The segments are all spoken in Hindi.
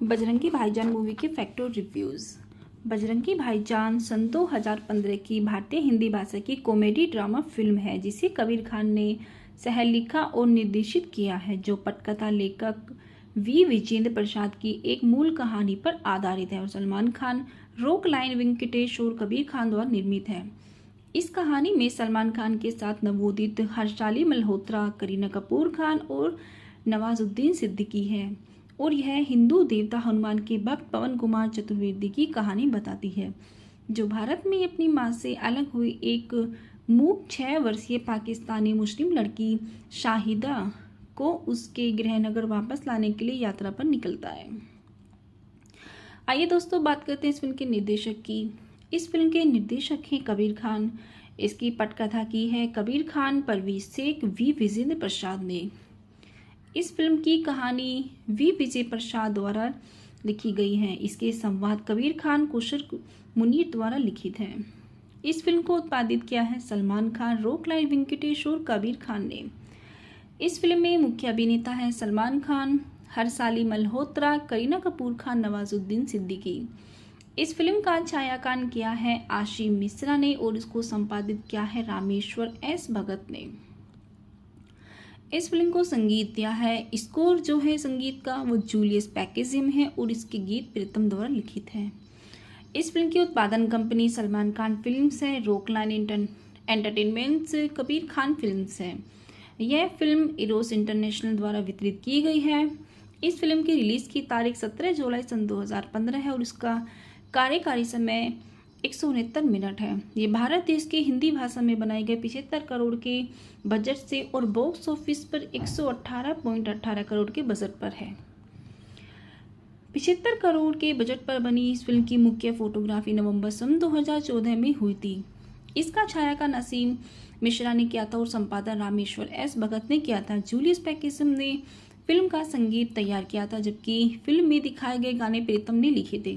बजरंगी भाईजान मूवी के फैक्ट और रिव्यूज़। बजरंगी भाईजान सन 2015 की भारतीय हिंदी भाषा की कॉमेडी ड्रामा फिल्म है जिसे कबीर खान ने सह लिखा और निर्देशित किया है, जो पटकथा लेखक वी विजेंद्र प्रसाद की एक मूल कहानी पर आधारित है और सलमान खान, रॉक लाइन वेंकटेश और कबीर खान द्वारा निर्मित है। इस कहानी में सलमान खान के साथ नवोदित हर्षाली मल्होत्रा, करीना कपूर खान और नवाजुद्दीन सिद्दीकी है और यह हिंदू देवता हनुमान के भक्त पवन कुमार चतुर्वेदी की कहानी बताती है, जो भारत में अपनी मां से अलग हुई एक मूक 6 वर्षीय पाकिस्तानी मुस्लिम लड़की शाहिदा को उसके गृहनगर वापस लाने के लिए यात्रा पर निकलता है। आइए दोस्तों, बात करते हैं इस फिल्म के निर्देशक की। इस फिल्म के निर्देशक हैं कबीर खान। इसकी पटकथा की है कबीर खान, परवेज शेख, वी विजेंद्र प्रसाद ने। इस फिल्म की कहानी वी विजय प्रसाद द्वारा लिखी गई है। इसके संवाद कबीर खान, कुशर मुनीर द्वारा लिखित हैं। इस फिल्म को उत्पादित किया है सलमान खान, रॉक लाइन वेंकटेश और कबीर खान ने। इस फिल्म में मुख्य अभिनेता है सलमान खान, हर्षाली मल्होत्रा, करीना कपूर खान, नवाजुद्दीन सिद्दीकी। इस फिल्म का छायांकन किया है आशीम मिश्रा ने और इसको संपादित किया है रामेश्वर एस भगत ने। इस फिल्म को संगीत दिया है, स्कोर जो है संगीत का वो जूलियस पैकेजिम है और इसके गीत प्रीतम द्वारा लिखित है। इस फिल्म की उत्पादन कंपनी सलमान खान फिल्म्स है, rock line entertainments, Kabir Khan films है। यह फिल्म इरोस इंटरनेशनल द्वारा वितरित की गई है। इस फिल्म की रिलीज की तारीख 17 जुलाई सन 2015 है और इसका कार्यकारी समय 169 मिनट है। ये भारत देश के हिंदी भाषा में बनाए गए 75 करोड़ के बजट से और बॉक्स ऑफिस पर 118.18 करोड़ के बजट पर है। 75 करोड़ के बजट पर बनी इस फिल्म की मुख्य फोटोग्राफी नवंबर सन 2014 में हुई थी। इसका छायांकन असीम मिश्रा ने किया था और संपादन रामेश्वर एस भगत ने किया था। जूलियस पैकेजिम ने फिल्म का संगीत तैयार किया था, जबकि फिल्म में दिखाए गए गाने प्रीतम ने लिखे थे।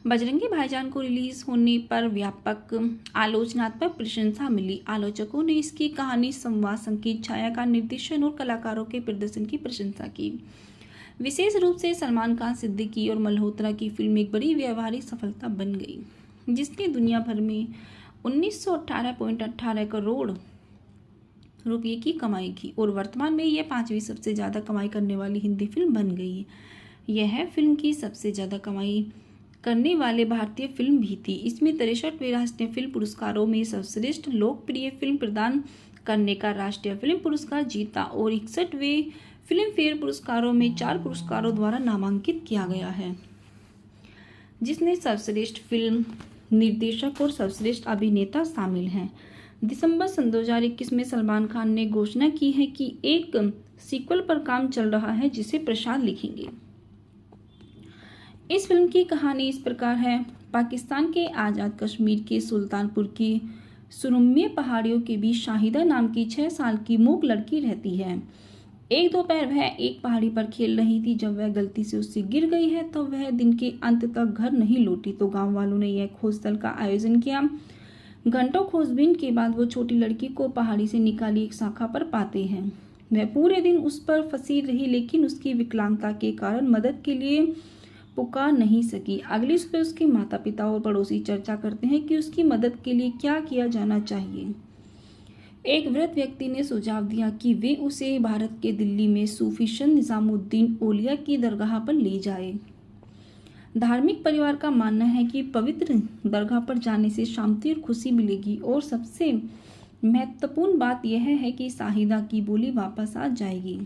बजरंगी भाईजान को रिलीज होने पर व्यापक आलोचनात्मक प्रशंसा मिली। आलोचकों ने इसकी कहानी, संवाद, संगीत, छायांकन, निर्देशन और कलाकारों के प्रदर्शन की प्रशंसा की। विशेष रूप से सलमान खान, सिद्दीकी और मल्होत्रा की फिल्म एक बड़ी व्यावहारिक सफलता बन गई, जिसने दुनिया भर में 1918.18 करोड़ रुपये की कमाई की और वर्तमान में यह 5वीं सबसे ज़्यादा कमाई करने वाली हिंदी फिल्म बन गई। यह फिल्म की सबसे ज़्यादा कमाई करने वाले भारतीय फिल्म भी थी। इसमें 63वें राष्ट्रीय फिल्म पुरस्कारों में सर्वश्रेष्ठ लोकप्रिय फिल्म प्रदान करने का राष्ट्रीय फिल्म पुरस्कार जीता और 61वें फिल्म फेयर पुरस्कारों में 4 पुरस्कारों द्वारा नामांकित किया गया है, जिसमें सर्वश्रेष्ठ फिल्म निर्देशक और सर्वश्रेष्ठ अभिनेता शामिल हैं। दिसंबर सन 2021 में सलमान खान ने घोषणा की है कि एक सीक्वल पर काम चल रहा है, जिसे प्रसाद लिखेंगे। इस फिल्म की कहानी इस प्रकार है। पाकिस्तान के आज़ाद कश्मीर के सुल्तानपुर की सुरम्य पहाड़ियों के बीच शाहिदा नाम की 6 साल की मूक लड़की रहती है। एक दोपहर वह एक पहाड़ी पर खेल रही थी। जब वह गलती से उससे गिर गई है तो वह दिन के अंत तक घर नहीं लौटी, तो गांव वालों ने यह खोज दल का आयोजन किया। घंटों खोजबीन के बाद वो छोटी लड़की को पहाड़ी से निकाली एक शाखा पर पाते हैं। वह पूरे दिन उस पर फंसी रही, लेकिन उसकी विकलांगता के कारण मदद के लिए पुकार नहीं सकी। अगली सुबह उसके माता पिता और पड़ोसी चर्चा करते हैं कि उसकी मदद के लिए क्या किया जाना चाहिए। एक वृद्ध व्यक्ति ने सुझाव दिया कि वे उसे भारत के दिल्ली में सूफी संत निजामुद्दीन औलिया की दरगाह पर ले जाए। धार्मिक परिवार का मानना है कि पवित्र दरगाह पर जाने से शांति और खुशी मिलेगी और सबसे महत्वपूर्ण बात यह है कि शाहिदा की बोली वापस आ जाएगी।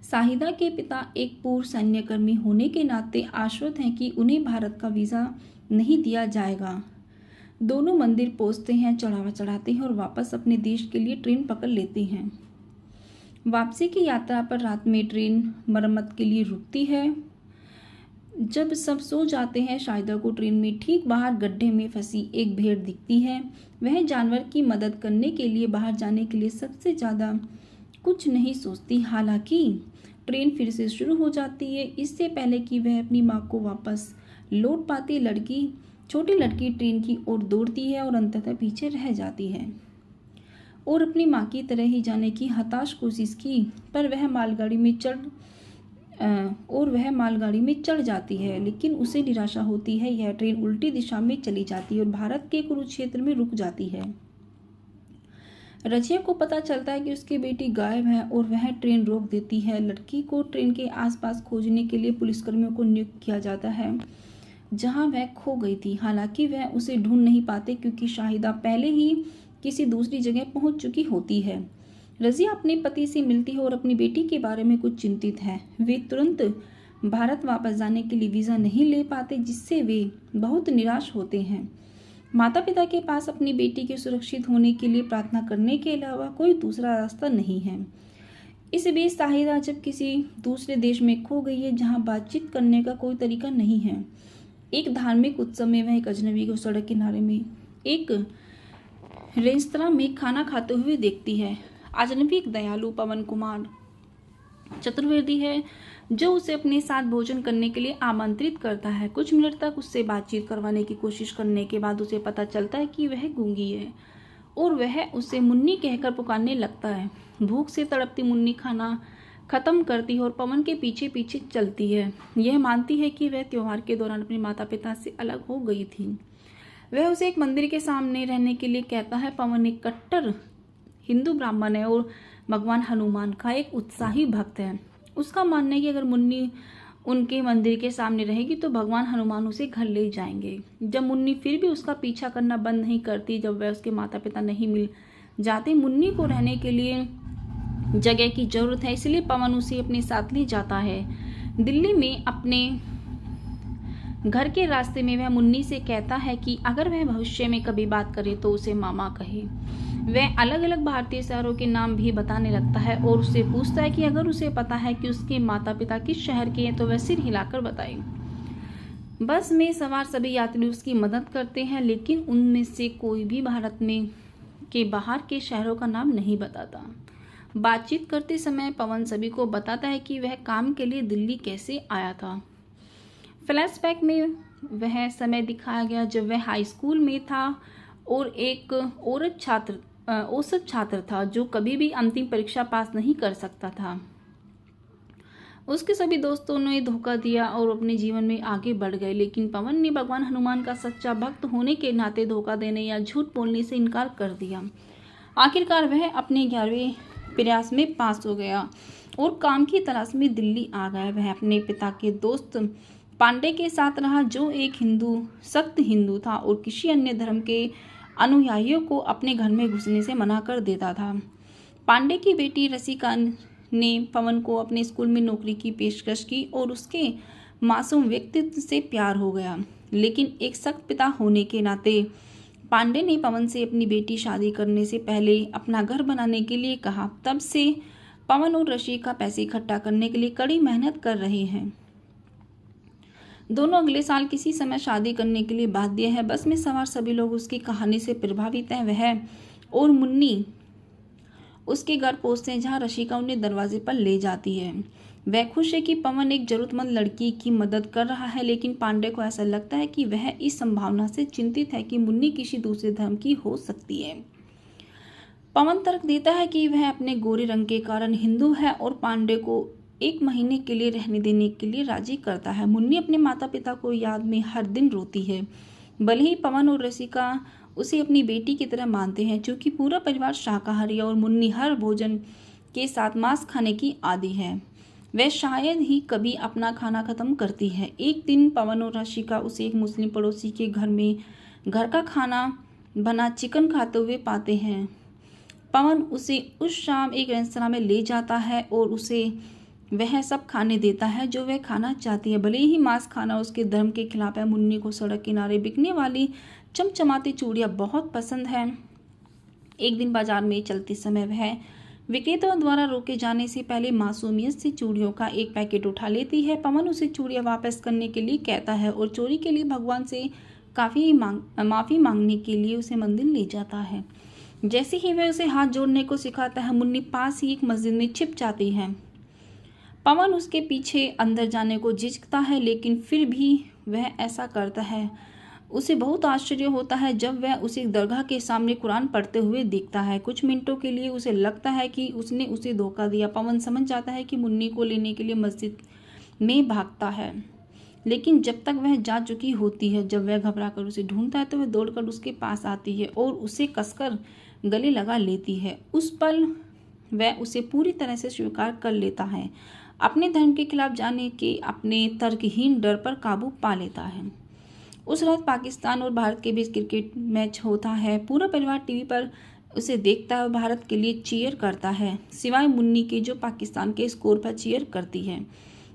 शाहिदा के पिता एक पूर्व सैन्यकर्मी होने के नाते आश्वस्त हैं कि उन्हें भारत का वीज़ा नहीं दिया जाएगा। दोनों मंदिर पहुंचते हैं, चढ़ावा चढ़ाते हैं और वापस अपने देश के लिए ट्रेन पकड़ लेते हैं। वापसी की यात्रा पर रात में ट्रेन मरम्मत के लिए रुकती है। जब सब सो जाते हैं, शाहिदा को ट्रेन में ठीक बाहर गड्ढे में फंसी एक भेड़ दिखती है। वह जानवर की मदद करने के लिए बाहर जाने के लिए सबसे ज़्यादा कुछ नहीं सोचती। हालांकि ट्रेन फिर से शुरू हो जाती है। इससे पहले कि वह अपनी मां को वापस लौट पाती, छोटी लड़की ट्रेन की ओर दौड़ती है और अंततः पीछे रह जाती है और अपनी मां की तरह ही जाने की हताश कोशिश की, पर वह मालगाड़ी में चढ़ और वह मालगाड़ी में चढ़ जाती है, लेकिन उसे निराशा होती है। यह ट्रेन उल्टी दिशा में चली जाती है और भारत के कुरुक्षेत्र में रुक जाती है। रजिया को पता चलता है कि उसकी बेटी गायब है और वह ट्रेन रोक देती है। लड़की को ट्रेन के आसपास खोजने के लिए पुलिसकर्मियों को नियुक्त किया जाता है जहां वह खो गई थी। हालांकि वह उसे ढूंढ नहीं पाते क्योंकि शाहिदा पहले ही किसी दूसरी जगह पहुंच चुकी होती है। रजिया अपने पति से मिलती है और अपनी बेटी के बारे में कुछ चिंतित है। वे तुरंत भारत वापस जाने के लिए वीज़ा नहीं ले पाते, जिससे वे बहुत निराश होते हैं। माता पिता के पास अपनी बेटी के सुरक्षित होने के लिए प्रार्थना करने के अलावा कोई दूसरा रास्ता नहीं है। इस बीच शाहिदा जब किसी दूसरे देश में खो गई है जहां बातचीत करने का कोई तरीका नहीं है। एक धार्मिक उत्सव में वह एक अजनबी को सड़क किनारे में एक रेस्तरां में खाना खाते हुए देखती है। अजनबी एक दयालु पवन कुमार चतुर्वेदी है जो उसे अपने साथ भोजन करने के लिए आमंत्रित करता है। कुछ मिनट तक उससे बातचीत करवाने की कोशिश करने के बाद उसे पता चलता है कि वह गूंगी है और वह उसे मुन्नी कहकर पुकारने लगता है। भूख से तड़पती मुन्नी खाना खत्म करती है और पवन के पीछे पीछे चलती है। यह मानती है कि वह त्योहार के दौरान अपने माता पिता से अलग हो गई थी। वह उसे एक मंदिर के सामने रहने के लिए कहता है। पवन एक कट्टर हिंदू ब्राह्मण है और भगवान हनुमान का एक उत्साही भक्त है। उसका मानना है कि अगर मुन्नी उनके मंदिर के सामने रहेगी तो भगवान हनुमान उसे घर ले जाएंगे। जब मुन्नी फिर भी उसका पीछा करना बंद नहीं करती, जब वह उसके माता पिता नहीं मिल जाते, मुन्नी को रहने के लिए जगह की जरूरत है, इसलिए पवन उसे अपने साथ ले जाता है। दिल्ली में अपने घर के रास्ते में वह मुन्नी से कहता है कि अगर वह भविष्य में कभी बात करे तो उसे मामा कहे। वह अलग अलग भारतीय शहरों के नाम भी बताने लगता है और उससे पूछता है कि अगर उसे पता है कि उसके माता पिता किस शहर के हैं तो वह सिर हिलाकर बताए। बस में सवार सभी यात्री उसकी मदद करते हैं, लेकिन उनमें से कोई भी भारत में के बाहर के शहरों का नाम नहीं बताता। बातचीत करते समय पवन सभी को बताता है कि वह काम के लिए दिल्ली कैसे आया था। फ्लैशबैक में वह समय दिखाया गया जब वह हाई स्कूल में था और एक औसत छात्र था जो कभी भी अंतिम परीक्षा पास नहीं कर सकता था। उसके सभी दोस्तों ने धोखा दिया और अपने जीवन में आगे बढ़ गए, लेकिन पवन ने भगवान हनुमान का सच्चा भक्त होने के नाते धोखा देने या झूठ बोलने से इनकार कर दिया। आखिरकार वह अपने 11वें प्रयास में पास हो गया और काम की तलाश में दिल्ली आ गया। वह अपने पिता के दोस्त पांडे के साथ रहा जो एक सख्त हिंदू था और किसी अन्य धर्म के अनुयायियों को अपने घर में घुसने से मना कर देता था। पांडे की बेटी रसिका ने पवन को अपने स्कूल में नौकरी की पेशकश की और उसके मासूम व्यक्तित्व से प्यार हो गया, लेकिन एक सख्त पिता होने के नाते पांडे ने पवन से अपनी बेटी शादी करने से पहले अपना घर बनाने के लिए कहा। तब से पवन और रसिका पैसे इकट्ठा करने के लिए कड़ी मेहनत कर रहे हैं। दोनों अगले साल किसी समय शादी करने के लिए बाध्य है। बस में सवार सभी लोग उसकी कहानी से प्रभावित हैं। वह और मुन्नी उसके घर पहुंचते हैं जहां रसिका उन्हें दरवाजे पर ले जाती है। वह खुश है कि पवन एक जरूरतमंद लड़की की मदद कर रहा है, लेकिन पांडे को ऐसा लगता है कि वह इस संभावना से चिंतित है कि मुन्नी किसी दूसरे धर्म की हो सकती है। पवन तर्क देता है कि वह अपने गोरे रंग के कारण हिंदू है और पांडे को 1 महीने के लिए रहने देने के लिए राजी करता है। मुन्नी अपने माता पिता को याद में हर दिन रोती है। भले ही पवन और रसिका उसे अपनी बेटी की तरह मानते हैं, चूंकि पूरा परिवार शाकाहारी है और मुन्नी हर भोजन के साथ मांस खाने की आदी है। वह शायद ही कभी अपना खाना खत्म करती है। एक दिन पवन और रसिका उसे एक मुस्लिम पड़ोसी के घर में घर का खाना बना चिकन खाते हुए पाते हैं। पवन उसे उस शाम एक रेस्तरां में ले जाता है और उसे वह सब खाने देता है जो वह खाना चाहती है। भले ही मांस खाना उसके धर्म के खिलाफ है, मुन्नी को सड़क किनारे बिकने वाली चमचमाती चूड़ियाँ बहुत पसंद है। एक दिन बाजार में चलते समय वह विक्रेताओं द्वारा रोके जाने से पहले मासूमियत से चूड़ियों का एक पैकेट उठा लेती है। पवन उसे चूड़ियाँ वापस करने के लिए कहता है और चोरी के लिए भगवान से माफ़ी मांगने के लिए उसे मंदिर ले जाता है। जैसे ही वह उसे हाथ जोड़ने को सिखाता है, मुन्नी पास ही एक मस्जिद में छिप जाती है। पवन उसके पीछे अंदर जाने को झिझकता है, लेकिन फिर भी वह ऐसा करता है। उसे बहुत आश्चर्य होता है जब वह उसे दरगाह के सामने कुरान पढ़ते हुए देखता है। कुछ मिनटों के लिए उसे लगता है कि उसने उसे धोखा दिया। पवन समझ जाता है कि मुन्नी को लेने के लिए मस्जिद में भागता है, लेकिन जब तक वह जा चुकी होती है, जब वह घबराकर उसे ढूंढता है तो वह दौड़कर उसके पास आती है और उसे कसकर गले लगा लेती है। उस पल वह उसे पूरी तरह से स्वीकार कर लेता है, अपने धर्म के खिलाफ जाने के अपने तर्कहीन डर पर काबू पा लेता है। उस रात पाकिस्तान और भारत के बीच क्रिकेट मैच होता है। पूरा परिवार टीवी पर उसे देखता है और भारत के लिए चीयर करता है, सिवाय मुन्नी के जो पाकिस्तान के स्कोर पर चीयर करती है।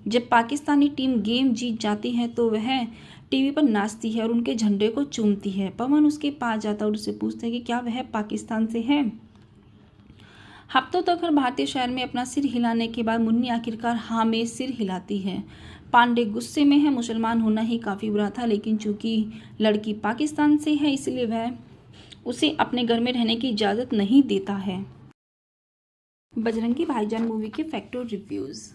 जब पाकिस्तानी टीम गेम जीत जाती है तो वह टीवी पर नाचती है और उनके झंडे को चूमती है। पवन उसके पास जाता है और उससे पूछता है कि क्या वह पाकिस्तान से है। हफ्तों तक हर भारतीय शहर में अपना सिर हिलाने के बाद मुन्नी आखिरकार हाँ में सिर हिलाती है। पांडे गुस्से में है, मुसलमान होना ही काफ़ी बुरा था, लेकिन चूंकि लड़की पाकिस्तान से है इसलिए वह उसे अपने घर में रहने की इजाज़त नहीं देता है। बजरंगी भाईजान मूवी के फैक्ट और रिव्यूज़।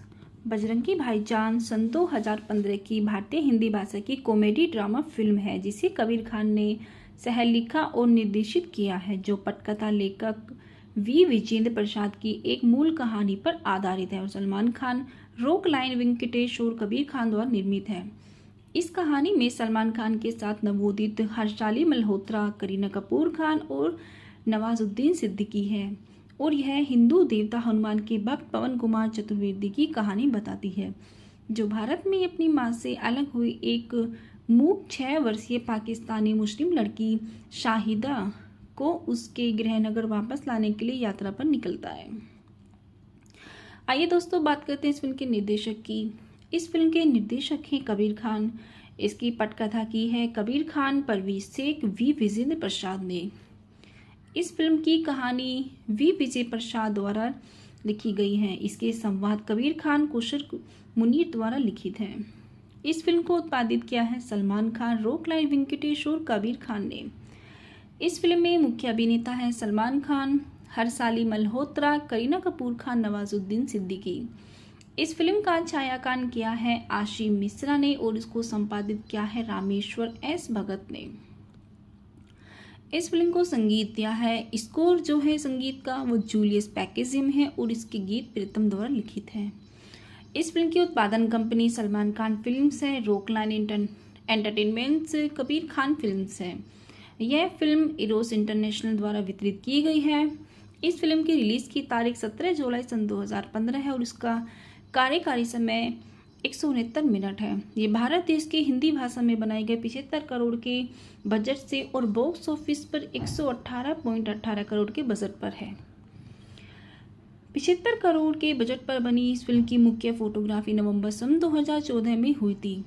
बजरंगी भाईजान सन 2015 की भारतीय हिंदी भाषा की कॉमेडी ड्रामा फिल्म है जिसे कबीर खान ने सह लिखा और निर्देशित किया है, जो पटकथा लेखक वी विजेंद्र प्रसाद की एक मूल कहानी पर आधारित है और सलमान खान, रॉक लाइन वेंकटेश और कबीर खान द्वारा निर्मित है। इस कहानी में सलमान खान के साथ नवोदित हर्षाली मल्होत्रा, करीना कपूर खान और नवाजुद्दीन सिद्दीकी है और यह हिंदू देवता हनुमान के भक्त पवन कुमार चतुर्वेदी की कहानी बताती है, जो भारत में अपनी मां से अलग हुई एक मूक 6 वर्षीय पाकिस्तानी मुस्लिम लड़की शाहिदा को उसके गृहनगर वापस लाने के लिए यात्रा पर निकलता है। आइए दोस्तों बात करते हैं इस फिल्म के निर्देशक की। इस फिल्म के निर्देशक हैं कबीर खान। इसकी पटकथा की है कबीर खान, परवेज शेख, वी विजेंद्र प्रसाद ने। इस फिल्म की कहानी वी विजय प्रसाद द्वारा लिखी गई है। इसके संवाद कबीर खान, कुशर मुनीर द्वारा लिखित हैं। इस फिल्म को उत्पादित किया है सलमान खान, रॉक लाइन वेंकटेश और कबीर खान ने। इस फिल्म में मुख्य अभिनेता हैं सलमान खान, हर्षाली मल्होत्रा, करीना कपूर खान, नवाजुद्दीन सिद्दीकी। इस फिल्म का छायांकन किया है आशीम मिश्रा ने और इसको संपादित किया है रामेश्वर एस भगत ने। इस फिल्म को संगीत दिया है, स्कोर जो है संगीत का वो जूलियस पैकेजिम है और इसके गीत प्रीतम द्वारा लिखित हैं। इस फिल्म की उत्पादन कंपनी सलमान खान फिल्म्स है, rock line entertainments, Kabir Khan films है। यह फिल्म इरोस इंटरनेशनल द्वारा वितरित की गई है। इस फिल्म की रिलीज की तारीख 17 जुलाई सन 2015 है और इसका कार्यकारी समय 169 मिनट है। ये भारत देश की हिंदी भाषा में बनाए गए 75 करोड़ के बजट से और बॉक्स ऑफिस पर 118.18 करोड़ के बजट पर है। 75 करोड़ के बजट पर बनी इस फिल्म की मुख्य फोटोग्राफी नवंबर सन 2014 में हुई थी।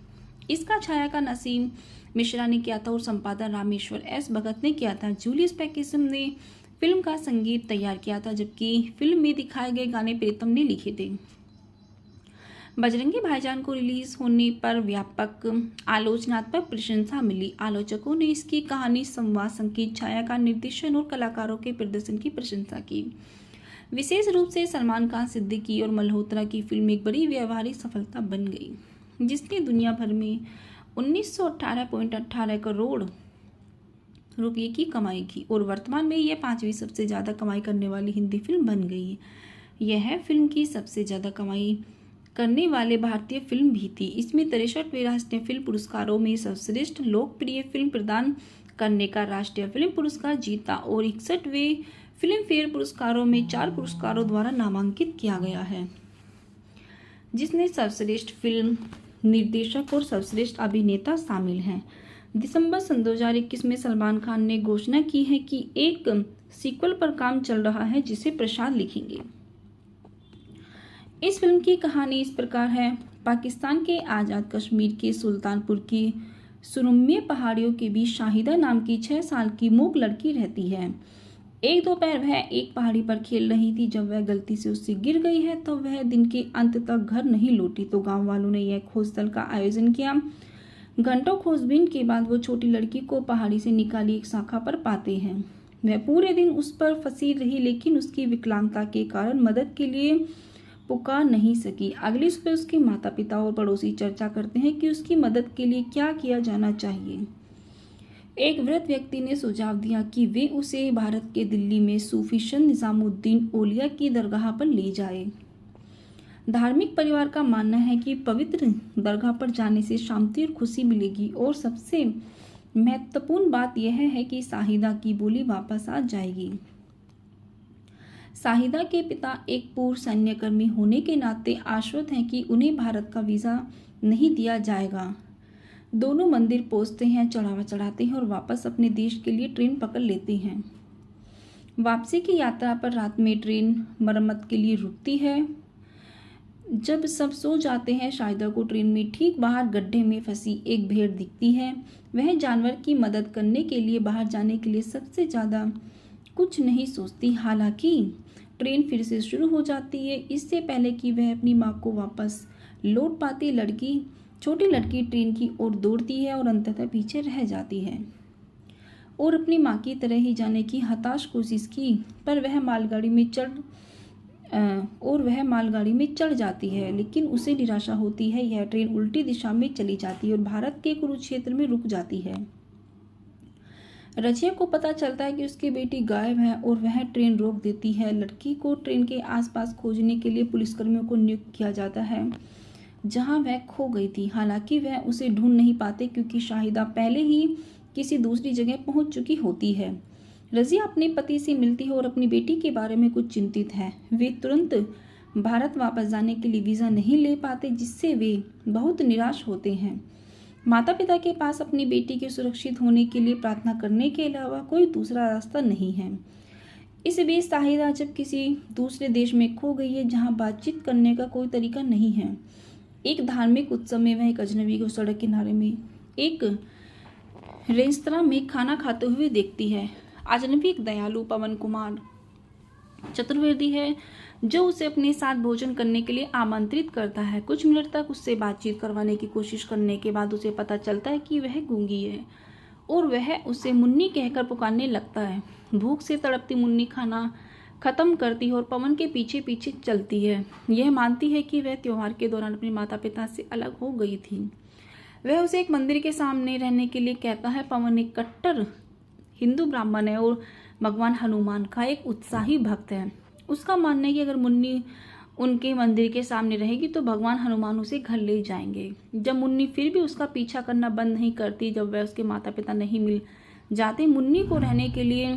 इसका छायांकन असीम मिश्रा ने किया था और संपादन रामेश्वर एस भगत ने किया था। जूलियस पैकेजिम ने फिल्म का संगीत तैयार किया था, जबकि फिल्म में दिखाए गए गाने प्रीतम ने लिखे थे। बजरंगी भाईजान को रिलीज होने पर व्यापक आलोचनात्मक प्रशंसा मिली। आलोचकों ने इसकी कहानी, संवाद, संगीत, छायांकन, निर्देशन और कलाकारों के प्रदर्शन की प्रशंसा की। विशेष रूप से सलमान खान, सिद्दीकी और मल्होत्रा की फिल्म एक बड़ी व्यावहारिक सफलता बन गई, जिसने दुनिया भर में 1918.18 करोड़ रुपये की कमाई की और वर्तमान में यह 5वीं सबसे ज़्यादा कमाई करने वाली हिंदी फिल्म बन गई। यह फिल्म की सबसे ज़्यादा कमाई करने वाले भारतीय फिल्म भी थी। इसमें 63वें राष्ट्रीय फिल्म पुरस्कारों में सर्वश्रेष्ठ लोकप्रिय फिल्म प्रदान करने का राष्ट्रीय फिल्म पुरस्कार जीता और 61वें फिल्म फेयर पुरस्कारों में 4 पुरस्कारों द्वारा नामांकित किया गया है, जिसमें सर्वश्रेष्ठ फिल्म निर्देशक और सर्वश्रेष्ठ अभिनेता शामिल हैं। दिसंबर सन 2021 में सलमान खान ने घोषणा की है कि एक सीक्वल पर काम चल रहा है जिसे प्रसाद लिखेंगे। इस फिल्म की कहानी इस प्रकार है। पाकिस्तान के आज़ाद कश्मीर के सुल्तानपुर की सुरम्य पहाड़ियों के बीच शाहिदा नाम की 6 साल की मूक लड़की रहती है। एक दोपहर वह एक पहाड़ी पर खेल रही थी। जब वह गलती से उससे गिर गई है तो वह दिन के अंत तक घर नहीं लौटी, तो गांव वालों ने यह खोज दल का आयोजन किया। घंटों खोजबीन के बाद वो छोटी लड़की को पहाड़ी से निकाली एक शाखा पर पाते हैं। वह पूरे दिन उस पर फंसी रही, लेकिन उसकी विकलांगता के कारण मदद के लिए पुकार नहीं सकी। अगली सुबह उसके माता पिता और पड़ोसी चर्चा करते हैं कि उसकी मदद के लिए क्या किया जाना चाहिए। एक वृद्ध व्यक्ति ने सुझाव दिया कि वे उसे भारत के दिल्ली में सूफी संत निजामुद्दीन औलिया की दरगाह पर ले जाए। धार्मिक परिवार का मानना है कि पवित्र दरगाह पर जाने से शांति और खुशी मिलेगी और सबसे महत्वपूर्ण बात यह है कि शाहिदा की बोली वापस आ जाएगी। शाहिदा के पिता एक पूर्व सैन्यकर्मी होने के नाते आश्वस्त हैं कि उन्हें भारत का वीज़ा नहीं दिया जाएगा। दोनों मंदिर पहुंचते हैं, चढ़ावा चढ़ाते हैं और वापस अपने देश के लिए ट्रेन पकड़ लेते हैं। वापसी की यात्रा पर रात में ट्रेन मरम्मत के लिए रुकती है। जब सब सो जाते हैं, शाहिदा को ट्रेन में ठीक बाहर गड्ढे में फंसी एक भेड़ दिखती है। वह जानवर की मदद करने के लिए बाहर जाने के लिए सबसे ज़्यादा कुछ नहीं सोचती। हालांकि ट्रेन फिर से शुरू हो जाती है। इससे पहले कि वह अपनी माँ को वापस लौट पाती, छोटी लड़की ट्रेन की ओर दौड़ती है और अंततः पीछे रह जाती है और अपनी माँ की तरह ही जाने की हताश कोशिश की, पर वह मालगाड़ी में चढ़ जाती है, लेकिन उसे निराशा होती है। यह ट्रेन उल्टी दिशा में चली जाती है और भारत के कुरुक्षेत्र में रुक जाती है। रजिया को पता चलता है कि उसकी बेटी गायब है और वह ट्रेन रोक देती है। लड़की को ट्रेन के आसपास खोजने के लिए पुलिसकर्मियों को नियुक्त किया जाता है जहां वह खो गई थी। हालांकि वह उसे ढूंढ नहीं पाते क्योंकि शाहिदा पहले ही किसी दूसरी जगह पहुंच चुकी होती है। रजिया अपने पति से मिलती है और अपनी बेटी के बारे में कुछ चिंतित है। वे तुरंत भारत वापस जाने के लिए वीज़ा नहीं ले पाते, जिससे वे बहुत निराश होते हैं। माता पिता के पास अपनी बेटी के सुरक्षित होने के लिए प्रार्थना करने के अलावा कोई दूसरा रास्ता नहीं है। इस बीच शाहिदा जब किसी दूसरे देश में खो गई है जहां बातचीत करने का कोई तरीका नहीं है। एक धार्मिक उत्सव में वह एक अजनबी को सड़क किनारे में एक रेस्तरां में खाना खाते हुए देखती है। अजनबी एक दयालु पवन कुमार चतुर्वेदी है जो उसे अपने साथ भोजन करने के लिए आमंत्रित करता है। कुछ मिनट तक उससे बातचीत करवाने की कोशिश करने के बाद उसे पता चलता है कि वह गूंगी है और वह उसे मुन्नी कहकर पुकारने लगता है। भूख से तड़पती मुन्नी खाना खत्म करती है और पवन के पीछे पीछे चलती है। यह मानती है कि वह त्योहार के दौरान अपने माता पिता से अलग हो गई थी। वह उसे एक मंदिर के सामने रहने के लिए कहता है। पवन एक कट्टर हिंदू ब्राह्मण है और भगवान हनुमान का एक उत्साही भक्त है। उसका मानना है कि अगर मुन्नी उनके मंदिर के सामने रहेगी तो भगवान हनुमान उसे घर ले जाएंगे। जब मुन्नी फिर भी उसका पीछा करना बंद नहीं करती, जब वह उसके माता पिता नहीं मिल जाते, मुन्नी को रहने के लिए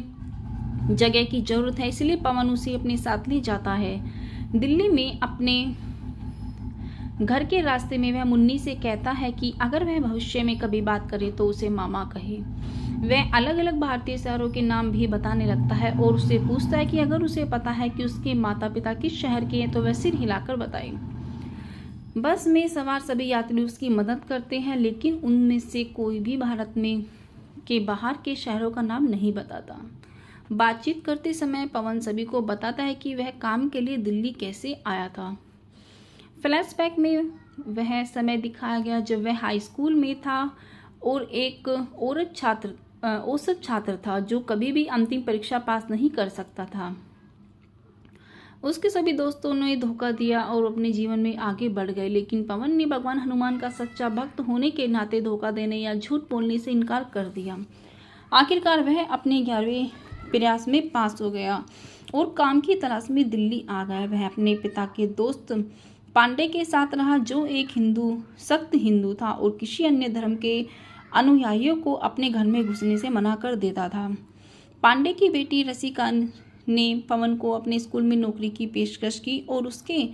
जगह की जरूरत है, इसलिए पवन उसे अपने साथ ले जाता है। दिल्ली में अपने घर के रास्ते में वह मुन्नी से कहता है कि अगर वह भविष्य में कभी बात करे तो उसे मामा कहे। वह अलग अलग भारतीय शहरों के नाम भी बताने लगता है और उससे पूछता है कि अगर उसे पता है कि उसके माता पिता किस शहर के हैं तो वह सिर हिलाकर बताए। बस में सवार सभी यात्री उसकी मदद करते हैं, लेकिन उनमें से कोई भी भारत में के बाहर के शहरों का नाम नहीं बताता। बातचीत करते समय पवन सभी को बताता है कि वह काम के लिए दिल्ली कैसे आया था। फ्लैशबैक में वह समय दिखाया गया जब वह हाई स्कूल में था और एक औसत छात्र था जो कभी भी अंतिम परीक्षा पास नहीं कर सकता था। उसके सभी दोस्तों ने धोखा दिया और अपने जीवन में आगे बढ़ गए, लेकिन पवन ने भगवान हनुमान का सच्चा भक्त होने के नाते धोखा देने या झूठ बोलने से इनकार कर दिया। आखिरकार वह अपने 11वें प्रयास में पास हो गया और काम की तलाश में दिल्ली आ गया। वह अपने पिता के दोस्त पांडे के साथ रहा जो एक सख्त हिंदू था और किसी अन्य धर्म के अनुयायियों को अपने घर में घुसने से मना कर देता था। पांडे की बेटी रसिका ने पवन को अपने स्कूल में नौकरी की पेशकश की और उसके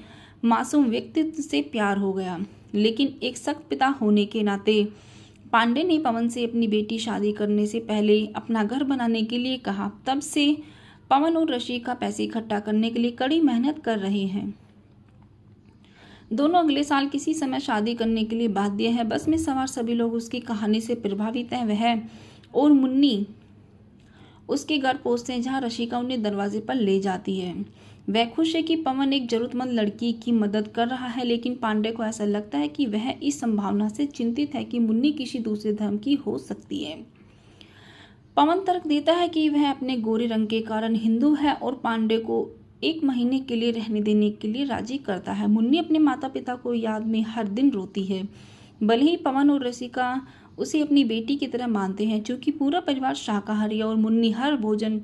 मासूम व्यक्तित्व से प्यार हो गया, लेकिन एक सख्त पिता होने के नाते पांडे ने पवन से अपनी बेटी शादी करने से पहले अपना घर बनाने के लिए कहा। तब से पवन और रसिका पैसे इकट्ठा करने के लिए कड़ी मेहनत कर रहे हैं। दोनों अगले साल किसी समय शादी करने के लिए बाध्य है। बस में सवार सभी लोग उसकी कहानी से प्रभावित हैं। वह और मुन्नी उसके घर पहुंचते हैं जहां रसिका उन्हें दरवाजे पर ले जाती है। वह खुश है कि पवन एक जरूरतमंद लड़की की मदद कर रहा है, लेकिन पांडे को ऐसा लगता है कि वह इस संभावना से चिंतित है कि मुन्नी किसी दूसरे धर्म की हो सकती है। पवन तर्क देता है कि वह अपने गोरे रंग के कारण हिंदू है और पांडे को 1 महीने के लिए रहने देने के लिए राजी करता है। मुन्नी अपने माता पिता को याद में हर दिन रोती है। भले ही पवन और रसिका उसे अपनी बेटी की तरह मानते हैं, क्योंकि पूरा परिवार शाकाहारी है और मुन्नी हर भोजन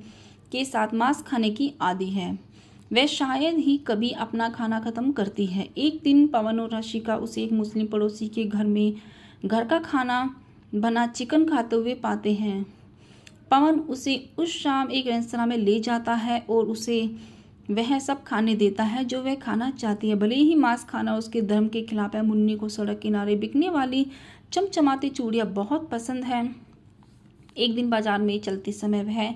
के साथ मांस खाने की आदी है। वह शायद ही कभी अपना खाना खत्म करती है। एक दिन पवन और राशिका उसे एक मुस्लिम पड़ोसी के घर में घर का खाना बना चिकन खाते हुए पाते हैं। पवन उसे उस शाम एक रेस्तरां में ले जाता है और उसे वह सब खाने देता है जो वह खाना चाहती है। भले ही मांस खाना उसके धर्म के खिलाफ है, मुन्नी को सड़क किनारे बिकने वाली चमचमाती चूड़ियाँ बहुत पसंद है। एक दिन बाजार में चलते समय वह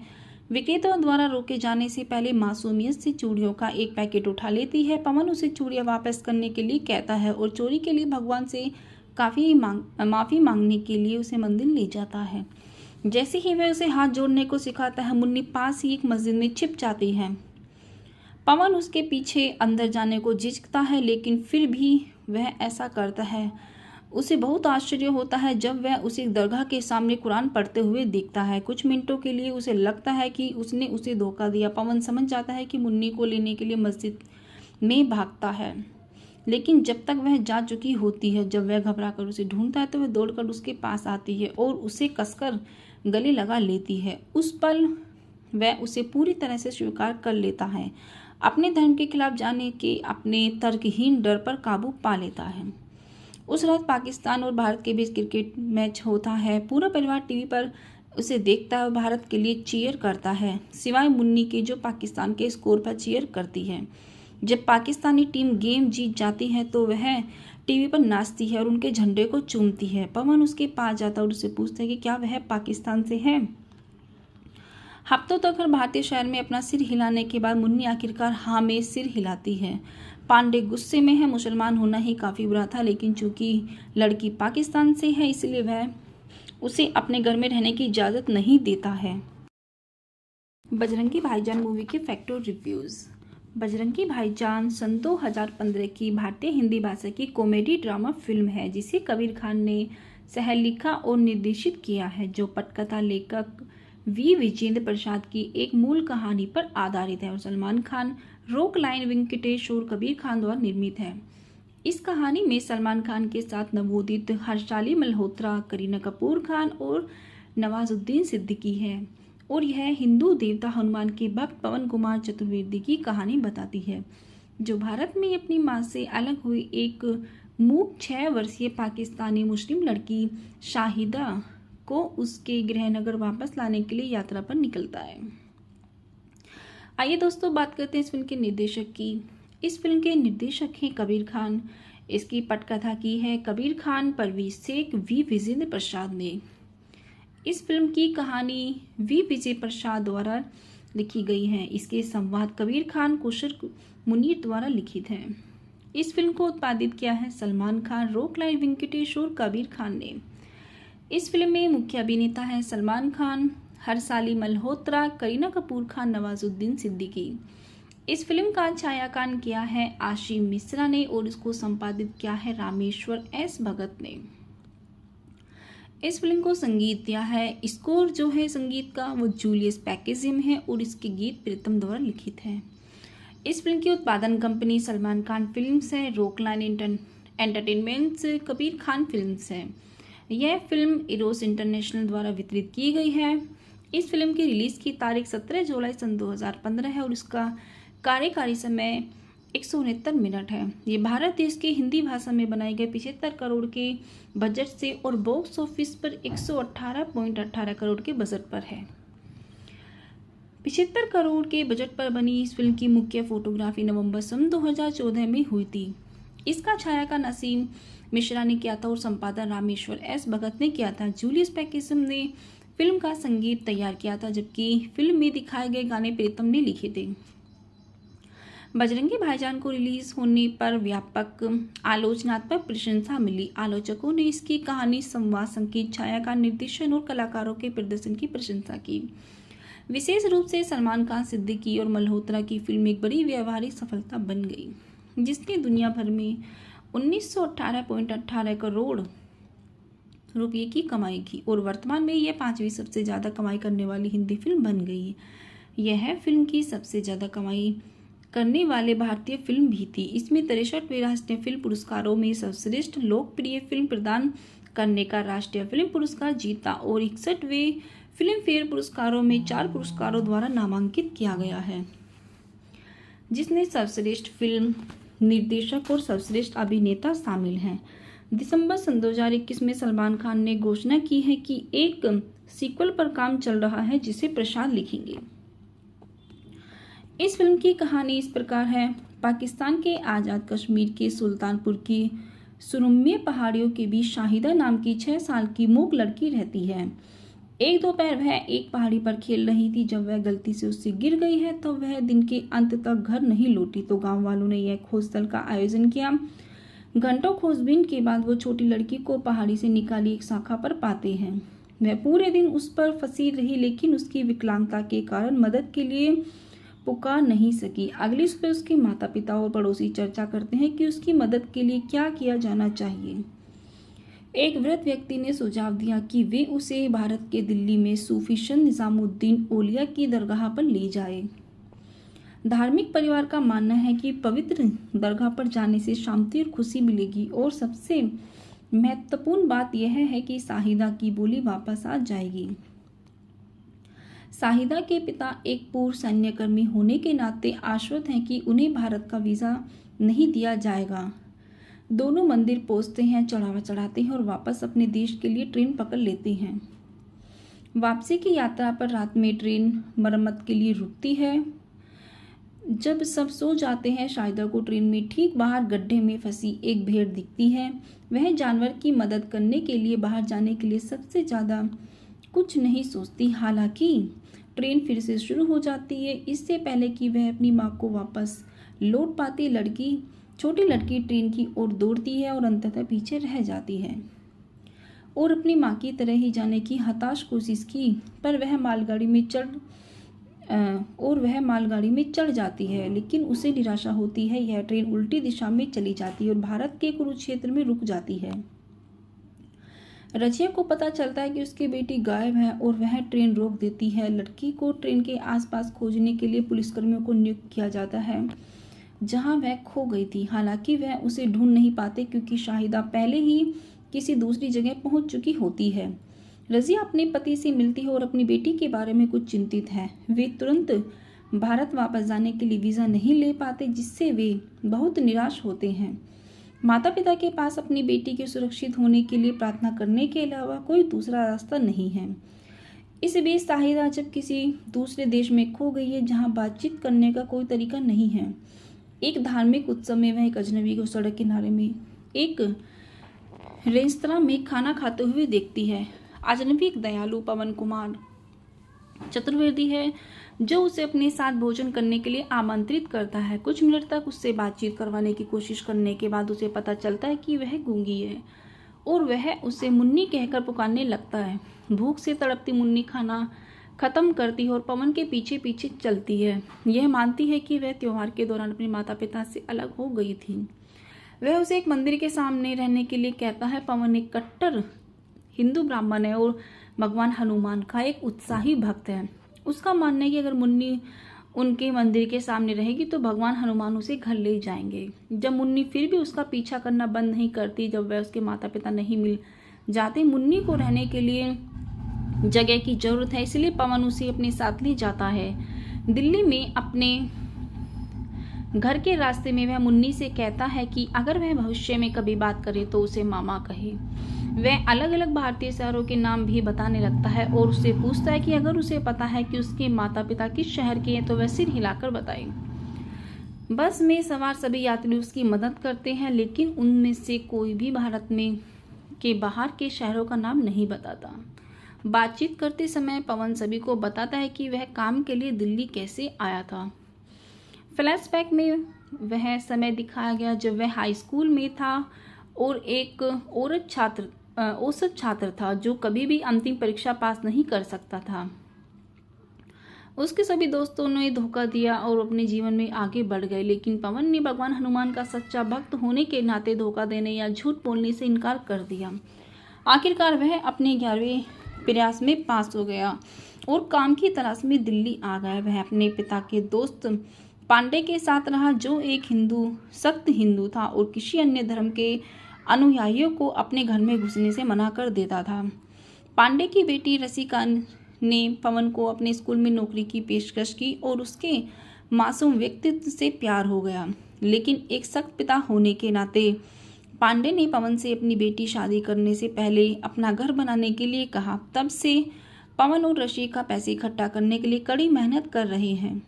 विक्रेताओं द्वारा रोके जाने से पहले मासूमियत से चूड़ियों का एक पैकेट उठा लेती है। पवन उसे चूड़ियाँ वापस करने के लिए कहता है और चोरी के लिए भगवान से माफ़ी मांगने के लिए उसे मंदिर ले जाता है। जैसे ही वह उसे हाथ जोड़ने को सिखाता है, मुन्नी पास ही एक मस्जिद में छिप जाती है। पवन उसके पीछे अंदर जाने को झिझकता है, लेकिन फिर भी वह ऐसा करता है। उसे बहुत आश्चर्य होता है जब वह उसे दरगाह के सामने कुरान पढ़ते हुए देखता है। कुछ मिनटों के लिए उसे लगता है कि उसने उसे धोखा दिया। पवन समझ जाता है कि मुन्नी को लेने के लिए मस्जिद में भागता है, लेकिन जब तक वह जा चुकी होती है। जब वह घबराकर उसे ढूंढता है तो वह दौड़कर उसके पास आती है और उसे कसकर गले लगा लेती है। उस पल वह उसे पूरी तरह से स्वीकार कर लेता है। अपने धर्म के खिलाफ जाने के अपने तर्कहीन डर पर काबू पा लेता है। उस रात पाकिस्तान और भारत के बीच क्रिकेट मैच होता है। पूरा परिवार टीवी पर उसे देखता है और भारत के लिए चीयर करता है, सिवाय मुन्नी के जो पाकिस्तान के स्कोर पर चीयर करती है। जब पाकिस्तानी टीम गेम जीत जाती है तो वह टीवी पर नाचती है और उनके झंडे को चूमती है। पवन उसके पास जाता है और उससे पूछता है कि क्या वह पाकिस्तान से है। हफ्तों तक हर भारतीय शहर में अपना सिर हिलाने के बाद मुन्नी आखिरकार हाँ में सिर हिलाती है। पांडे गुस्से में है। मुसलमान होना ही काफ़ी बुरा था, लेकिन चूंकि लड़की पाकिस्तान से है इसलिए वह उसे अपने घर में रहने की इजाज़त नहीं देता है। बजरंगी भाईजान मूवी के फैक्ट और रिव्यूज़। बजरंगी भाईजान सन 2015 की भारतीय हिंदी भाषा की कॉमेडी ड्रामा फिल्म है जिसे कबीर खान ने सह लिखा और निर्देशित किया है, जो पटकथा लेखक वी विजेंद्र प्रसाद की एक मूल कहानी पर आधारित है और सलमान खान, रॉक लाइन वेंकटेश और कबीर खान द्वारा निर्मित है। इस कहानी में सलमान खान के साथ नवोदित हर्षाली मल्होत्रा, करीना कपूर खान और नवाजुद्दीन सिद्दीकी है और यह हिंदू देवता हनुमान के भक्त पवन कुमार चतुर्वेदी की कहानी बताती है, जो भारत में अपनी मां से अलग हुई एक मूक 6 वर्षीय पाकिस्तानी मुस्लिम लड़की शाहिदा को उसके गृहनगर वापस लाने के लिए यात्रा पर निकलता है। आइए दोस्तों बात करते हैं इस फिल्म के निर्देशक की। इस फिल्म के निर्देशक हैं कबीर खान। इसकी पटकथा की है कबीर खान, परवेज शेख, वी विजेंद्र प्रसाद ने। इस फिल्म की कहानी वी विजय प्रसाद द्वारा लिखी गई है। इसके संवाद कबीर खान, कुशर मुनीर द्वारा लिखित है। इस फिल्म को उत्पादित किया है सलमान खान, रॉक लाइन वेंकटेश और कबीर खान ने। इस फिल्म में मुख्य अभिनेता हैं सलमान खान, हर्षाली मल्होत्रा, करीना कपूर खान, नवाजुद्दीन सिद्दीकी। इस फिल्म का छायांकन किया है आशीम मिश्रा ने और इसको संपादित किया है रामेश्वर एस भगत ने। इस फिल्म को संगीत दिया है, स्कोर जो है संगीत का वो जूलियस पैकेजियम है और इसके गीत प्रीतम द्वारा लिखित है। इस फिल्म की उत्पादन कंपनी सलमान खान फिल्म्स है, rock line entertainments, Kabir Khan films है। यह फिल्म इरोस इंटरनेशनल द्वारा वितरित की गई है। इस फिल्म की रिलीज की तारीख 17 जुलाई सन 2015 है और इसका कार्यकारी समय 169 मिनट है। ये भारत देश के हिंदी भाषा में बनाए गए 75 करोड़ के बजट से और बॉक्स ऑफिस पर 118.18 करोड़ के बजट पर है। 75 करोड़ के बजट पर बनी इस फिल्म की मुख्य फोटोग्राफी नवंबर सन 2014 में हुई थी। इसका छायांकन असीम मिश्रा ने किया था और संपादन रामेश्वर एस भगत ने किया था। जूलियस पैकेजियम ने फिल्म का संगीत तैयार किया था, जबकि फिल्म में दिखाए गए गाने प्रीतम ने लिखे थे। बजरंगी भाईजान को रिलीज होने पर व्यापक आलोचनात्मक प्रशंसा मिली। आलोचकों ने इसकी कहानी, संवाद, संगीत, छायांकन, निर्देशन और कलाकारों के प्रदर्शन की प्रशंसा की। विशेष रूप से सलमान खान, सिद्दीकी और मल्होत्रा की फिल्म एक बड़ी व्यावहारिक सफलता बन गई, जिसने दुनिया भर में 1918.18 करोड़ रुपये की कमाई की और वर्तमान में यह 5वीं सबसे ज़्यादा कमाई करने वाली हिंदी फिल्म बन गई। यह फिल्म की सबसे ज़्यादा कमाई करने वाले भारतीय फिल्म भी थी। इसमें 63वें राष्ट्रीय फिल्म पुरस्कारों में सर्वश्रेष्ठ लोकप्रिय फिल्म प्रदान करने का राष्ट्रीय फिल्म पुरस्कार जीता और 61वें फिल्म फेयर पुरस्कारों में 4 पुरस्कारों द्वारा नामांकित किया गया है। जिसमें सर्वश्रेष्ठ फिल्म निर्देशक और सर्वश्रेष्ठ अभिनेता शामिल हैं। दिसंबर सन 2021 में सलमान खान ने घोषणा की है कि एक सीक्वल पर काम चल रहा है जिसे प्रशांत लिखेंगे। इस फिल्म की कहानी इस प्रकार है। पाकिस्तान के आज़ाद कश्मीर के सुल्तानपुर की सुरम्य पहाड़ियों के बीच शाहिदा नाम की 6 साल की मूक लड़की रहती है। एक दोपहर वह एक पहाड़ी पर खेल रही थी। जब वह गलती से उससे गिर गई है तब वह दिन के अंत तक घर नहीं लौटी तो गांव वालों ने यह खोज दल का आयोजन किया। घंटों खोजबीन के बाद वो छोटी लड़की को पहाड़ी से निकाली एक शाखा पर पाते हैं। वह पूरे दिन उस पर फंसी रही, लेकिन उसकी विकलांगता के कारण मदद के लिए पुकार नहीं सकी। अगली सुबह उसके माता पिता और पड़ोसी चर्चा करते हैं कि उसकी मदद के लिए क्या किया जाना चाहिए। एक वृद्ध व्यक्ति ने सुझाव दिया कि वे उसे भारत के दिल्ली में सूफी संत निजामुद्दीन औलिया की दरगाह पर ले जाए। धार्मिक परिवार का मानना है कि पवित्र दरगाह पर जाने से शांति और खुशी मिलेगी और सबसे महत्वपूर्ण बात यह है कि शाहिदा की बोली वापस आ जाएगी। शाहिदा के पिता एक पूर्व सैन्यकर्मी होने के नाते आश्वस्त हैं कि उन्हें भारत का वीज़ा नहीं दिया जाएगा। दोनों मंदिर पहुंचते हैं, चढ़ावा चढ़ाते हैं और वापस अपने देश के लिए ट्रेन पकड़ लेते हैं। वापसी की यात्रा पर रात में ट्रेन मरम्मत के लिए रुकती है। जब सब सो जाते हैं, शाहिदा को ट्रेन में ठीक बाहर गड्ढे में फंसी एक भेड़ दिखती है। वह जानवर की मदद करने के लिए बाहर जाने के लिए सबसे ज़्यादा कुछ नहीं सोचती। हालांकि ट्रेन फिर से शुरू हो जाती है। इससे पहले कि वह अपनी माँ को वापस लौट पाती, छोटी लड़की ट्रेन की ओर दौड़ती है और अंततः पीछे रह जाती है और अपनी माँ की तरह ही जाने की हताश कोशिश की, पर वह मालगाड़ी में चढ़ जाती है, लेकिन उसे निराशा होती है। यह ट्रेन उल्टी दिशा में चली जाती है और भारत के कुरुक्षेत्र में रुक जाती है। रजिया को पता चलता है कि उसकी बेटी गायब है और वह ट्रेन रोक देती है। लड़की को ट्रेन के आसपास खोजने के लिए पुलिसकर्मियों को नियुक्त किया जाता है जहां वह खो गई थी। हालांकि वह उसे ढूंढ नहीं पाते क्योंकि शाहिदा पहले ही किसी दूसरी जगह पहुंच चुकी होती है। रजिया अपने पति से मिलती है और अपनी बेटी के बारे में कुछ चिंतित है। वे तुरंत भारत वापस जाने के लिए वीज़ा नहीं ले पाते, जिससे वे बहुत निराश होते हैं। माता पिता के पास अपनी बेटी के सुरक्षित होने के लिए प्रार्थना करने के अलावा कोई दूसरा रास्ता नहीं है। इस बीच शाहिदा जब किसी दूसरे देश में खो गई है जहां बातचीत करने का कोई तरीका नहीं है। एक धार्मिक उत्सव में वह एक अजनबी को सड़क किनारे में एक रेस्तरां में खाना खाते हुए देखती है। अजनबी एक दयालु पवन कुमार चतुर्वेदी है जो उसे अपने साथ भोजन करने के लिए आमंत्रित करता है। कुछ मिनट तक उससे बातचीत करवाने की कोशिश करने के बाद उसे पता चलता है कि वह गूंगी है और वह उसे मुन्नी कहकर पुकारने लगता है। भूख से तड़पती मुन्नी खाना खत्म करती है और पवन के पीछे पीछे चलती है। यह मानती है कि वह त्योहार के दौरान अपने माता पिता से अलग हो गई थी। वह उसे एक मंदिर के सामने रहने के लिए कहता है। पवन एक कट्टर हिंदू ब्राह्मण है और भगवान हनुमान का एक उत्साही भक्त है। उसका मानना है कि अगर मुन्नी उनके मंदिर के सामने रहेगी तो भगवान हनुमान उसे घर ले जाएंगे। जब मुन्नी फिर भी उसका पीछा करना बंद नहीं करती, जब वह उसके माता पिता नहीं मिल जाते, मुन्नी को रहने के लिए जगह की जरूरत है, इसलिए पवन उसे अपने साथ ले जाता है। दिल्ली में अपने घर के रास्ते में वह मुन्नी से कहता है कि अगर वह भविष्य में कभी बात करे तो उसे मामा कहे। वह अलग अलग भारतीय शहरों के नाम भी बताने लगता है और उससे पूछता है कि अगर उसे पता है कि उसके माता पिता किस शहर के हैं तो वह सिर हिलाकर बताए। बस में सवार सभी यात्री उसकी मदद करते हैं, लेकिन उनमें से कोई भी भारत में के बाहर के शहरों का नाम नहीं बताता। बातचीत करते समय पवन सभी को बताता है कि वह काम के लिए दिल्ली कैसे आया था। फ्लैशबैक में वह समय दिखाया गया जब वह हाई स्कूल में था और एक औसत छात्र था जो कभी भी अंतिम परीक्षा पास नहीं कर सकता था। उसके सभी दोस्तों ने धोखा दिया और अपने जीवन में आगे बढ़ गए, लेकिन पवन ने भगवान हनुमान का सच्चा भक्त होने के नाते धोखा देने या झूठ बोलने से इनकार कर दिया। आखिरकार वह अपने 11वें प्रयास में पास हो गया और काम की तलाश में दिल्ली आ गया। वह अपने पिता के दोस्त पांडे के साथ रहा जो एक सख्त हिंदू था और किसी अन्य धर्म के अनुयायियों को अपने घर में घुसने से मना कर देता था। पांडे की बेटी रसिका ने पवन को अपने स्कूल में नौकरी की पेशकश की और उसके मासूम व्यक्तित्व से प्यार हो गया, लेकिन एक सख्त पिता होने के नाते पांडे ने पवन से अपनी बेटी शादी करने से पहले अपना घर बनाने के लिए कहा। तब से पवन और रशिका पैसे इकट्ठा करने के लिए कड़ी मेहनत कर रहे हैं।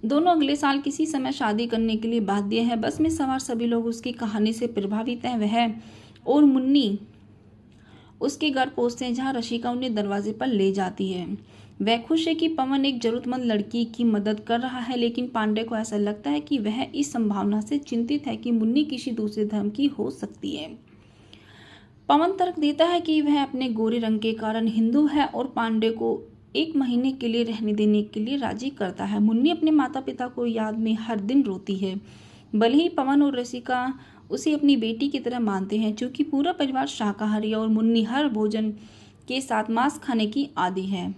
दोनों अगले साल किसी समय शादी करने के लिए बाध्य है। बस में सवार सभी लोग उसकी कहानी से प्रभावित हैं। वह और मुन्नी उसके घर पहुंचते हैं, जहां रशिका उन्हें दरवाजे पर ले जाती है। वह खुश है कि पवन एक जरूरतमंद लड़की की मदद कर रहा है, लेकिन पांडे को ऐसा लगता है कि वह इस संभावना से चिंतित है कि मुन्नी किसी दूसरे धर्म की हो सकती है। पवन तर्क देता है कि वह अपने गोरे रंग के कारण हिंदू है और पांडे को 1 महीने के लिए रहने देने के लिए राजी करता है। मुन्नी अपने माता पिता को याद में हर दिन रोती है। भले ही पवन और रसिका उसे अपनी बेटी की तरह मानते हैं, चूंकि पूरा परिवार शाकाहारी है और मुन्नी हर भोजन के साथ मांस खाने की आदी है,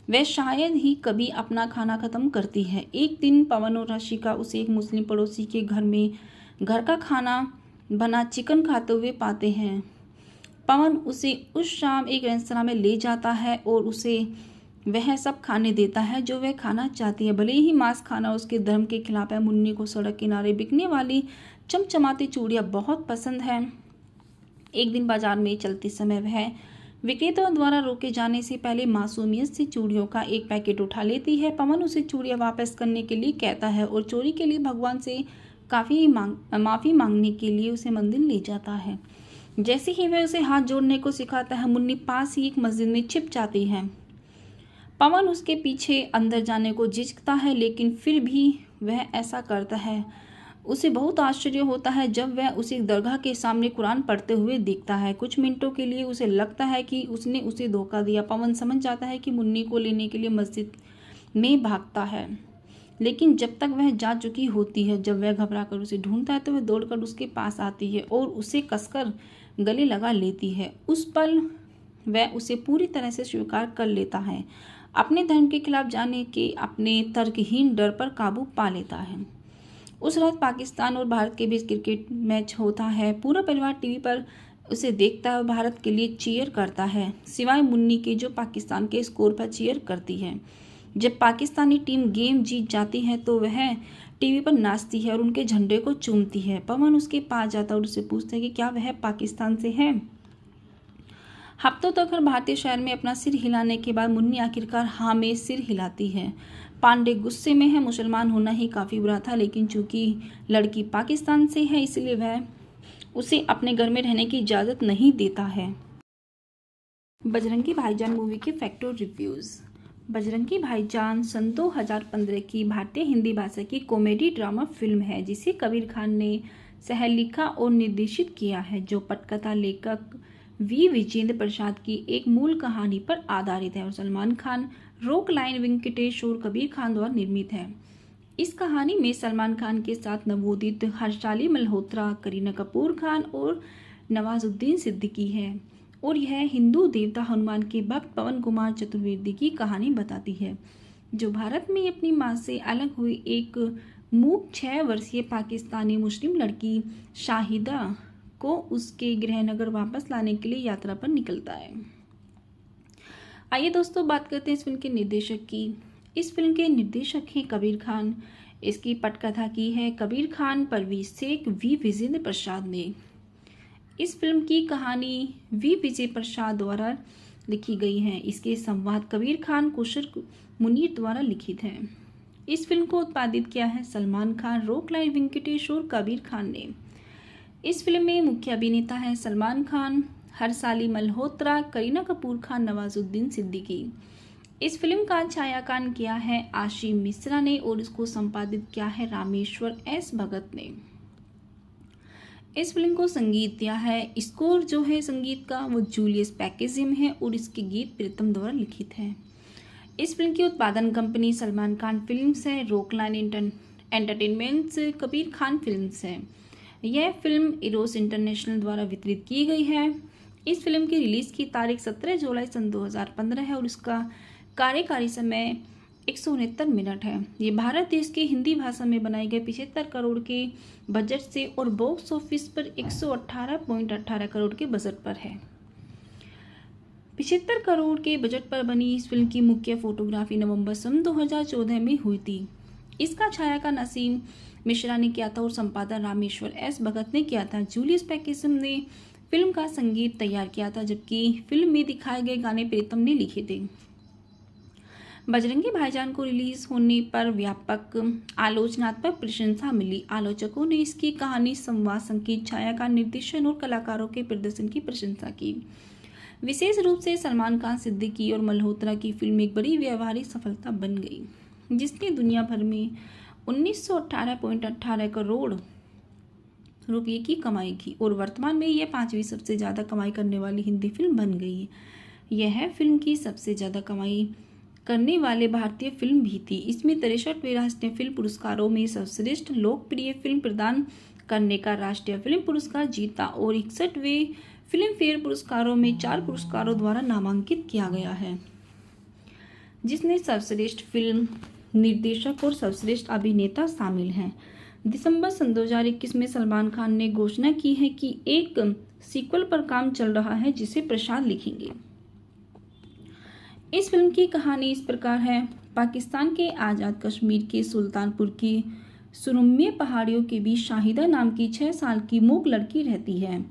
वह शायद ही कभी अपना खाना खत्म करती है। एक दिन पवन और रशिका उसे एक मुस्लिम पड़ोसी के घर में घर का खाना बना चिकन खाते हुए पाते हैं। पवन उसे उस शाम एक रेस्तरां में ले जाता है और उसे वह सब खाने देता है जो वह खाना चाहती है। भले ही मांस खाना उसके धर्म के खिलाफ है, मुन्नी को सड़क किनारे बिकने वाली चमचमाती चूड़ियां बहुत पसंद है। एक दिन बाजार में चलते समय वह विक्रेता द्वारा रोके जाने से पहले मासूमियत से चूड़ियों का एक पैकेट उठा लेती है। पवन उसे चूड़ियां वापस करने के लिए कहता है और चोरी के लिए भगवान से माफ़ी मांगने के लिए उसे मंदिर ले जाता है। जैसे ही वह उसे हाथ जोड़ने को सिखाता है, मुन्नी पास ही एक मस्जिद में छिप जाती है। पवन उसके पीछे अंदर जाने को झिझकता है, लेकिन फिर भी वह ऐसा करता है। उसे बहुत आश्चर्य होता है जब वह उसे दरगाह के सामने कुरान पढ़ते हुए देखता है। कुछ मिनटों के लिए उसे लगता है कि उसने उसे धोखा दिया। पवन समझ जाता है कि मुन्नी को लेने के लिए मस्जिद में भागता है, लेकिन जब तक वह जा चुकी होती है। जब वह घबराकर उसे ढूंढता है तो वह दौड़कर उसके पास आती है और उसे कसकर गले लगा लेती है। उस पल वह उसे पूरी तरह से स्वीकार कर लेता है। अपने धर्म के खिलाफ जाने के अपने तर्कहीन डर पर काबू पा लेता है। उस रात पाकिस्तान और भारत के बीच क्रिकेट मैच होता है। पूरा परिवार टीवी पर उसे देखता है और भारत के लिए चीयर करता है, सिवाय मुन्नी के जो पाकिस्तान के स्कोर पर चीयर करती है। जब पाकिस्तानी टीम गेम जीत जाती है तो वह टीवी पर नाचती है और उनके झंडे को चूमती है। पवन उसके पास जाता है और उससे पूछता है कि क्या वह पाकिस्तान से है। हफ्तों तक हर भारतीय शहर में अपना सिर हिलाने के बाद मुन्नी आखिरकार हाँ में सिर हिलाती है। पांडे गुस्से में है। मुसलमान होना ही काफ़ी बुरा था, लेकिन चूंकि लड़की पाकिस्तान से है इसलिए वह उसे अपने घर में रहने की इजाज़त नहीं देता है। बजरंगी भाईजान मूवी के फैक्ट और रिव्यूज़। बजरंगी भाईजान सन 2015 की भारतीय हिंदी भाषा की कॉमेडी ड्रामा फिल्म है, जिसे कबीर खान ने सह लिखा और निर्देशित किया है, जो पटकथा लेखक वी विजेंद्र प्रसाद की एक मूल कहानी पर आधारित है और सलमान खान, रॉक लाइन वेंकटेश और कबीर खान द्वारा निर्मित है। इस कहानी में सलमान खान के साथ नवोदित हर्षाली मल्होत्रा, करीना कपूर खान और नवाजुद्दीन सिद्दीकी है और यह हिंदू देवता हनुमान के भक्त पवन कुमार चतुर्वेदी की कहानी बताती है, जो भारत में अपनी मां से अलग हुई एक मूक 6 वर्षीय पाकिस्तानी मुस्लिम लड़की शाहिदा को उसके गृहनगर वापस लाने के लिए यात्रा पर निकलता है। आइए दोस्तों बात करते हैं इस फिल्म के निर्देशक की। इस फिल्म के निर्देशक हैं कबीर खान। इसकी पटकथा की है कबीर खान, परवेज शेख, वी विजेंद्र प्रसाद ने। इस फिल्म की कहानी वी विजय प्रसाद द्वारा लिखी गई है। इसके संवाद कबीर खान, कुशर मुनीर द्वारा लिखित है। इस फिल्म को उत्पादित किया है सलमान खान, रॉक लाइन वेंकटेश और कबीर खान ने। इस फिल्म में मुख्य अभिनेता हैं सलमान खान, हर्षाली मल्होत्रा, करीना कपूर खान, नवाजुद्दीन सिद्दीकी। इस फिल्म का छायांकन किया है आशीम मिश्रा ने और इसको संपादित किया है रामेश्वर एस भगत ने। इस फिल्म को संगीत दिया है, स्कोर जो है संगीत का वो जूलियस पैकेजिम है और इसके गीत प्रीतम द्वारा लिखित है। इस फिल्म की उत्पादन कंपनी सलमान खान फिल्म्स है, rock line entertainments, Kabir Khan films है। यह फिल्म इरोस इंटरनेशनल द्वारा वितरित की गई है। इस फिल्म की रिलीज की तारीख 17 जुलाई सन 2015 है और इसका कार्यकारी समय 169 मिनट है। ये भारत देश के हिंदी भाषा में बनाए गए 75 करोड़ के बजट से और बॉक्स ऑफिस पर 118.18 करोड़ के बजट पर है। 75 करोड़ के बजट पर बनी इस फिल्म की मुख्य फोटोग्राफी नवंबर सन 2014 में हुई थी। इसका छायांकन नसीम मिश्रा ने किया था और संपादन रामेश्वर एस भगत ने किया था। जूलियस पैकेसम ने फिल्म का संगीत तैयार किया था, जबकि फिल्म में दिखाए गए गाने प्रीतम ने लिखे थे। बजरंगी भाईजान को रिलीज होने पर व्यापक आलोचनात्मक प्रशंसा मिली। आलोचकों ने इसकी कहानी, संवाद, संगीत, छायांकन, निर्देशन और कलाकारों के प्रदर्शन की प्रशंसा की। विशेष रूप से सलमान खान, सिद्दीकी और मल्होत्रा की फिल्म एक बड़ी व्यावहारिक सफलता बन गई, जिसने दुनिया भर में 1918.18 करोड़ रुपये की कमाई की और वर्तमान में यह 5वीं सबसे ज़्यादा कमाई करने वाली हिंदी फिल्म बन गई। यह फिल्म की सबसे ज़्यादा कमाई करने वाले भारतीय फिल्म भी थी। इसमें 63वें राष्ट्रीय फिल्म पुरस्कारों में सर्वश्रेष्ठ लोकप्रिय फिल्म प्रदान करने का राष्ट्रीय फिल्म पुरस्कार जीता और 61वें फिल्म फेयर पुरस्कारों में 4 पुरस्कारों द्वारा नामांकित किया गया है, जिसमें सर्वश्रेष्ठ फिल्म निर्देशक और सर्वश्रेष्ठ अभिनेता शामिल हैं। दिसंबर सन 2021 में सलमान खान ने घोषणा की है कि एक सीक्वल पर काम चल रहा है, जिसे प्रसाद लिखेंगे। इस फिल्म की कहानी इस प्रकार है। पाकिस्तान के आज़ाद कश्मीर के सुल्तानपुर की सुरम्य पहाड़ियों के बीच शाहिदा नाम की 6 साल की मूक लड़की रहती है।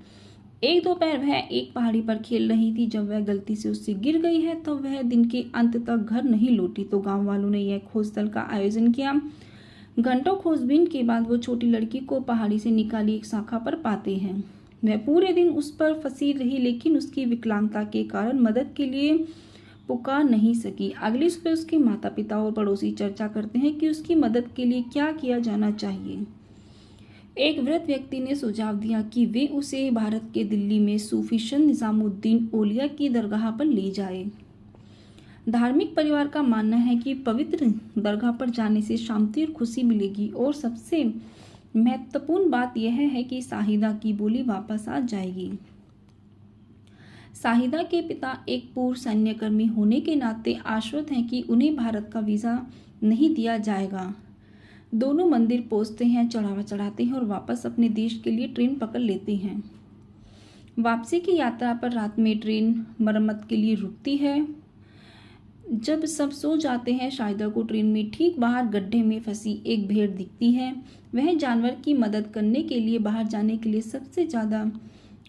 एक दोपहर वह एक पहाड़ी पर खेल रही थी। जब वह गलती से उससे गिर गई है तो वह दिन के अंत तक घर नहीं लौटी। तो गांव वालों ने यह खोज दल का आयोजन किया। घंटों खोजबीन के बाद वो छोटी लड़की को पहाड़ी से निकाली एक शाखा पर पाते हैं। वह पूरे दिन उस पर फंसी रही, लेकिन उसकी विकलांगता के कारण मदद के लिए पुकार नहीं सकी। अगली सुबह उसके माता पिता और पड़ोसी चर्चा करते हैं कि उसकी मदद के लिए क्या किया जाना चाहिए। एक वृद्ध व्यक्ति ने सुझाव दिया कि वे उसे भारत के दिल्ली में सूफी संत निजामुद्दीन औलिया की दरगाह पर ले जाए। धार्मिक परिवार का मानना है कि पवित्र दरगाह पर जाने से शांति और खुशी मिलेगी और सबसे महत्वपूर्ण बात यह है कि शाहिदा की बोली वापस आ जाएगी। शाहिदा के पिता एक पूर्व सैन्यकर्मी होने के नाते आश्वस्त हैं कि उन्हें भारत का वीज़ा नहीं दिया जाएगा। दोनों मंदिर पहुंचते हैं, चढ़ावा चढ़ाते हैं और वापस अपने देश के लिए ट्रेन पकड़ लेते हैं। वापसी की यात्रा पर रात में ट्रेन मरम्मत के लिए रुकती है। जब सब सो जाते हैं, शाहिदा को ट्रेन में ठीक बाहर गड्ढे में फंसी एक भेड़ दिखती है। वह जानवर की मदद करने के लिए बाहर जाने के लिए सबसे ज़्यादा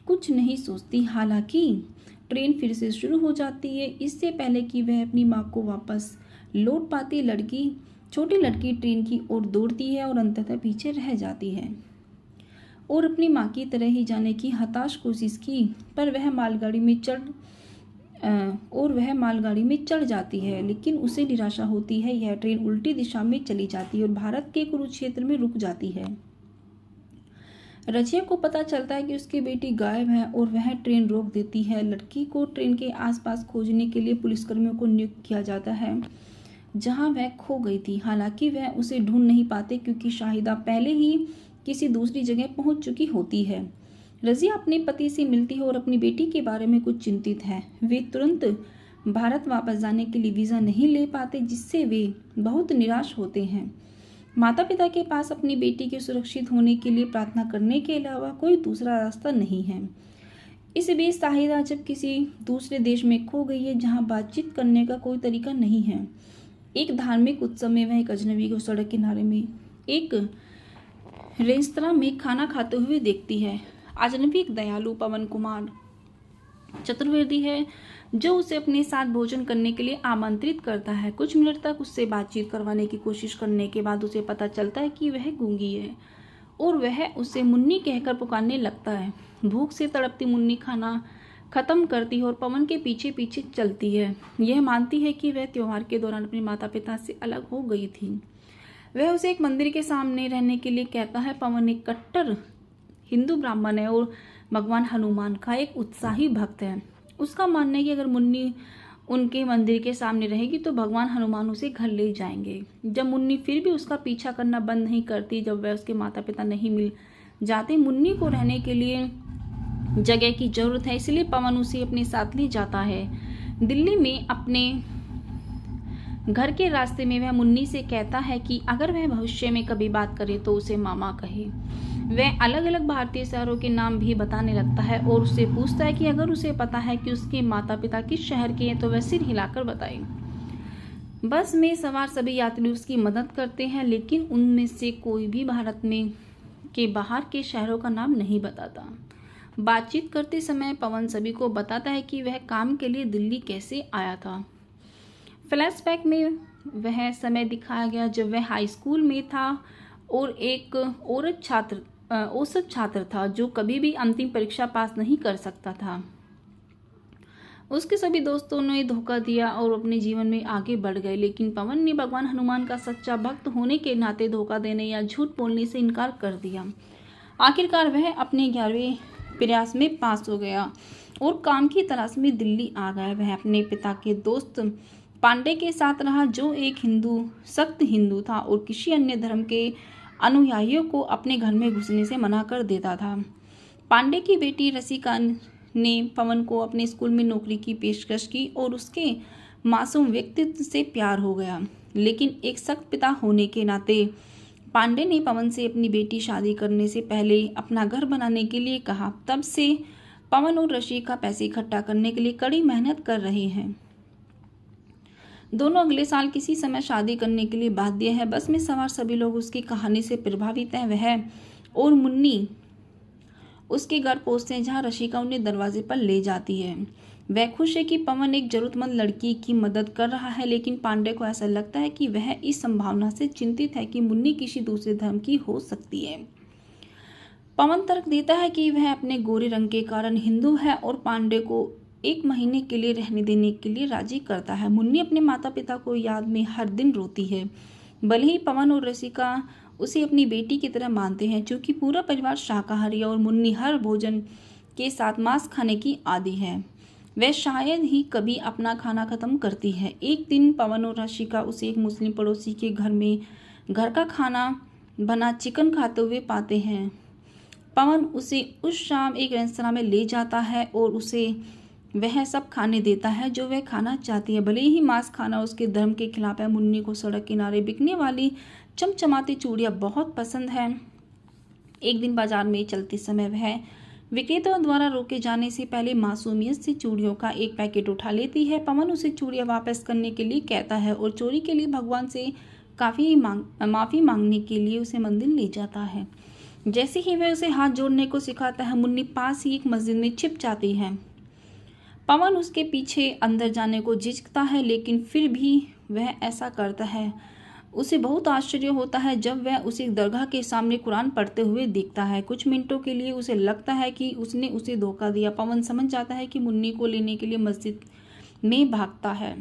कुछ नहीं सोचती। हालांकि ट्रेन फिर से शुरू हो जाती है। इससे पहले कि वह अपनी माँ को वापस लौट पाती, छोटी लड़की ट्रेन की ओर दौड़ती है और अंततः पीछे रह जाती है और अपनी माँ की तरह ही जाने की हताश कोशिश की, पर वह मालगाड़ी में चढ़ जाती है, लेकिन उसे निराशा होती है। यह ट्रेन उल्टी दिशा में चली जाती है और भारत के कुरुक्षेत्र में रुक जाती है। रजिया को पता चलता है कि उसकी बेटी गायब है और वह ट्रेन रोक देती है। लड़की को ट्रेन के आसपास खोजने के लिए पुलिसकर्मियों को नियुक्त किया जाता है, जहां वह खो गई थी। हालांकि वह उसे ढूंढ नहीं पाते क्योंकि शाहिदा पहले ही किसी दूसरी जगह पहुंच चुकी होती है। रजिया अपने पति से मिलती है और अपनी बेटी के बारे में कुछ चिंतित है। वे तुरंत भारत वापस जाने के लिए वीज़ा नहीं ले पाते, जिससे वे बहुत निराश होते हैं। माता पिता के पास अपनी बेटी के सुरक्षित होने के लिए प्रार्थना करने के अलावा कोई दूसरा रास्ता नहीं है। इस बीच शाहिदा जब किसी दूसरे देश में खो गई है, जहां बातचीत करने का कोई तरीका नहीं है। एक धार्मिक उत्सव में वह एक अजनबी को सड़क किनारे में एक रेस्तरां में खाना खाते हुए देखती है। अजनबी एक दयालु पवन कुमार चतुर्वेदी है, जो उसे अपने साथ भोजन करने के लिए आमंत्रित करता है। कुछ मिनट तक उससे बातचीत करवाने की कोशिश करने के बाद उसे पता चलता है कि वह गूंगी है और वह उसे मुन्नी कहकर पुकारने लगता है। भूख से तड़पती मुन्नी खाना खत्म करती है और पवन के पीछे पीछे चलती है। यह मानती है कि वह त्योहार के दौरान अपने माता पिता से अलग हो गई थी। वह उसे एक मंदिर के सामने रहने के लिए कहता है। पवन एक कट्टर हिंदू ब्राह्मण है और भगवान हनुमान का एक उत्साही भक्त है। उसका मानना है कि अगर मुन्नी उनके मंदिर के सामने रहेगी तो भगवान हनुमान उसे घर ले जाएंगे। जब मुन्नी फिर भी उसका पीछा करना बंद नहीं करती, जब वह उसके माता पिता नहीं मिल जाते, मुन्नी को रहने के लिए जगह की जरूरत है, इसलिए पवन उसे अपने साथ ले जाता है। दिल्ली में अपने घर के रास्ते में वह मुन्नी से कहता है कि अगर वह भविष्य में कभी बात करे तो उसे मामा कहे। वह अलग अलग भारतीय शहरों के नाम भी बताने लगता है और उससे पूछता है कि अगर उसे पता है कि उसके माता पिता किस शहर के हैं तो वह सिर हिलाकर बताए। बस में सवार सभी यात्री उसकी मदद करते हैं, लेकिन उनमें से कोई भी भारत में के बाहर के शहरों का नाम नहीं बताता। बातचीत करते समय पवन सभी को बताता है कि वह काम के लिए दिल्ली कैसे आया था। फ्लैशबैक में वह समय दिखाया गया जब वह हाई स्कूल में था और एक औसत छात्र था जो कभी भी अंतिम परीक्षा पास नहीं कर सकता था। उसके सभी दोस्तों ने धोखा दिया और अपने जीवन में आगे बढ़ गए, लेकिन पवन ने भगवान हनुमान का सच्चा भक्त होने के नाते धोखा देने या झूठ बोलने से इनकार कर दिया। आखिरकार वह अपने 11वें प्रयास में पास हो गया और काम की तलाश में दिल्ली आ गया। वह अपने पिता के दोस्त पांडे के साथ रहा, जो एक सख्त हिंदू था और किसी अन्य धर्म के अनुयायियों को अपने घर में घुसने से मना कर देता था। पांडे की बेटी रसिका ने पवन को अपने स्कूल में नौकरी की पेशकश की और उसके मासूम व्यक्तित्व से प्यार हो गया, लेकिन एक सख्त पिता होने के नाते पांडे ने पवन से अपनी बेटी शादी करने से पहले अपना घर बनाने के लिए कहा। तब से पवन और रसिका पैसे इकट्ठा करने के लिए कड़ी मेहनत कर रहे हैं। दोनों अगले साल किसी समय शादी करने के लिए बाध्य है। बस में सवार सभी लोग उसकी कहानी से प्रभावित हैं। वह और मुन्नी उसके घर पहुंचते हैं जहां रसिका उन्हें दरवाजे पर ले जाती है। वह खुश है कि पवन एक जरूरतमंद लड़की की मदद कर रहा है, लेकिन पांडे को ऐसा लगता है कि वह इस संभावना से चिंतित है कि मुन्नी किसी दूसरे धर्म की हो सकती है। पवन तर्क देता है कि वह अपने गोरे रंग के कारण हिंदू है और पांडे को 1 महीने के लिए रहने देने के लिए राजी करता है। मुन्नी अपने माता पिता को याद में हर दिन रोती है। भले ही पवन और रसिका उसे अपनी बेटी की तरह मानते हैं, चूंकि पूरा परिवार शाकाहारी है और मुन्नी हर भोजन के साथ मांस खाने की आदी है, वह शायद ही कभी अपना खाना खत्म करती है। एक दिन पवन और रसिका उसे एक मुस्लिम पड़ोसी के घर में घर का खाना बना चिकन खाते हुए पाते हैं। पवन उसे उस शाम एक रेस्तरां में ले जाता है और उसे वह सब खाने देता है जो वह खाना चाहती है। भले ही मांस खाना उसके धर्म के खिलाफ है, मुन्नी को सड़क किनारे बिकने वाली चमचमाती चूड़ियां बहुत पसंद है। एक दिन बाजार में चलते समय वह विक्रेताओं द्वारा रोके जाने से पहले मासूमियत से चूड़ियों का एक पैकेट उठा लेती है। पवन उसे चूड़ियां वापस करने के लिए कहता है और चोरी के लिए भगवान से माफ़ी मांगने के लिए उसे मंदिर ले जाता है। जैसे ही वह उसे हाथ जोड़ने को सिखाता है, मुन्नी पास ही एक मस्जिद में छिप जाती है। पवन उसके पीछे अंदर जाने को झिझकता है, लेकिन फिर भी वह ऐसा करता है। उसे बहुत आश्चर्य होता है जब वह उसे दरगाह के सामने कुरान पढ़ते हुए देखता है। कुछ मिनटों के लिए उसे लगता है कि उसने उसे धोखा दिया। पवन समझ जाता है कि मुन्नी को लेने के लिए मस्जिद में भागता है,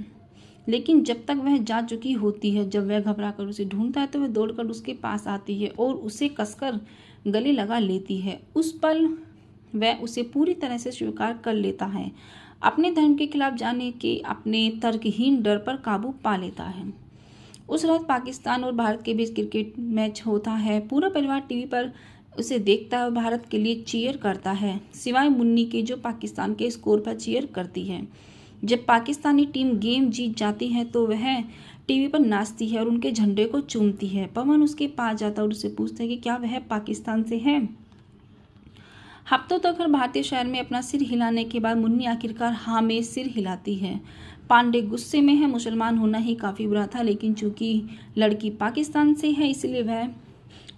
लेकिन जब तक वह जा चुकी होती है। जब वह घबराकर उसे ढूंढता है तो वह दौड़कर उसके पास आती है और उसे कसकर गले लगा लेती है। उस पल वह उसे पूरी तरह से स्वीकार कर लेता है। अपने धर्म के खिलाफ जाने के अपने तर्कहीन डर पर काबू पा लेता है। उस रात पाकिस्तान और भारत के बीच क्रिकेट मैच होता है। पूरा परिवार टीवी पर उसे देखता है और भारत के लिए चीयर करता है, सिवाय मुन्नी के जो पाकिस्तान के स्कोर पर चीयर करती है। जब पाकिस्तानी टीम गेम जीत जाती है तो वह टीवी पर नाचती है और उनके झंडे को चूमती है। पवन उसके पास जाता है और उससे पूछता है कि क्या वह पाकिस्तान से है। हफ्तों तक हर भारतीय शहर में अपना सिर हिलाने के बाद मुन्नी आखिरकार हाँ में सिर हिलाती है। पांडे गुस्से में है। मुसलमान होना ही काफ़ी बुरा था, लेकिन चूंकि लड़की पाकिस्तान से है इसलिए वह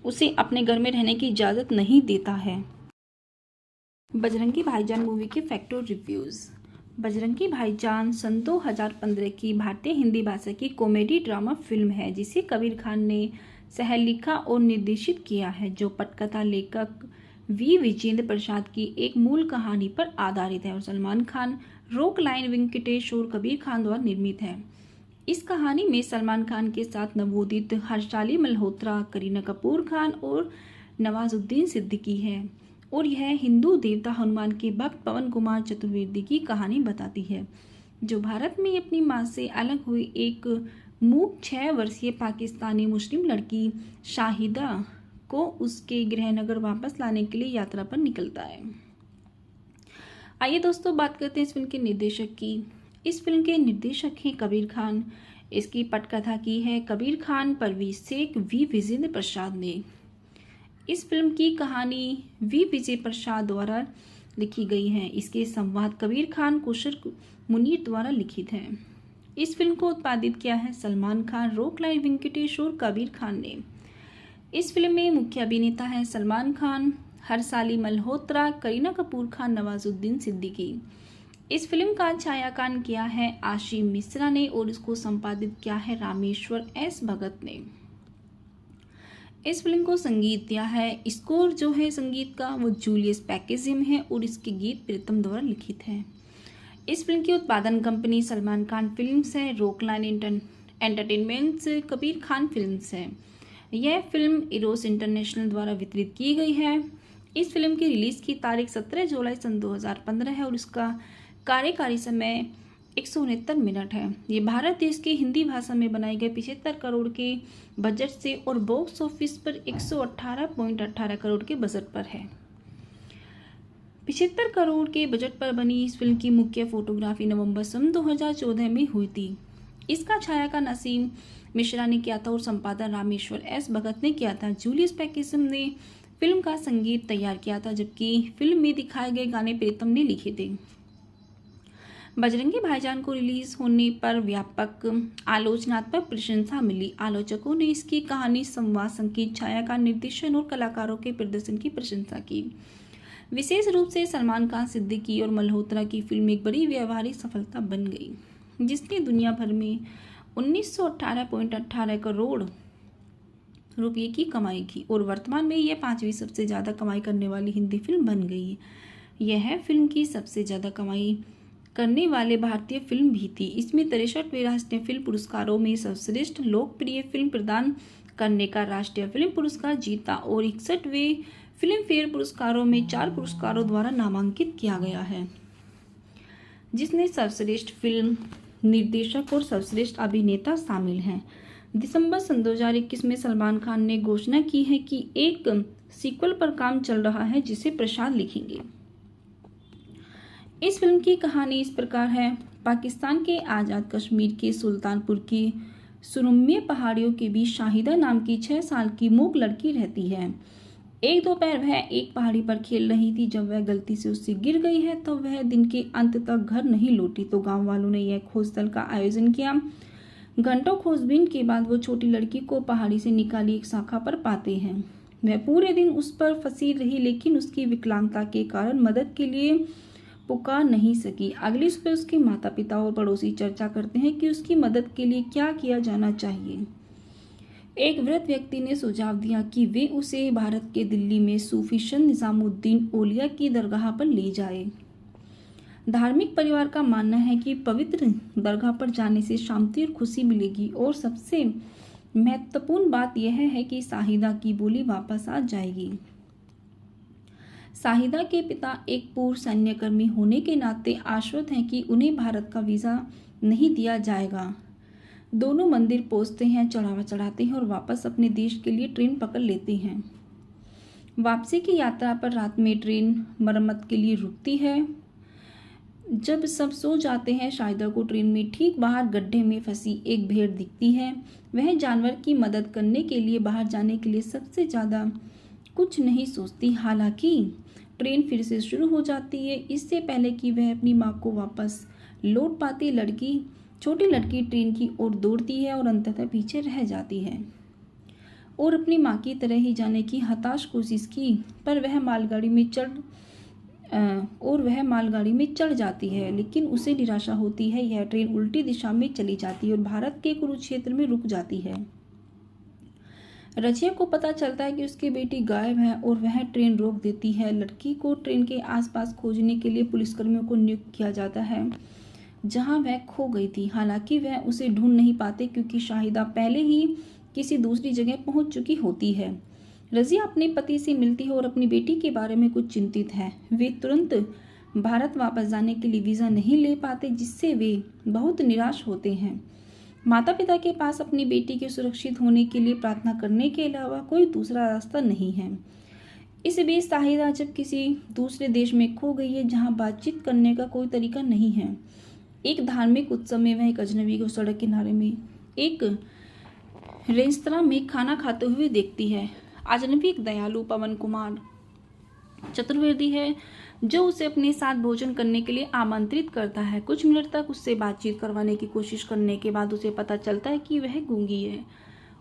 उसे अपने घर में रहने की इजाज़त नहीं देता है। बजरंगी भाईजान मूवी के फैक्ट और रिव्यूज़। बजरंगी भाईजान सन 2015 की भारतीय हिंदी भाषा की कॉमेडी ड्रामा फिल्म है, जिसे कबीर खान ने सह लिखा और निर्देशित किया है, जो पटकथा लेखक वी विजेंद्र प्रसाद की एक मूल कहानी पर आधारित है और सलमान खान, रॉक लाइन वेंकटेश और कबीर खान द्वारा निर्मित है। इस कहानी में सलमान खान के साथ नवोदित हर्षाली मल्होत्रा, करीना कपूर खान और नवाजुद्दीन सिद्दीकी है और यह हिंदू देवता हनुमान के भक्त पवन कुमार चतुर्वेदी की कहानी बताती है, जो भारत में अपनी मां से अलग हुई एक मूक 6 वर्षीय पाकिस्तानी मुस्लिम लड़की शाहिदा को उसके गृहनगर वापस लाने के लिए यात्रा पर निकलता है। आइए दोस्तों बात करते हैं इस फिल्म के निर्देशक की। इस फिल्म के निर्देशक हैं कबीर खान। इसकी पटकथा की है कबीर खान, परवेज शेख, वी विजेंद्र प्रसाद ने। इस फिल्म की कहानी वी विजय प्रसाद द्वारा लिखी गई है। इसके संवाद कबीर खान, कुशर मुनीर द्वारा लिखित हैं। इस फिल्म को उत्पादित किया है सलमान खान, रॉकलाइन वेंकटेश और कबीर खान ने। इस फिल्म में मुख्य अभिनेता हैं सलमान खान, हर्षाली मल्होत्रा, करीना कपूर खान, नवाजुद्दीन सिद्दीकी। इस फिल्म का छायांकन किया है आशीष मिश्रा ने और इसको संपादित किया है रामेश्वर एस भगत ने। इस फिल्म को संगीत दिया है, स्कोर जो है संगीत का वो जूलियस पैकेजिम है और इसके गीत प्रीतम द्वारा लिखित हैं। इस फिल्म की उत्पादन कंपनी सलमान खान फिल्म्स है, रॉकलाइन एंटरटेनमेंट्स, कबीर खान फिल्म्स है। यह फिल्म इरोस इंटरनेशनल द्वारा वितरित की गई है। इस फिल्म की रिलीज की तारीख 17 जुलाई सन 2015 है और इसका कार्यकारी समय 169 मिनट है। ये भारत देश के हिंदी भाषा में बनाए गए 75 करोड़ के बजट से और बॉक्स ऑफिस पर 118.18 करोड़ के बजट पर है। 75 करोड़ के बजट पर बनी इस फिल्म की मुख्य फोटोग्राफी नवंबर सन 2014 में हुई थी। इसका छायांकन असीम मिश्रा ने किया था और संपादन रामेश्वर एस भगत ने किया था। जूलियस पैकेजिम ने फिल्म का संगीत तैयार किया था, जबकि फिल्म में दिखाए गए गाने प्रीतम ने लिखे थे। बजरंगी भाईजान को रिलीज होने पर व्यापक आलोचनात्मक प्रशंसा मिली। आलोचकों ने इसकी कहानी, संवाद, संगीत, छायांकन, निर्देशन और कलाकारों के प्रदर्शन की प्रशंसा की। विशेष रूप से सलमान खान, सिद्दीकी और मल्होत्रा की फिल्म एक बड़ी व्यावहारिक सफलता बन गई, जिसने दुनिया भर में 1918.18 करोड़ रुपये की कमाई की और वर्तमान में यह 5वीं सबसे ज़्यादा कमाई करने वाली हिंदी फिल्म बन गई। यह फिल्म की सबसे ज़्यादा कमाई करने वाले भारतीय फिल्म भी थी। इसमें 63वें राष्ट्रीय फिल्म पुरस्कारों में सर्वश्रेष्ठ लोकप्रिय फिल्म प्रदान करने का राष्ट्रीय फिल्म पुरस्कार जीता और 61वें फिल्म फेयर पुरस्कारों में 4 पुरस्कारों द्वारा नामांकित किया गया है, जिसमें सर्वश्रेष्ठ फिल्म निर्देशक और सर्वश्रेष्ठ अभिनेता शामिल हैं। दिसंबर सन 2021 में सलमान खान ने घोषणा की है कि एक सीक्वल पर काम चल रहा है, जिसे प्रसाद लिखेंगे। इस फिल्म की कहानी इस प्रकार है। पाकिस्तान के आज़ाद कश्मीर के सुल्तानपुर की सुरम्य पहाड़ियों के बीच शाहिदा नाम की 6 साल की मूक लड़की रहती है। एक दोपहर वह एक पहाड़ी पर खेल रही थी। जब वह गलती से उससे गिर गई है तो वह दिन के अंत तक घर नहीं लौटी। तो गांव वालों ने यह खोज दल का आयोजन किया। घंटों खोजबीन के बाद वो छोटी लड़की को पहाड़ी से निकाली एक शाखा पर पाते हैं। वह पूरे दिन उस पर फंसी रही, लेकिन उसकी विकलांगता के कारण मदद के लिए पुकार नहीं सकी। अगली सुबह उसके माता पिता और पड़ोसी चर्चा करते हैं कि उसकी मदद के लिए क्या किया जाना चाहिए। एक वृद्ध व्यक्ति ने सुझाव दिया कि वे उसे भारत के दिल्ली में सूफी संत निजामुद्दीन औलिया की दरगाह पर ले जाए। धार्मिक परिवार का मानना है कि पवित्र दरगाह पर जाने से शांति और खुशी मिलेगी और सबसे महत्वपूर्ण बात यह है कि शाहिदा की बोली वापस आ जाएगी। शाहिदा के पिता एक पूर्व सैन्यकर्मी होने के नाते आश्वस्त हैं कि उन्हें भारत का वीज़ा नहीं दिया जाएगा। दोनों मंदिर पहुंचते हैं, चढ़ावा चढ़ाते हैं और वापस अपने देश के लिए ट्रेन पकड़ लेते हैं। वापसी की यात्रा पर रात में ट्रेन मरम्मत के लिए रुकती है। जब सब सो जाते हैं, शाहिदा को ट्रेन में ठीक बाहर गड्ढे में फंसी एक भेड़ दिखती है। वह जानवर की मदद करने के लिए बाहर जाने के लिए सबसे ज़्यादा कुछ नहीं सोचती। हालांकि ट्रेन फिर से शुरू हो जाती है। इससे पहले कि वह अपनी माँ को वापस लौट पाती, छोटी लड़की ट्रेन की ओर दौड़ती है और अंततः पीछे रह जाती है और अपनी माँ की तरह ही जाने की हताश कोशिश की, पर वह मालगाड़ी में चढ़ जाती है, लेकिन उसे निराशा होती है। यह ट्रेन उल्टी दिशा में चली जाती है और भारत के कुरुक्षेत्र में रुक जाती है। रजिया को पता चलता है कि उसकी बेटी गायब है और वह ट्रेन रोक देती है। लड़की को ट्रेन के आसपास खोजने के लिए पुलिसकर्मियों को नियुक्त किया जाता है, जहां वह खो गई थी। हालांकि वह उसे ढूंढ नहीं पाते क्योंकि शाहिदा पहले ही किसी दूसरी जगह पहुंच चुकी होती है। रजिया अपने पति से मिलती है और अपनी बेटी के बारे में कुछ चिंतित है। वे तुरंत भारत वापस जाने के लिए वीज़ा नहीं ले पाते, जिससे वे बहुत निराश होते हैं। माता पिता के पास अपनी बेटी के सुरक्षित होने के लिए प्रार्थना करने के अलावा कोई दूसरा रास्ता नहीं है। इस बीच शाहिदा जब किसी दूसरे देश में खो गई है, जहां बातचीत करने का कोई तरीका नहीं है। एक धार्मिक उत्सव में वह एक अजनबी को सड़क किनारे में एक रेस्तरां में खाना खाते हुए देखती है। अजनबी एक दयालु पवन कुमार चतुर्वेदी है जो उसे अपने साथ भोजन करने के लिए आमंत्रित करता है। कुछ मिनट तक उससे बातचीत करवाने की कोशिश करने के बाद उसे पता चलता है कि वह गूंगी है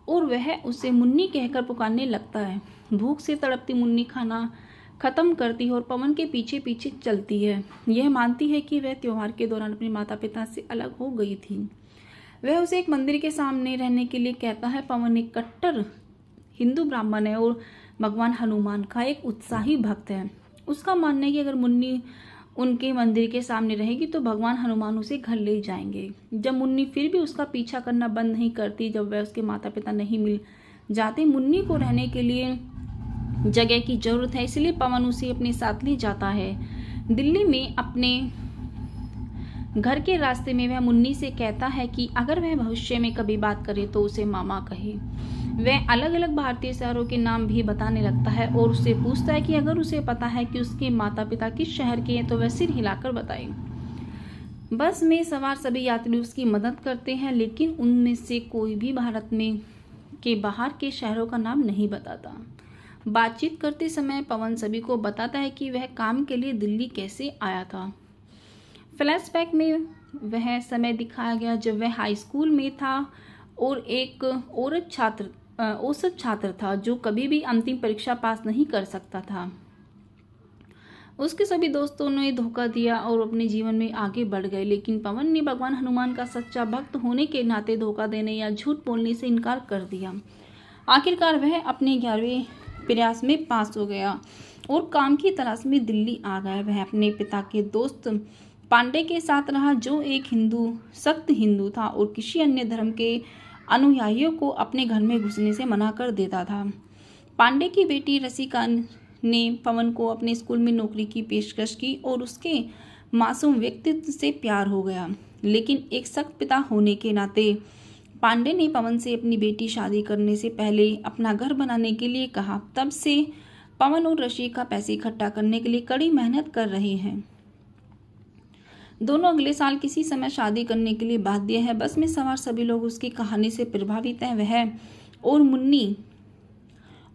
और वह उसे मुन्नी कहकर पुकारने लगता है। भूख से तड़पती मुन्नी खाना खत्म करती है और पवन के पीछे पीछे चलती है। यह मानती है कि वह त्योहार के दौरान अपने माता पिता से अलग हो गई थी। वह उसे एक मंदिर के सामने रहने के लिए कहता है। पवन एक कट्टर हिंदू ब्राह्मण है और भगवान हनुमान का एक उत्साही भक्त है। उसका मानना है कि अगर मुन्नी उनके मंदिर के सामने रहेगी तो भगवान हनुमान उसे घर ले जाएंगे। जब मुन्नी फिर भी उसका पीछा करना बंद नहीं करती, जब वह उसके माता पिता नहीं मिल जाते, मुन्नी को रहने के लिए जगह की जरूरत है, इसलिए पवन उसे अपने साथ ले जाता है। दिल्ली में अपने घर के रास्ते में वह मुन्नी से कहता है कि अगर वह भविष्य में कभी बात करे तो उसे मामा कहे। वह अलग अलग भारतीय शहरों के नाम भी बताने लगता है और उससे पूछता है कि अगर उसे पता है कि उसके माता पिता किस शहर के हैं तो वह सिर हिलाकर बताए। बस में सवार सभी यात्री उसकी मदद करते हैं, लेकिन उनमें से कोई भी भारत में के बाहर के शहरों का नाम नहीं बताता। बातचीत करते समय पवन सभी को बताता है कि वह काम के लिए दिल्ली कैसे आया था। फ्लैशबैक में वह समय दिखाया गया जब वह हाई स्कूल में था और एक औसत छात्र था जो कभी भी अंतिम परीक्षा पास नहीं कर सकता था। उसके सभी दोस्तों ने धोखा दिया और अपने जीवन में आगे बढ़ गए, लेकिन पवन ने भगवान हनुमान का सच्चा भक्त होने के नाते धोखा देने या झूठ बोलने से इनकार कर दिया। आखिरकार वह अपने 11वें प्रयास में पास हो गया और काम की तलाश में दिल्ली आ गया। वह अपने पिता के दोस्त पांडे के साथ रहा जो एक सख्त हिंदू था और किसी अन्य धर्म के अनुयायियों को अपने घर में घुसने से मना कर देता था। पांडे की बेटी रसिका ने पवन को अपने स्कूल में नौकरी की पेशकश की और उसके मासूम व्यक्तित्व से प्यार हो गया, लेकिन एक सख्त पिता होने के नाते पांडे ने पवन से अपनी बेटी शादी करने से पहले अपना घर बनाने के लिए कहा। तब से पवन और रसिका पैसे इकट्ठा करने के लिए कड़ी मेहनत कर रहे हैं। दोनों अगले साल किसी समय शादी करने के लिए बाध्य है। बस में सवार सभी लोग उसकी कहानी से प्रभावित हैं। वह और मुन्नी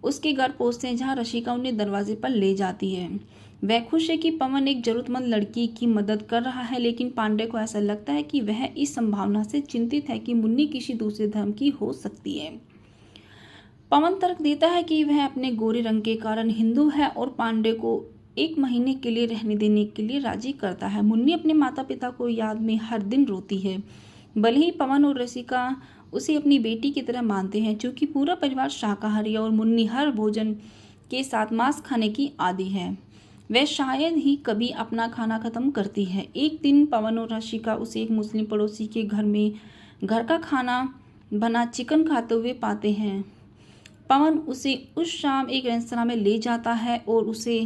उसके घर पहुंचते हैं जहां रसिका उन्हें दरवाजे पर ले जाती है। वह खुश है कि पवन एक जरूरतमंद लड़की की मदद कर रहा है, लेकिन पांडे को ऐसा लगता है कि वह इस संभावना से चिंतित है कि मुन्नी किसी दूसरे धर्म की हो सकती है। पवन तर्क देता है कि वह अपने गोरे रंग के कारण हिंदू है और पांडे को 1 महीने के लिए रहने देने के लिए राजी करता है। मुन्नी अपने माता पिता को याद में हर दिन रोती है। भले ही पवन और रसिका उसे अपनी बेटी की तरह मानते हैं, क्योंकि पूरा परिवार शाकाहारी है और मुन्नी हर भोजन के साथ मांस खाने की आदी है। वह शायद ही कभी अपना खाना खत्म करती है। एक दिन पवन और रसिका उसे एक मुस्लिम पड़ोसी के घर में घर का खाना बना चिकन खाते हुए पाते हैं। पवन उसे उस शाम एक रेस्तरां में ले जाता है और उसे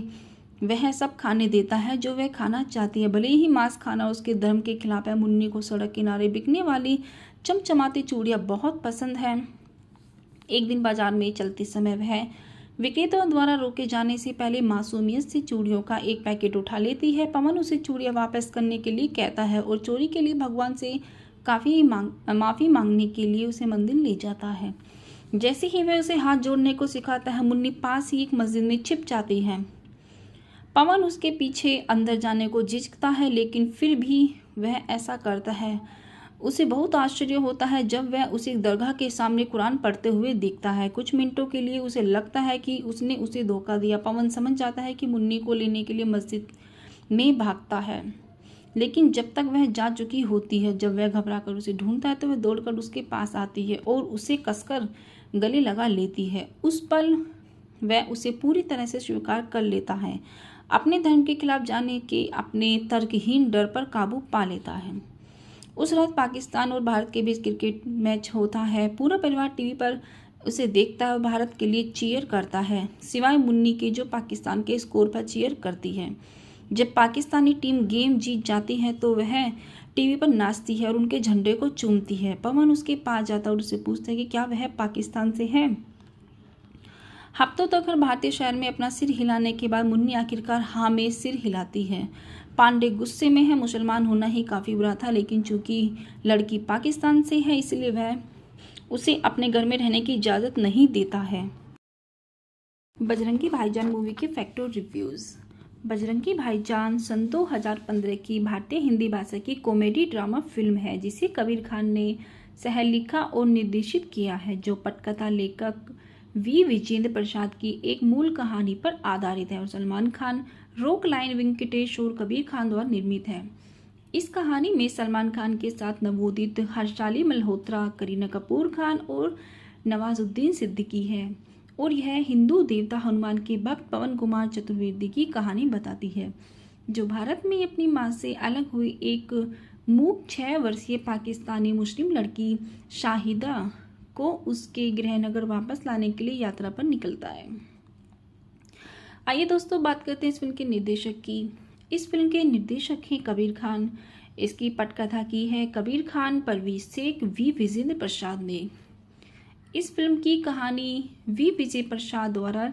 वह सब खाने देता है जो वह खाना चाहती है। भले ही मांस खाना उसके धर्म के खिलाफ है, मुन्नी को सड़क किनारे बिकने वाली चमचमाती चूड़ियाँ बहुत पसंद है। एक दिन बाजार में चलते समय वह विक्रेताओं द्वारा रोके जाने से पहले मासूमियत से चूड़ियों का एक पैकेट उठा लेती है। पवन उसे चूड़ियाँ वापस करने के लिए कहता है और चोरी के लिए भगवान से माफ़ी मांगने के लिए उसे मंदिर ले जाता है। जैसे ही वह उसे हाथ जोड़ने को सिखाता है, मुन्नी पास ही एक मस्जिद में छिप जाती है। पवन उसके पीछे अंदर जाने को झिझकता है, लेकिन फिर भी वह ऐसा करता है। उसे बहुत आश्चर्य होता है जब वह उसे दरगाह के सामने कुरान पढ़ते हुए देखता है। कुछ मिनटों के लिए उसे लगता है कि उसने उसे धोखा दिया। पवन समझ जाता है कि मुन्नी को लेने के लिए मस्जिद में भागता है, लेकिन जब तक वह जा चुकी होती है। जब वह घबराकर उसे ढूंढता है तो वह दौड़कर उसके पास आती है और उसे कसकर गले लगा लेती है। उस पल वह उसे पूरी तरह से स्वीकार कर लेता है। अपने धर्म के खिलाफ जाने के अपने तर्कहीन डर पर काबू पा लेता है। उस रात पाकिस्तान और भारत के बीच क्रिकेट मैच होता है। पूरा परिवार टीवी पर उसे देखता है और भारत के लिए चीयर करता है, सिवाय मुन्नी के जो पाकिस्तान के स्कोर पर चीयर करती है। जब पाकिस्तानी टीम गेम जीत जाती है तो वह टीवी पर नाचती है और उनके झंडे को चूमती है। पवन उसके पास जाता है और उससे पूछता है कि क्या वह पाकिस्तान से है। हफ्तों तक हर भारतीय शहर में अपना सिर हिलाने के बाद मुन्नी आखिरकार हाँ में सिर हिलाती है। पांडे गुस्से में है। मुसलमान होना ही काफ़ी बुरा था, लेकिन चूंकि लड़की पाकिस्तान से है इसलिए वह उसे अपने घर में रहने की इजाज़त नहीं देता है। बजरंगी भाईजान मूवी के फैक्ट और रिव्यूज़। बजरंगी भाईजान सन 2015 की भारतीय हिंदी भाषा की कॉमेडी ड्रामा फिल्म है जिसे कबीर खान ने सह लिखा और निर्देशित किया है, जो पटकथा लेखक वी विजेंद्र प्रसाद की एक मूल कहानी पर आधारित है और सलमान खान, रॉक लाइन वेंकटेश और कबीर खान द्वारा निर्मित है। इस कहानी में सलमान खान के साथ नवोदित हर्षाली मल्होत्रा, करीना कपूर खान और नवाजुद्दीन सिद्दीकी है और यह हिंदू देवता हनुमान के भक्त पवन कुमार चतुर्वेदी की कहानी बताती है, जो भारत में अपनी मां से अलग हुई एक मूक 6 वर्षीय पाकिस्तानी मुस्लिम लड़की शाहिदा को उसके गृहनगर वापस लाने के लिए यात्रा पर निकलता है। आइए दोस्तों, बात करते हैं इस फिल्म के निर्देशक की। इस फिल्म के निर्देशक हैं कबीर खान। इसकी पटकथा की है कबीर खान, परवेज शेख, वी विजेंद्र प्रसाद ने। इस फिल्म की कहानी वी विजय प्रसाद द्वारा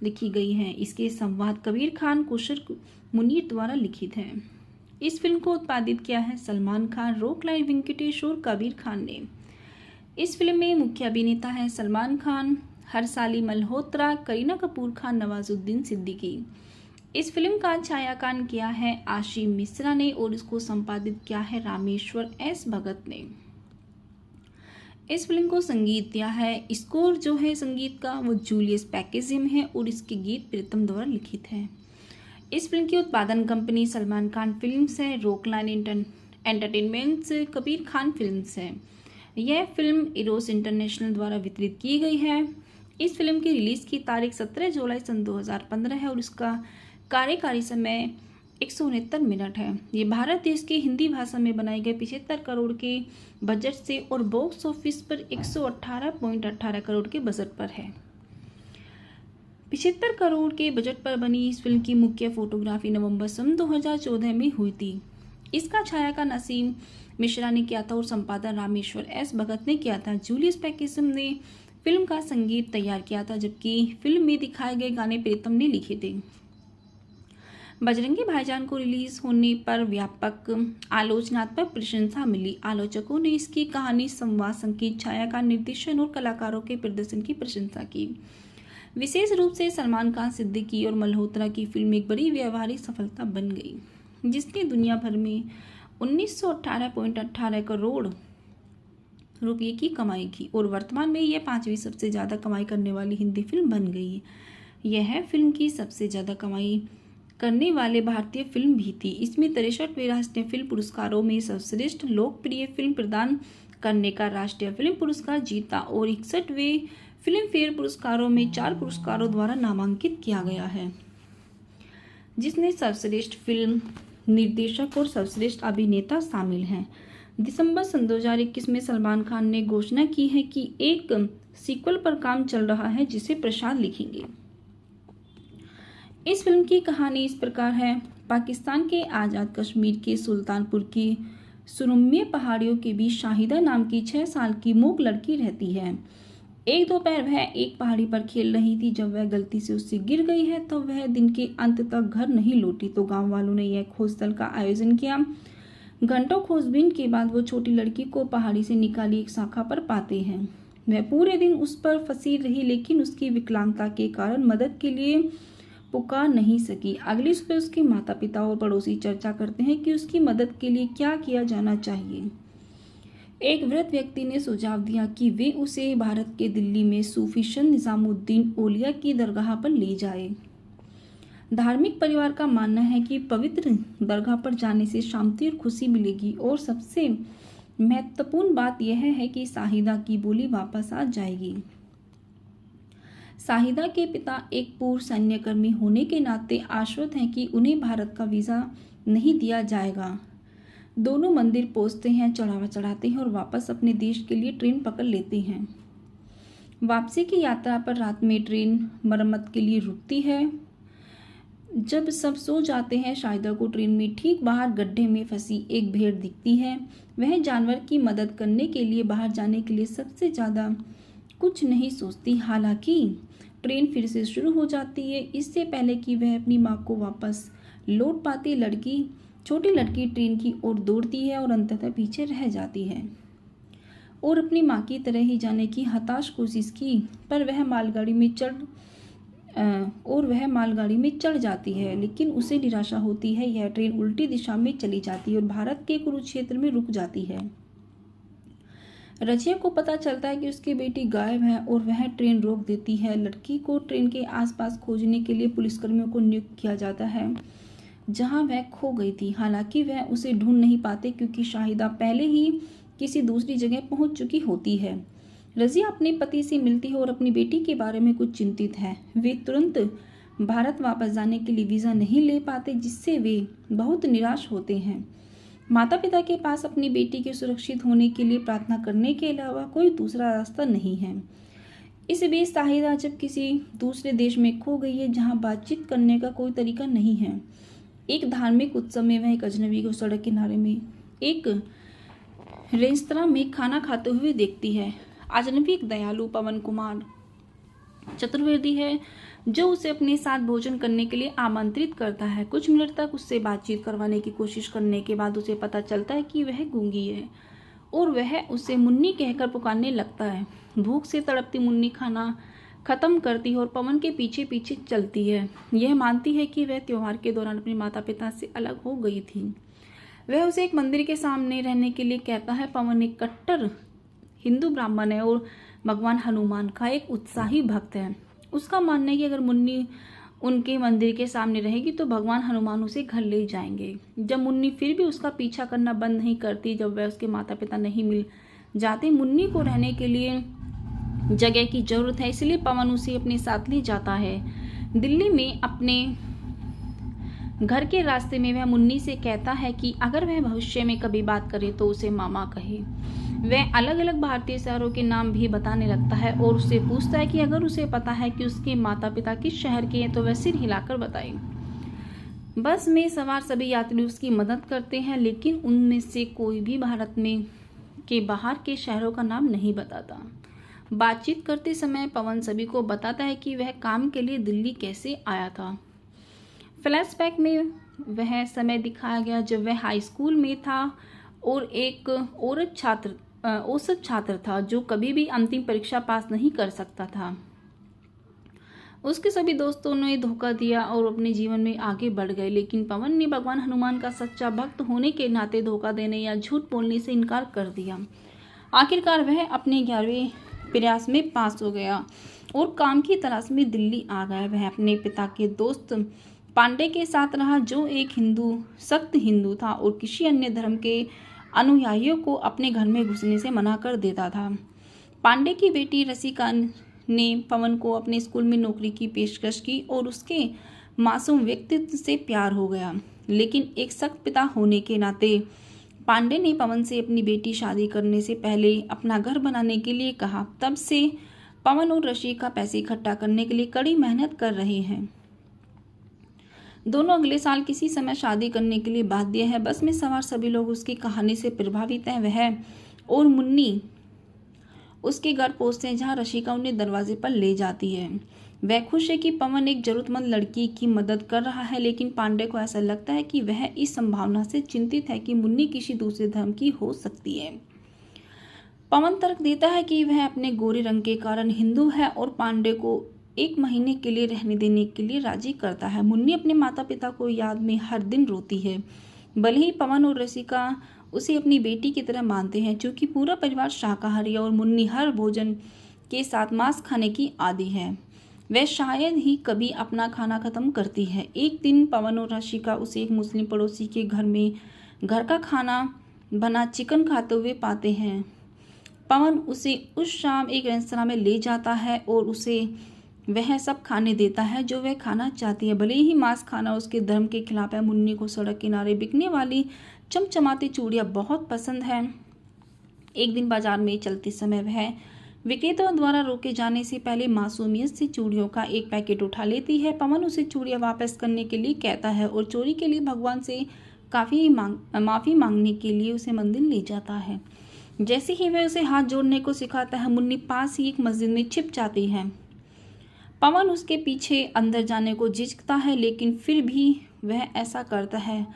लिखी गई है। इसके संवाद कबीर खान, कुशर मुनीर द्वारा लिखित हैं। इस फिल्म को उत्पादित किया है सलमान खान, रॉक लाइन वेंकटेश और कबीर खान ने। इस फिल्म में मुख्य अभिनेता है सलमान खान, हर्षाली मल्होत्रा, करीना कपूर खान, नवाजुद्दीन सिद्दीकी। इस फिल्म का छायांकन किया है आशीम मिश्रा ने और इसको संपादित किया है रामेश्वर एस भगत ने। इस फिल्म को संगीत दिया है, स्कोर जो है संगीत का वो जूलियस पैकेजिम है और इसके गीत प्रीतम द्वारा लिखित हैं। इस फिल्म की उत्पादन कंपनी सलमान खान फिल्म्स है, rock line entertainments, Kabir Khan films है। यह फिल्म इरोस इंटरनेशनल द्वारा वितरित की गई है। इस फिल्म की रिलीज की तारीख 17 जुलाई सन 2015 है और इसका कार्यकारी समय 169 मिनट है। ये भारत देश की हिंदी भाषा में बनाए गए 75 करोड़ के बजट से और बॉक्स ऑफिस पर 118.18 करोड़ के बजट पर है। 75 करोड़ के बजट पर बनी इस फिल्म की मुख्य फोटोग्राफी नवंबर सन 2014 में हुई थी। इसका छायांकन असीम मिश्रा ने किया था और संपादन रामेश्वर एस भगत ने किया था। जूलियस पैकेजिम ने फिल्म का संगीत तैयार किया था, जबकि फिल्म में दिखाए गए गाने प्रीतम ने लिखे थे। बजरंगी भाईजान को रिलीज होने पर व्यापक आलोचनात्मक प्रशंसा मिली। आलोचकों ने इसकी कहानी, संवाद, संगीत, छायांकन, निर्देशन और कलाकारों के प्रदर्शन की प्रशंसा की। विशेष रूप से सलमान खान, सिद्दीकी और मल्होत्रा की फिल्म एक बड़ी व्यावहारिक सफलता बन गई, जिसने दुनिया भर में 1918.18 करोड़ रुपये की कमाई की और वर्तमान में यह 5वीं सबसे ज़्यादा कमाई करने वाली हिंदी फिल्म बन गई। यह फिल्म की सबसे ज़्यादा कमाई करने वाले भारतीय फिल्म भी थी। इसमें 63वें राष्ट्रीय फिल्म पुरस्कारों में सर्वश्रेष्ठ लोकप्रिय फिल्म प्रदान करने का राष्ट्रीय फिल्म पुरस्कार जीता और 61वें फिल्म फेयर पुरस्कारों में 4 पुरस्कारों द्वारा नामांकित किया गया है, जिसमें सर्वश्रेष्ठ फिल्म निर्देशक और सर्वश्रेष्ठ अभिनेता शामिल हैं। दिसंबर सन 2021 में सलमान खान ने घोषणा की है कि एक सीक्वल पर काम चल रहा है, जिसे प्रसाद लिखेंगे। इस फिल्म की कहानी इस प्रकार है। पाकिस्तान के आज़ाद कश्मीर के सुल्तानपुर की सुरम्य पहाड़ियों के बीच शाहिदा नाम की 6 साल की मूक लड़की रहती है। एक दोपहर वह एक पहाड़ी पर खेल रही थी। जब वह गलती से उससे गिर गई है तो वह दिन के अंत तक घर नहीं लौटी। तो गांव वालों ने यह खोज दल का आयोजन किया। घंटों खोजबीन के बाद वो छोटी लड़की को पहाड़ी से निकाली एक शाखा पर पाते हैं। वह पूरे दिन उस पर फंसी रही, लेकिन उसकी विकलांगता के कारण मदद के लिए पुकार नहीं सकी। अगली सुबह उसके माता पिता और पड़ोसी चर्चा करते हैं कि उसकी मदद के लिए क्या किया जाना चाहिए। एक वृद्ध व्यक्ति ने सुझाव दिया कि वे उसे भारत के दिल्ली में सूफी संत निजामुद्दीन औलिया की दरगाह पर ले जाए। धार्मिक परिवार का मानना है कि पवित्र दरगाह पर जाने से शांति और खुशी मिलेगी और सबसे महत्वपूर्ण बात यह है कि शाहिदा की बोली वापस आ जाएगी। शाहिदा के पिता एक पूर्व सैन्यकर्मी होने के नाते आश्वस्त हैं कि उन्हें भारत का वीज़ा नहीं दिया जाएगा। दोनों मंदिर पहुंचते हैं, चढ़ावा चढ़ाते हैं और वापस अपने देश के लिए ट्रेन पकड़ लेते हैं। वापसी की यात्रा पर रात में ट्रेन मरम्मत के लिए रुकती है। जब सब सो जाते हैं, शाहिदा को ट्रेन में ठीक बाहर गड्ढे में फंसी एक भेड़ दिखती है। वह जानवर की मदद करने के लिए बाहर जाने के लिए सबसे ज़्यादा कुछ नहीं सोचती। हालांकि ट्रेन फिर से शुरू हो जाती है। इससे पहले कि वह अपनी मां को वापस लौट पाती, छोटी लड़की ट्रेन की ओर दौड़ती है और अंततः पीछे रह जाती है और अपनी माँ की तरह ही जाने की हताश कोशिश की, पर वह मालगाड़ी में चढ़ जाती है, लेकिन उसे निराशा होती है। यह ट्रेन उल्टी दिशा में चली जाती है और भारत के कुरुक्षेत्र में रुक जाती है। रजिया को पता चलता है कि उसकी बेटी गायब है और वह ट्रेन रोक देती है। लड़की को ट्रेन के आसपास खोजने के लिए पुलिसकर्मियों को नियुक्त किया जाता है जहां वह खो गई थी। हालांकि वह उसे ढूंढ नहीं पाते क्योंकि शाहिदा पहले ही किसी दूसरी जगह पहुंच चुकी होती है। रजिया अपने पति से मिलती है और अपनी बेटी के बारे में कुछ चिंतित है। वे तुरंत भारत वापस जाने के लिए वीज़ा नहीं ले पाते, जिससे वे बहुत निराश होते हैं। माता पिता के पास अपनी बेटी के सुरक्षित होने के लिए प्रार्थना करने के अलावा कोई दूसरा रास्ता नहीं है। इस बीच शाहिदा जब किसी दूसरे देश में खो गई है जहां बातचीत करने का कोई तरीका नहीं है। एक धार्मिक उत्सव में वह एक अजनबी को सड़क किनारे में एक रेस्तरां में खाना खाते हुए देखती है। अजनबी एक दयालु पवन कुमार चतुर्वेदी है जो उसे अपने साथ भोजन करने के लिए आमंत्रित करता है। कुछ मिनट तक उससे बातचीत करवाने की कोशिश करने के बाद उसे पता चलता है कि वह गूंगी है और वह उसे मुन्नी कहकर पुकारने लगता है। भूख से तड़पती मुन्नी खाना खत्म करती है और पवन के पीछे पीछे चलती है। यह मानती है कि वह त्योहार के दौरान अपने माता पिता से अलग हो गई थी। वह उसे एक मंदिर के सामने रहने के लिए कहता है। पवन एक कट्टर हिंदू ब्राह्मण है और भगवान हनुमान का एक उत्साही भक्त है। उसका मानना है कि अगर मुन्नी उनके मंदिर के सामने रहेगी तो भगवान हनुमान उसे घर ले जाएंगे। जब मुन्नी फिर भी उसका पीछा करना बंद नहीं करती, जब वह उसके माता पिता नहीं मिल जाते, मुन्नी को रहने के लिए जगह की जरूरत है, इसलिए पवन उसे अपने साथ ले जाता है। दिल्ली में अपने घर के रास्ते में वह मुन्नी से कहता है कि अगर वह भविष्य में कभी बात करे तो उसे मामा कहे। वह अलग अलग भारतीय शहरों के नाम भी बताने लगता है और उससे पूछता है कि अगर उसे पता है कि उसके माता पिता किस शहर के हैं तो वह सिर हिलाकर बताए। बस में सवार सभी यात्री उसकी मदद करते हैं, लेकिन उनमें से कोई भी भारत में के बाहर के शहरों का नाम नहीं बताता। बातचीत करते समय पवन सभी को बताता है कि वह काम के लिए दिल्ली कैसे आया था। फ्लैशबैक में वह समय दिखाया गया जब वह हाई स्कूल में था और एक औसत छात्र था जो कभी भी अंतिम परीक्षा पास नहीं कर सकता था। उसके सभी दोस्तों ने धोखा दिया और अपने जीवन में आगे बढ़ गए, लेकिन पवन ने भगवान हनुमान का सच्चा भक्त होने के नाते धोखा देने या झूठ बोलने से इनकार कर दिया। आखिरकार वह अपने 11वें प्रयास में पास हो गया और काम की तलाश में दिल्ली आ गया। वह अपने पिता के दोस्त पांडे के साथ रहा जो एक सख्त हिंदू था और किसी अन्य धर्म के अनुयायियों को अपने घर में घुसने से मना कर देता था। पांडे की बेटी रसिका ने पवन को अपने स्कूल में नौकरी की पेशकश की और उसके मासूम व्यक्तित्व से प्यार हो गया, लेकिन एक सख्त पिता होने के नाते पांडे ने पवन से अपनी बेटी शादी करने से पहले अपना घर बनाने के लिए कहा। तब से पवन और रसिका पैसे इकट्ठा करने के लिए कड़ी मेहनत कर रहे हैं। दोनों अगले साल किसी समय शादी करने के लिए बाध्य है। बस में सवार सभी लोग उसकी कहानी से प्रभावित हैं। वह और मुन्नी उसके घर पहुंचते हैं जहां रसिका उन्हें दरवाजे पर ले जाती है। वह खुश है कि पवन एक जरूरतमंद लड़की की मदद कर रहा है, लेकिन पांडे को ऐसा लगता है कि वह इस संभावना से चिंतित है कि मुन्नी किसी दूसरे धर्म की हो सकती है। पवन तर्क देता है कि वह अपने गोरे रंग के कारण हिंदू है और पांडे को 1 महीने के लिए रहने देने के लिए राजी करता है। मुन्नी अपने माता पिता को याद में हर दिन रोती है। भले ही पवन और रसिका उसे अपनी बेटी की तरह मानते हैं, क्योंकि पूरा परिवार शाकाहारी है और मुन्नी हर भोजन के साथ मांस खाने की आदी है। वह शायद ही कभी अपना खाना खत्म करती है। एक दिन पवन और रसिका उसे एक मुस्लिम पड़ोसी के घर का खाना बना चिकन खाते हुए पाते हैं। पवन उसे उस शाम एक रेस्तरां में ले जाता है और उसे वह सब खाने देता है जो वह खाना चाहती है। भले ही मांस खाना उसके धर्म के खिलाफ है, मुन्नी को सड़क किनारे बिकने वाली चमचमाती चूड़ियाँ बहुत पसंद है। एक दिन बाजार में चलते समय वह विक्रेताओं द्वारा रोके जाने से पहले मासूमियत से चूड़ियों का एक पैकेट उठा लेती है। पवन उसे चूड़ियाँ वापस करने के लिए कहता है और चोरी के लिए भगवान से माफ़ी मांगने के लिए उसे मंदिर ले जाता है। जैसे ही वह उसे हाथ जोड़ने को सिखाता है, मुन्नी पास ही एक मस्जिद में छिप जाती है। पवन उसके पीछे अंदर जाने को झिझकता है, लेकिन फिर भी वह ऐसा करता है।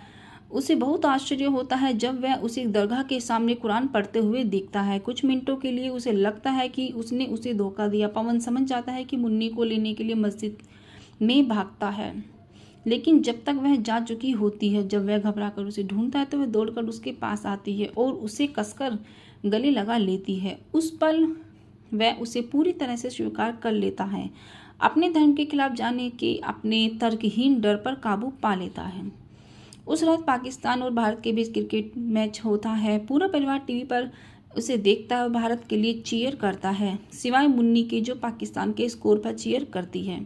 उसे बहुत आश्चर्य होता है जब वह उसे दरगाह के सामने कुरान पढ़ते हुए देखता है। कुछ मिनटों के लिए उसे लगता है कि उसने उसे धोखा दिया। पवन समझ जाता है कि मुन्नी को लेने के लिए मस्जिद में भागता है, लेकिन जब तक वह जा चुकी होती है। जब वह घबराकर उसे ढूंढता है तो वह दौड़कर उसके पास आती है और उसे कसकर गले लगा लेती है। उस पल वह उसे पूरी तरह से स्वीकार कर लेता है। अपने धर्म के खिलाफ जाने के अपने तर्कहीन डर पर काबू पा लेता है। उस रात पाकिस्तान और भारत के बीच क्रिकेट मैच होता है। पूरा परिवार टीवी पर उसे देखता है और भारत के लिए चीयर करता है, सिवाय मुन्नी के जो पाकिस्तान के स्कोर पर चीयर करती है।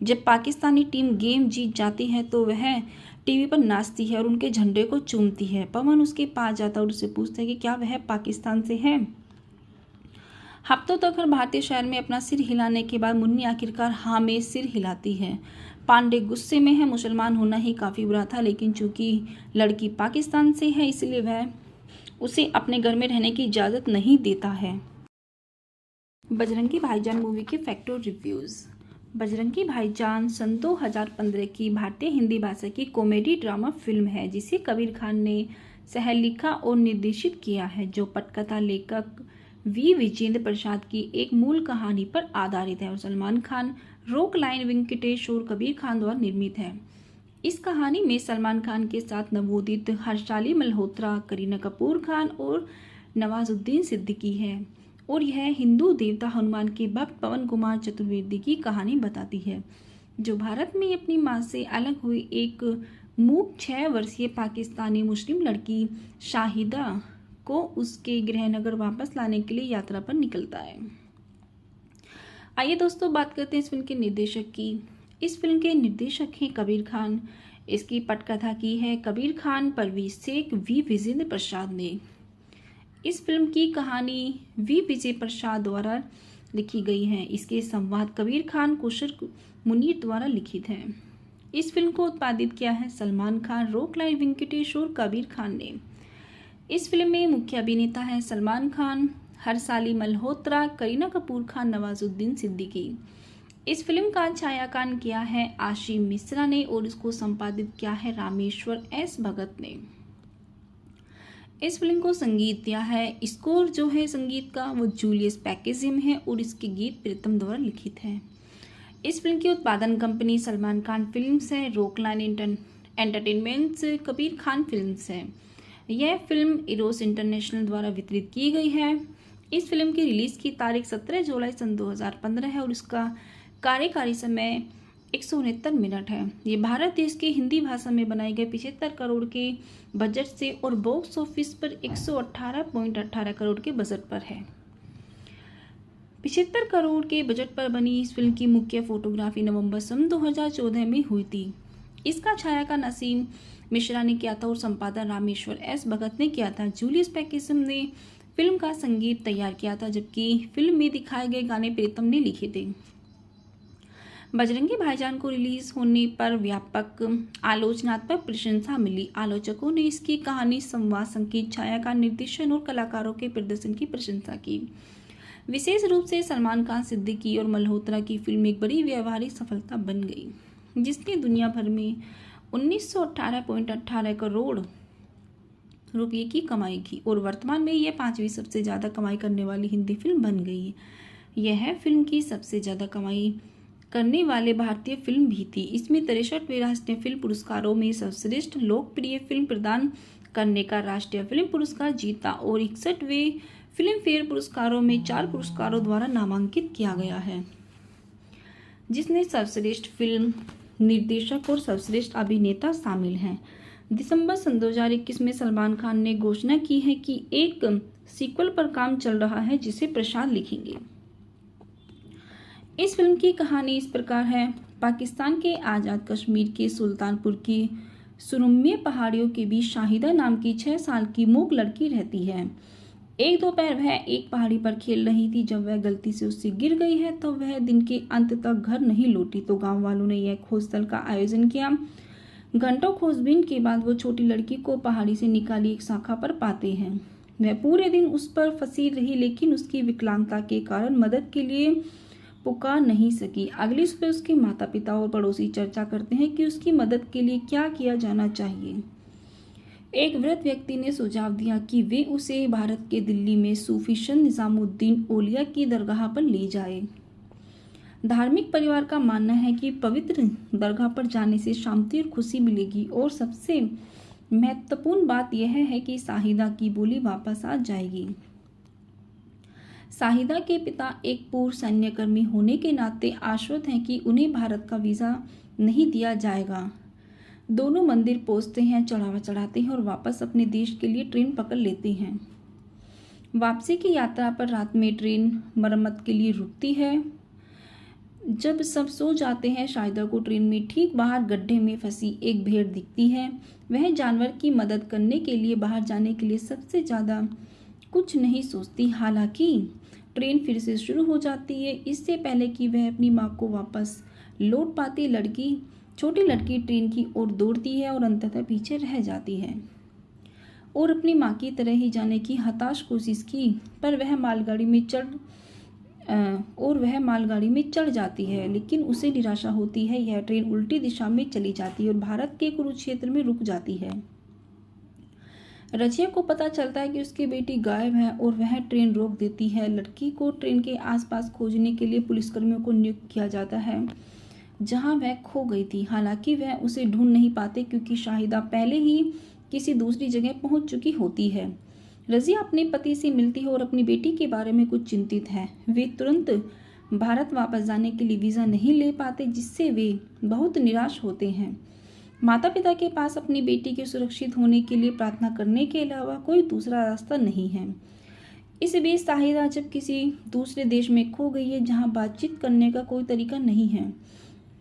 जब पाकिस्तानी टीम गेम जीत जाती है तो वह टीवी पर नाचती है और उनके झंडे को चूमती है। पवन उसके पास जाता है और उससे पूछता है कि क्या वह पाकिस्तान से है। हफ्तों तक हर भारतीय शहर में अपना सिर हिलाने के बाद मुन्नी आखिरकार हाँ में सिर हिलाती है। पांडे गुस्से में है। मुसलमान होना ही काफ़ी बुरा था, लेकिन चूंकि लड़की पाकिस्तान से है इसलिए वह उसे अपने घर में रहने की इजाज़त नहीं देता है। बजरंगी भाईजान मूवी के फैक्ट और रिव्यूज़। बजरंगी भाईजान सन 2015 की भारतीय हिंदी भाषा की कॉमेडी ड्रामा फिल्म है जिसे कबीर खान ने सह लिखा और निर्देशित किया है, जो पटकथा लेखक वी विजेंद्र प्रसाद की एक मूल कहानी पर आधारित है और सलमान खान, रॉक लाइन वेंकटेश और कबीर खान द्वारा निर्मित है। इस कहानी में सलमान खान के साथ नवोदित हर्षाली मल्होत्रा, करीना कपूर खान और नवाजुद्दीन सिद्दीकी है और यह हिंदू देवता हनुमान के भक्त पवन कुमार चतुर्वेदी की कहानी बताती है, जो भारत में अपनी मां से अलग हुई एक मूक 6 वर्षीय पाकिस्तानी मुस्लिम लड़की शाहिदा को उसके गृहनगर वापस लाने के लिए यात्रा पर निकलता है। आइए दोस्तों बात करते हैं इस फिल्म के निर्देशक की। इस फिल्म के निर्देशक हैं कबीर खान। इसकी पटकथा की है कबीर खान, परवेज शेख, वी विजेंद्र प्रसाद ने। इस फिल्म की कहानी वी विजय प्रसाद द्वारा लिखी गई है। इसके संवाद कबीर खान, कुशर मुनीर द्वारा लिखित हैं। इस फिल्म को उत्पादित किया है सलमान खान, रॉक लाइन वेंकटेश और कबीर खान ने। इस फिल्म में मुख्य अभिनेता हैं सलमान खान, हर्षाली मल्होत्रा, करीना कपूर खान, नवाजुद्दीन सिद्दीकी। इस फिल्म का छायांकन किया है आशीम मिश्रा ने और इसको संपादित किया है रामेश्वर एस भगत ने। इस फिल्म को संगीत दिया है, स्कोर जो है संगीत का वो जूलियस पैकेजिम है और इसके गीत प्रीतम द्वारा लिखित है। इस फिल्म की उत्पादन कंपनी सलमान खान फिल्म्स है, rock line entertainments, Kabir Khan films है। यह फिल्म इरोस इंटरनेशनल द्वारा वितरित की गई है। इस फिल्म की रिलीज की तारीख 17 जुलाई सन 2015 है और इसका कार्यकारी समय 169 मिनट है। ये भारत देश के हिंदी भाषा में बनाए गए 75 करोड़ के बजट से और बॉक्स ऑफिस पर 118.18 करोड़ के बजट पर है। 75 करोड़ के बजट पर बनी इस फिल्म की मुख्य फोटोग्राफी नवंबर सन 2014 में हुई थी। इसका छायांकन असीम मिश्रा ने किया था और संपादन रामेश्वर एस भगत ने किया था। जूलियस पैकेजिम ने फिल्म का संगीत तैयार किया था, जबकि फिल्म में दिखाए गए गाने प्रीतम ने लिखे थे। बजरंगी भाईजान को रिलीज होने पर व्यापक आलोचनात्मक प्रशंसा मिली। आलोचकों ने इसकी कहानी, संवाद, संगीत, छायांकन, निर्देशन और कलाकारों के प्रदर्शन की प्रशंसा की। विशेष रूप से सलमान खान, सिद्दीकी और मल्होत्रा की फिल्म एक बड़ी व्यावहारिक सफलता बन गई, जिसने दुनिया भर में 1918.18 करोड़ रुपये की कमाई की और वर्तमान में यह 5वीं सबसे ज़्यादा कमाई करने वाली हिंदी फिल्म बन गई है। यह फिल्म की सबसे ज़्यादा कमाई करने वाले भारतीय फिल्म भी थी। इसमें 63वें राष्ट्रीय फिल्म पुरस्कारों में सर्वश्रेष्ठ लोकप्रिय फिल्म प्रदान करने का राष्ट्रीय फिल्म पुरस्कार जीता और 61वें फिल्म फेयर पुरस्कारों में 4 पुरस्कारों द्वारा नामांकित किया गया है, जिसमें सर्वश्रेष्ठ फिल्म निर्देशक और सर्वश्रेष्ठ अभिनेता शामिल हैं। दिसंबर सन 2021 में सलमान खान ने घोषणा की है कि एक सीक्वल पर काम चल रहा है जिसे प्रसाद लिखेंगे। इस फिल्म की कहानी इस प्रकार है। पाकिस्तान के आज़ाद कश्मीर के सुल्तानपुर की सुरम्य पहाड़ियों के बीच शाहिदा नाम की 6 साल की मूक लड़की रहती है। एक दोपहर वह एक पहाड़ी पर खेल रही थी। जब वह गलती से उससे गिर गई है तो वह दिन के अंत तक घर नहीं लौटी। तो गांव वालों ने यह खोजस्थल का आयोजन किया। घंटों खोजबीन के बाद वो छोटी लड़की को पहाड़ी से निकाली एक शाखा पर पाते हैं। वह पूरे दिन उस पर फंसी रही, लेकिन उसकी विकलांगता के कारण मदद के लिए पुकार नहीं सकी। अगली सुबह उसके माता पिता और पड़ोसी चर्चा करते हैं कि उसकी मदद के लिए क्या किया जाना चाहिए। एक वृद्ध व्यक्ति ने सुझाव दिया कि वे उसे भारत के दिल्ली में सूफी संत निजामुद्दीन औलिया की दरगाह पर ले जाए। धार्मिक परिवार का मानना है कि पवित्र दरगाह पर जाने से शांति और खुशी मिलेगी और सबसे महत्वपूर्ण बात यह है कि शाहिदा की बोली वापस आ जाएगी। शाहिदा के पिता एक पूर्व सैन्यकर्मी होने के नाते आश्वस्त हैं कि उन्हें भारत का वीज़ा नहीं दिया जाएगा। दोनों मंदिर पहुंचते हैं, चढ़ावा चढ़ाते हैं और वापस अपने देश के लिए ट्रेन पकड़ लेते हैं। वापसी की यात्रा पर रात में ट्रेन मरम्मत के लिए रुकती है। जब सब सो जाते हैं, शाहिदा को ट्रेन में ठीक बाहर गड्ढे में फंसी एक भेड़ दिखती है। वह जानवर की मदद करने के लिए बाहर जाने के लिए सबसे ज़्यादा कुछ नहीं सोचती। हालांकि ट्रेन फिर से शुरू हो जाती है। इससे पहले कि वह अपनी माँ को वापस लौट पाती, छोटी लड़की ट्रेन की ओर दौड़ती है और अंततः पीछे रह जाती है और अपनी माँ की तरह ही जाने की हताश कोशिश की, पर वह मालगाड़ी में चढ़ जाती है, लेकिन उसे निराशा होती है। यह ट्रेन उल्टी दिशा में चली जाती है और भारत के कुरुक्षेत्र में रुक जाती है। रजिया को पता चलता है कि उसकी बेटी गायब है और वह ट्रेन रोक देती है। लड़की को ट्रेन के आसपास खोजने के लिए पुलिसकर्मियों को नियुक्त किया जाता है जहां वह खो गई थी। हालांकि वह उसे ढूंढ नहीं पाते क्योंकि शाहिदा पहले ही किसी दूसरी जगह पहुंच चुकी होती है। रजिया अपने पति से मिलती है और अपनी बेटी के बारे में कुछ चिंतित है। वे तुरंत भारत वापस जाने के लिए वीज़ा नहीं ले पाते, जिससे वे बहुत निराश होते हैं। माता पिता के पास अपनी बेटी के सुरक्षित होने के लिए प्रार्थना करने के अलावा कोई दूसरा रास्ता नहीं है। इस बीच शाहिदा जब किसी दूसरे देश में खो गई है जहां बातचीत करने का कोई तरीका नहीं है।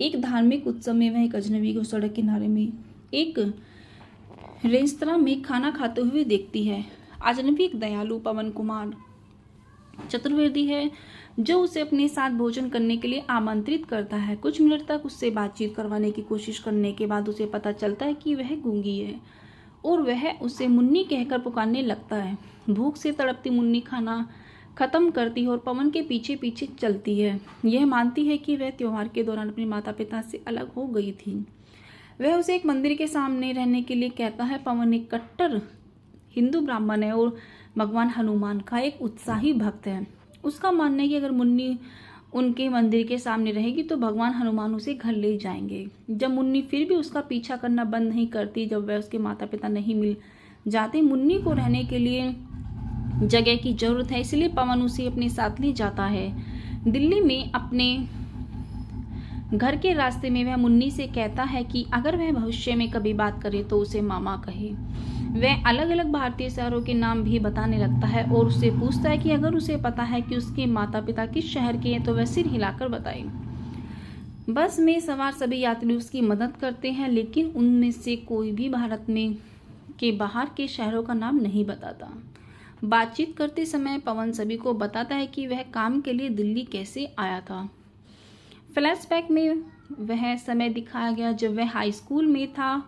एक धार्मिक उत्सव में वह एक अजनबी को सड़क किनारे में एक रेस्तरां में खाना खाते हुए देखती है। अजनबी एक दयालु पवन कुमार चतुर्वेदी है जो उसे अपने साथ भोजन करने के लिए आमंत्रित करता है। कुछ मिनट तक उससे बातचीत करवाने की कोशिश करने के बाद उसे पता चलता है कि वह गूंगी है और वह उसे मुन्नी कहकर पुकारने लगता है। भूख से तड़पती मुन्नी खाना खत्म करती है और पवन के पीछे पीछे चलती है। यह मानती है कि वह त्योहार के दौरान अपने माता पिता से अलग हो गई थी। वह उसे एक मंदिर के सामने रहने के लिए कहता है। पवन एक कट्टर हिंदू ब्राह्मण है और भगवान हनुमान का एक उत्साही भक्त है। उसका मानना है कि अगर मुन्नी उनके मंदिर के सामने रहेगी तो भगवान हनुमान उसे घर ले जाएंगे। जब मुन्नी फिर भी उसका पीछा करना बंद नहीं करती, जब वह उसके माता पिता नहीं मिल जाते, मुन्नी को रहने के लिए जगह की जरूरत है, इसलिए पवन उसे अपने साथ ले जाता है। दिल्ली में अपने घर के रास्ते में वह मुन्नी से कहता है कि अगर वह भविष्य में कभी बात करे तो उसे मामा कहे। वह अलग अलग भारतीय शहरों के नाम भी बताने लगता है और उससे पूछता है कि अगर उसे पता है कि उसके माता पिता किस शहर के हैं तो वह सिर हिलाकर बताए। बस में सवार सभी यात्री उसकी मदद करते हैं, लेकिन उनमें से कोई भी भारत में के बाहर के शहरों का नाम नहीं बताता। बातचीत करते समय पवन सभी को बताता है कि वह काम के लिए दिल्ली कैसे आया था। फ्लैशबैक में वह समय दिखाया गया जब वह हाई स्कूल में था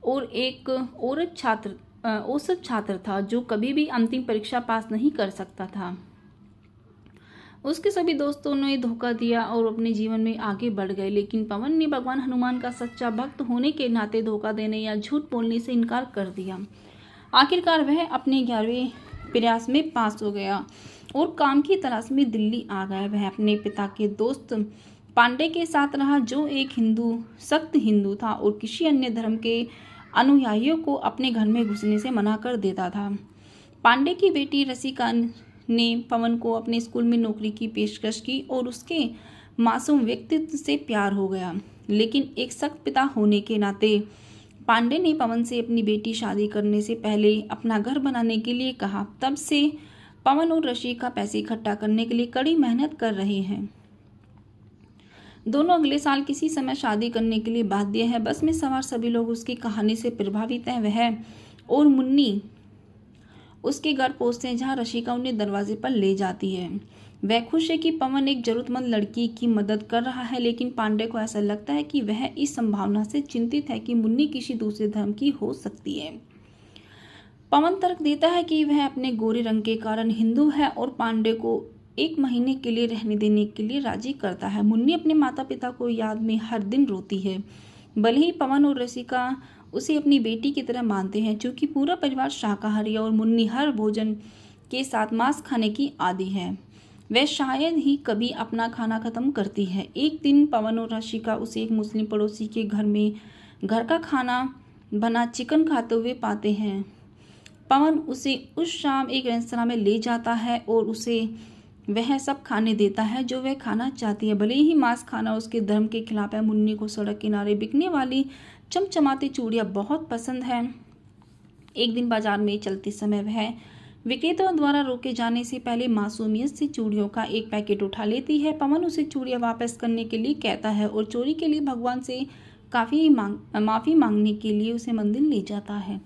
और एक औसत छात्र था जो कभी भी अंतिम परीक्षा पास नहीं कर सकता था। उसके सभी दोस्तों ने धोखा दिया और अपने जीवन में आगे बढ़ गए, लेकिन पवन ने भगवान हनुमान का सच्चा भक्त होने के नाते धोखा देने या झूठ बोलने से इनकार कर दिया। आखिरकार वह अपने 11वें प्रयास में पास हो गया और काम की तलाश में दिल्ली आ गया। वह अपने पिता के दोस्त पांडे के साथ रहा जो एक सख्त हिंदू था और किसी अन्य धर्म के अनुयायियों को अपने घर में घुसने से मना कर देता था। पांडे की बेटी रसिका ने पवन को अपने स्कूल में नौकरी की पेशकश की और उसके मासूम व्यक्तित्व से प्यार हो गया, लेकिन एक सख्त पिता होने के नाते पांडे ने पवन से अपनी बेटी शादी करने से पहले अपना घर बनाने के लिए कहा। तब से पवन और रसिका पैसे इकट्ठा करने के लिए कड़ी मेहनत कर रहे हैं। दोनों अगले साल किसी समय शादी करने के लिए बाध्य है। बस में सवार सभी लोग उसकी कहानी से प्रभावित हैं। वह और मुन्नी उसके घर पहुंचते हैं जहां रसिका उन्हें दरवाजे पर ले जाती है। वह खुश है कि पवन एक जरूरतमंद लड़की की मदद कर रहा है, लेकिन पांडे को ऐसा लगता है कि वह इस संभावना से चिंतित है कि मुन्नी किसी दूसरे धर्म की हो सकती है। पवन तर्क देता है कि वह अपने गोरे रंग के कारण हिंदू है और पांडे को 1 महीने के लिए रहने देने के लिए राजी करता है। मुन्नी अपने माता पिता को याद में हर दिन रोती है। भले ही पवन और रसिका उसे अपनी बेटी की तरह मानते हैं। चूँकि पूरा परिवार शाकाहारी है और मुन्नी हर भोजन के साथ मांस खाने की आदी है, वह शायद ही कभी अपना खाना खत्म करती है। एक दिन पवन और रशिका उसे एक मुस्लिम पड़ोसी के घर में घर का खाना बना चिकन खाते हुए पाते हैं। पवन उसे उस शाम एक रेस्तरां में ले जाता है और उसे वह सब खाने देता है जो वह खाना चाहती है। भले ही मांस खाना उसके धर्म के खिलाफ है, मुन्नी को सड़क किनारे बिकने वाली चमचमाती चूड़ियाँ बहुत पसंद है। एक दिन बाजार में चलते समय वह विक्रेताओं द्वारा रोके जाने से पहले मासूमियत से चूड़ियों का एक पैकेट उठा लेती है। पवन उसे चूड़ियाँ वापस करने के लिए कहता है और चोरी के लिए भगवान से माफ़ी मांगने के लिए उसे मंदिर ले जाता है।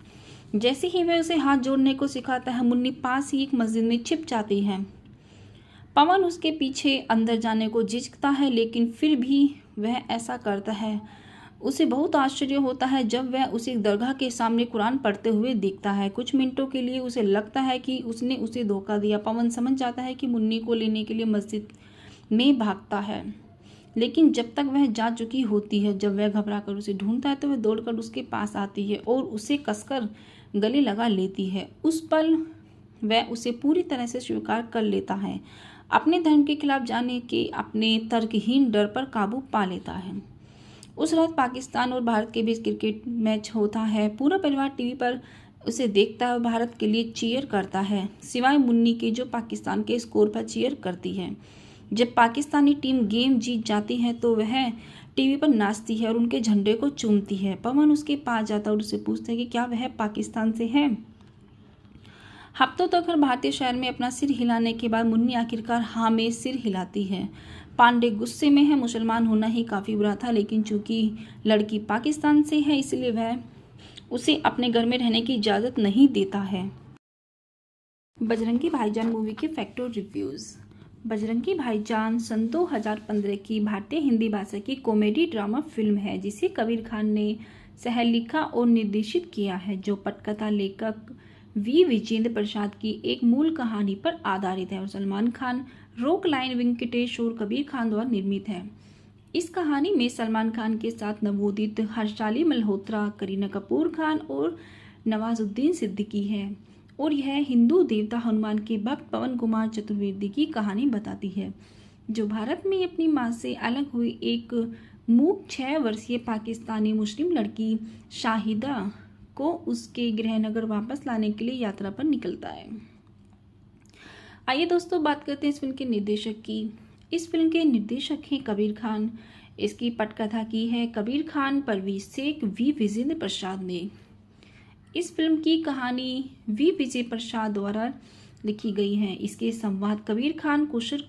जैसे ही वह उसे हाथ जोड़ने को सिखाता है, मुन्नी पास ही एक मस्जिद में छिप जाती है। पवन उसके पीछे अंदर जाने को झिझकता है, लेकिन फिर भी वह ऐसा करता है। उसे बहुत आश्चर्य होता है जब वह उसे दरगाह के सामने कुरान पढ़ते हुए देखता है। कुछ मिनटों के लिए उसे लगता है कि उसने उसे धोखा दिया। पवन समझ जाता है कि मुन्नी को लेने के लिए मस्जिद में भागता है, लेकिन जब तक वह जा चुकी होती है। जब वह घबराकर उसे ढूंढता है तो वह दौड़कर उसके पास आती है और उसे कसकर गले लगा लेती है। उस पल वह उसे पूरी तरह से स्वीकार कर लेता है। अपने धर्म के खिलाफ जाने के अपने तर्कहीन डर पर काबू पा लेता है। उस रात पाकिस्तान और भारत के बीच क्रिकेट मैच होता है। पूरा परिवार टीवी पर उसे देखता है और भारत के लिए चीयर करता है, सिवाय मुन्नी के जो पाकिस्तान के स्कोर पर चीयर करती है। जब पाकिस्तानी टीम गेम जीत जाती है तो वह टीवी पर नाचती है और उनके झंडे को चूमती है। पवन उसके पास जाता है और उससे पूछता है कि क्या वह पाकिस्तान से है। हफ्तों तक हर भारतीय शहर में अपना सिर हिलाने के बाद मुन्नी आखिरकार हाँ में सिर हिलाती है। पांडे गुस्से में है। मुसलमान होना ही काफ़ी बुरा था, लेकिन चूंकि लड़की पाकिस्तान से है इसलिए वह उसे अपने घर में रहने की इजाज़त नहीं देता है। बजरंगी भाईजान मूवी के फैक्ट और रिव्यूज़। बजरंगी भाईजान सन 2015 की भारतीय हिंदी भाषा की कॉमेडी ड्रामा फिल्म है जिसे कबीर खान ने सह लिखा और निर्देशित किया है, जो पटकथा लेखक वी विजेंद्र प्रसाद की एक मूल कहानी पर आधारित है और सलमान खान, रॉक लाइन वेंकटेश और कबीर खान द्वारा निर्मित है। इस कहानी में सलमान खान के साथ नवोदित हर्षाली मल्होत्रा, करीना कपूर खान और नवाजुद्दीन सिद्दीकी है और यह हिंदू देवता हनुमान के भक्त पवन कुमार चतुर्वेदी की कहानी बताती है, जो भारत में अपनी मां से अलग हुई एक मूक 6 वर्षीय पाकिस्तानी मुस्लिम लड़की शाहिदा को उसके गृहनगर वापस लाने के लिए यात्रा पर निकलता है। आइए दोस्तों बात करते हैं इस फिल्म के निर्देशक की। इस फिल्म के निर्देशक हैं कबीर खान। इसकी पटकथा की है कबीर खान, परवेज शेख, वी विजेंद्र प्रसाद ने। इस फिल्म की कहानी वी विजय प्रसाद द्वारा लिखी गई है। इसके संवाद कबीर खान, कुशर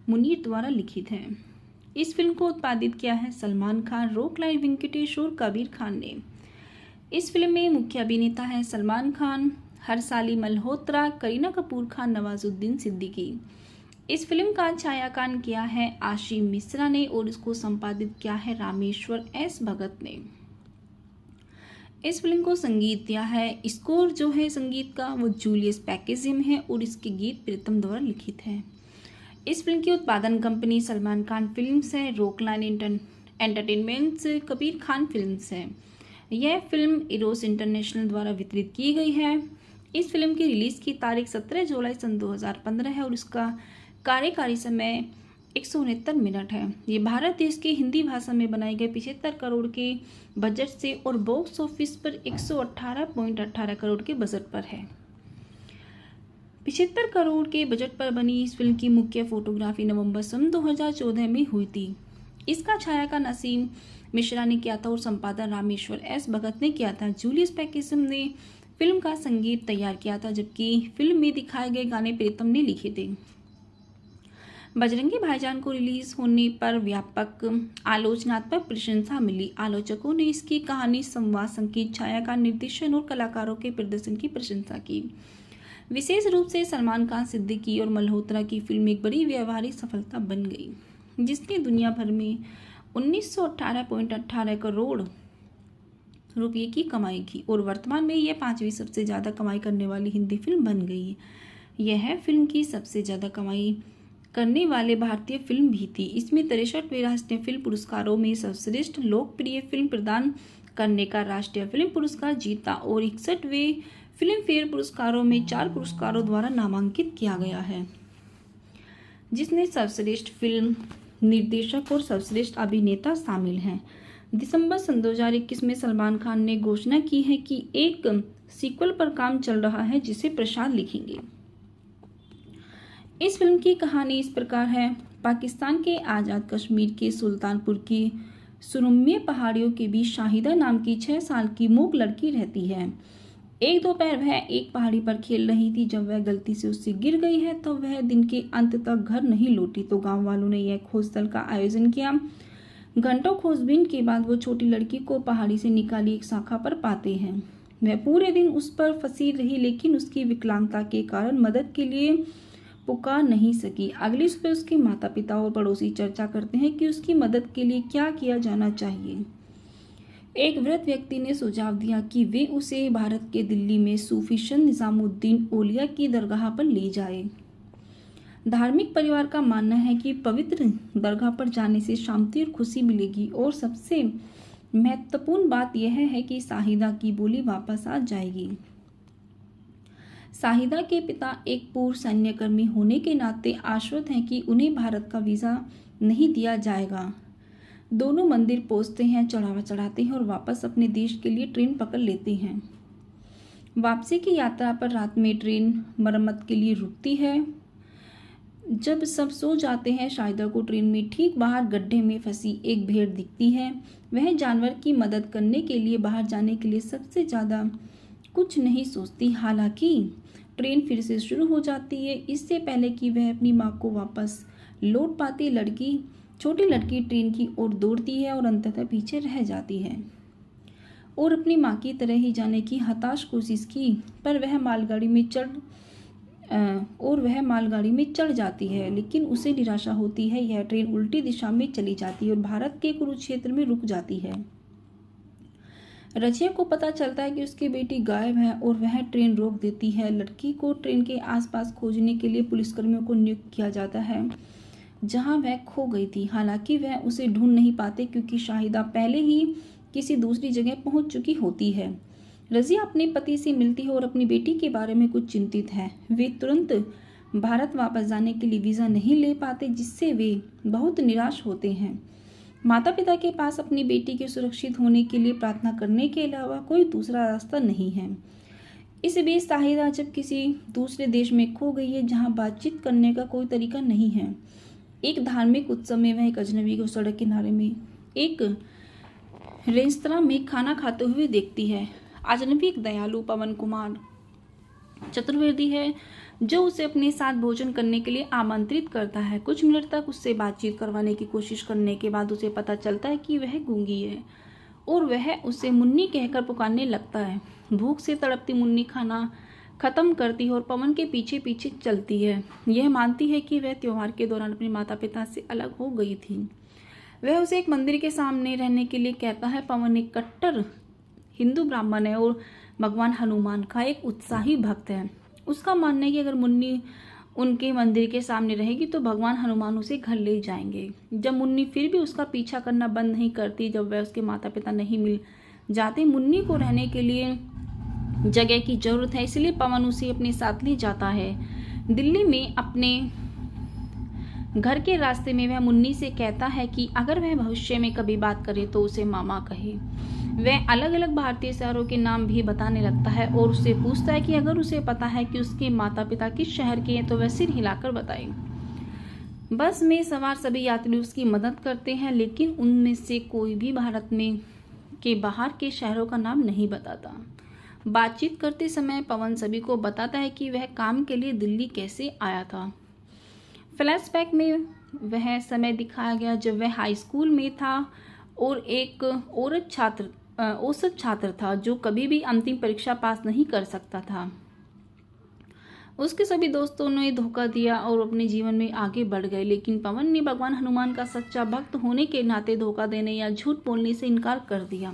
मुनीर द्वारा लिखित हैं। इस फिल्म को उत्पादित किया है सलमान खान, रॉक लाइन वेंकटेश और कबीर खान ने। इस फिल्म में मुख्य अभिनेता हैं सलमान खान, हर्षाली मल्होत्रा, करीना कपूर खान, नवाजुद्दीन सिद्दीकी। इस फिल्म का छायांकन किया है आशीम मिश्रा ने और इसको संपादित किया है रामेश्वर एस भगत ने। इस फिल्म को संगीत दिया है, स्कोर जो है संगीत का वो जूलियस पैकेजिम है और इसके गीत प्रीतम द्वारा लिखित हैं। इस फिल्म की उत्पादन कंपनी सलमान खान फिल्म्स है, rock line entertainments, Kabir Khan films है। यह फिल्म इरोस इंटरनेशनल द्वारा वितरित की गई है। इस फिल्म की रिलीज की तारीख 17 जुलाई सन 2015 है और इसका कार्यकारी समय 169 मिनट है। ये भारत देश की हिंदी भाषा में बनाए गए 75 करोड़ के बजट से और बॉक्स ऑफिस पर 118.18 करोड़ के बजट पर है। 75 करोड़ के बजट पर बनी इस फिल्म की मुख्य फोटोग्राफी नवंबर सन 2014 में हुई थी। इसका छायांकन असीम मिश्रा ने किया था और संपादन रामेश्वर एस भगत ने किया था। जूलियस पैकेजिम ने फिल्म का संगीत तैयार किया था, जबकि फिल्म में दिखाए गए गाने प्रीतम ने लिखे थे। बजरंगी भाईजान को रिलीज होने पर व्यापक आलोचनात्मक प्रशंसा मिली। आलोचकों ने इसकी कहानी, संवाद, संगीत, छायांकन, निर्देशन और कलाकारों के प्रदर्शन की प्रशंसा की। विशेष रूप से सलमान खान, सिद्दीकी और मल्होत्रा की फिल्म एक बड़ी व्यावहारिक सफलता बन गई, जिसने दुनिया भर में 1918.18 करोड़ रुपये की कमाई की और वर्तमान में यह 5वीं सबसे ज़्यादा कमाई करने वाली हिंदी फिल्म बन गई। यह फिल्म की सबसे ज़्यादा कमाई करने वाले भारतीय फिल्म भी थी। इसमें 63वें राष्ट्रीय फिल्म पुरस्कारों में सर्वश्रेष्ठ लोकप्रिय फिल्म प्रदान करने का राष्ट्रीय फिल्म पुरस्कार जीता और 61वें फिल्म फेयर पुरस्कारों में 4 पुरस्कारों द्वारा नामांकित किया गया है, जिसमें सर्वश्रेष्ठ फिल्म निर्देशक और सर्वश्रेष्ठ अभिनेता शामिल हैं। दिसंबर सन 2021 में सलमान खान ने घोषणा की है कि एक सीक्वल पर काम चल रहा है जिसे प्रशांत लिखेंगे। इस फिल्म की कहानी इस प्रकार है। पाकिस्तान के आज़ाद कश्मीर के सुल्तानपुर की सुरम्य पहाड़ियों के बीच शाहिदा नाम की 6 साल की मूक लड़की रहती है। एक दोपहर वह एक पहाड़ी पर खेल रही थी। जब वह गलती से उससे गिर गई है तब वह दिन के अंत तक घर नहीं लौटी तो गांव वालों ने यह खोज दल का आयोजन किया। घंटों खोजबीन के बाद वो छोटी लड़की को पहाड़ी से निकाली एक शाखा पर पाते हैं। वह पूरे दिन उस पर फंसी रही, लेकिन उसकी विकलांगता के कारण मदद के लिए पुकार नहीं सकी। अगली सुबह उसके माता पिता और पड़ोसी चर्चा करते हैं कि उसकी मदद के लिए क्या किया जाना चाहिए। एक वृद्ध व्यक्ति ने सुझाव दिया कि वे उसे भारत के दिल्ली में सूफी संत निजामुद्दीन औलिया की दरगाह पर ले जाए। धार्मिक परिवार का मानना है कि पवित्र दरगाह पर जाने से शांति और खुशी मिलेगी और सबसे महत्वपूर्ण बात यह है कि शाहिदा की बोली वापस आ जाएगी। शाहिदा के पिता एक पूर्व सैन्यकर्मी होने के नाते आश्वस्त हैं कि उन्हें भारत का वीज़ा नहीं दिया जाएगा। दोनों मंदिर पहुंचते हैं, चढ़ावा चढ़ाते हैं और वापस अपने देश के लिए ट्रेन पकड़ लेते हैं। वापसी की यात्रा पर रात में ट्रेन मरम्मत के लिए रुकती है। जब सब सो जाते हैं, शाहिदा को ट्रेन में ठीक बाहर गड्ढे में फंसी एक भेड़ दिखती है। वह जानवर की मदद करने के लिए बाहर जाने के लिए सबसे ज़्यादा कुछ नहीं सोचती। हालांकि ट्रेन फिर से शुरू हो जाती है। इससे पहले कि वह अपनी माँ को वापस लौट पाती, छोटी लड़की ट्रेन की ओर दौड़ती है और अंततः पीछे रह जाती है और अपनी माँ की तरह ही जाने की हताश कोशिश की, पर वह मालगाड़ी में चढ़ जाती है, लेकिन उसे निराशा होती है। यह ट्रेन उल्टी दिशा में चली जाती है और भारत के कुरुक्षेत्र में रुक जाती है। रजिया को पता चलता है कि उसकी बेटी गायब है और वह ट्रेन रोक देती है। लड़की को ट्रेन के आसपास खोजने के लिए पुलिसकर्मियों को नियुक्त किया जाता है जहां वह खो गई थी। हालांकि वह उसे ढूंढ नहीं पाते क्योंकि शाहिदा पहले ही किसी दूसरी जगह पहुंच चुकी होती है। रजिया अपने पति से मिलती है और अपनी बेटी के बारे में कुछ चिंतित है। वे तुरंत भारत वापस जाने के लिए वीज़ा नहीं ले पाते, जिससे वे बहुत निराश होते हैं। माता पिता के पास अपनी बेटी के सुरक्षित होने के लिए प्रार्थना करने के अलावा कोई दूसरा रास्ता नहीं है। इस बीच शाहिदा जब किसी दूसरे देश में खो गई है जहां बातचीत करने का कोई तरीका नहीं है। एक धार्मिक उत्सव में वह एक अजनबी को सड़क किनारे में एक रेस्तरां में खाना खाते हुए देखती है। अजनबी एक दयालु पवन कुमार चतुर्वेदी है जो उसे अपने साथ भोजन करने के लिए आमंत्रित करता है। कुछ मिनट तक उससे बातचीत करवाने की कोशिश करने के बाद उसे पता चलता है कि वह गूंगी है और वह उसे मुन्नी कहकर पुकारने लगता है। भूख से तड़पती मुन्नी खाना खत्म करती है और पवन के पीछे पीछे चलती है। यह मानती है कि वह त्योहार के दौरान अपने माता पिता से अलग हो गई थी। वह उसे एक मंदिर के सामने रहने के लिए कहता है। पवन एक कट्टर हिंदू ब्राह्मण है और भगवान हनुमान का एक उत्साही भक्त है। उसका मानना है कि अगर मुन्नी उनके मंदिर के सामने रहेगी तो भगवान हनुमान उसे घर ले जाएंगे। जब मुन्नी फिर भी उसका पीछा करना बंद नहीं करती, जब वह उसके माता पिता नहीं मिल जाते, मुन्नी को रहने के लिए जगह की जरूरत है, इसलिए पवन उसे अपने साथ ले जाता है। दिल्ली में अपने घर के रास्ते में वह मुन्नी से कहता है कि अगर वह भविष्य में कभी बात करे तो उसे मामा कहे। वह अलग अलग भारतीय शहरों के नाम भी बताने लगता है और उससे पूछता है कि अगर उसे पता है कि उसके माता पिता किस शहर के हैं तो वह सिर हिलाकर बताए। बस में सवार सभी यात्री उसकी मदद करते हैं, लेकिन उनमें से कोई भी भारत में के बाहर के शहरों का नाम नहीं बताता। बातचीत करते समय पवन सभी को बताता है कि वह काम के लिए दिल्ली कैसे आया था। फ्लैशबैक में वह समय दिखाया गया जब वह हाई स्कूल में था और एक औसत छात्र था जो कभी भी अंतिम परीक्षा पास नहीं कर सकता था। उसके सभी दोस्तों ने धोखा दिया और अपने जीवन में आगे बढ़ गए, लेकिन पवन ने भगवान हनुमान का सच्चा भक्त होने के नाते धोखा देने या झूठ बोलने से इनकार कर दिया।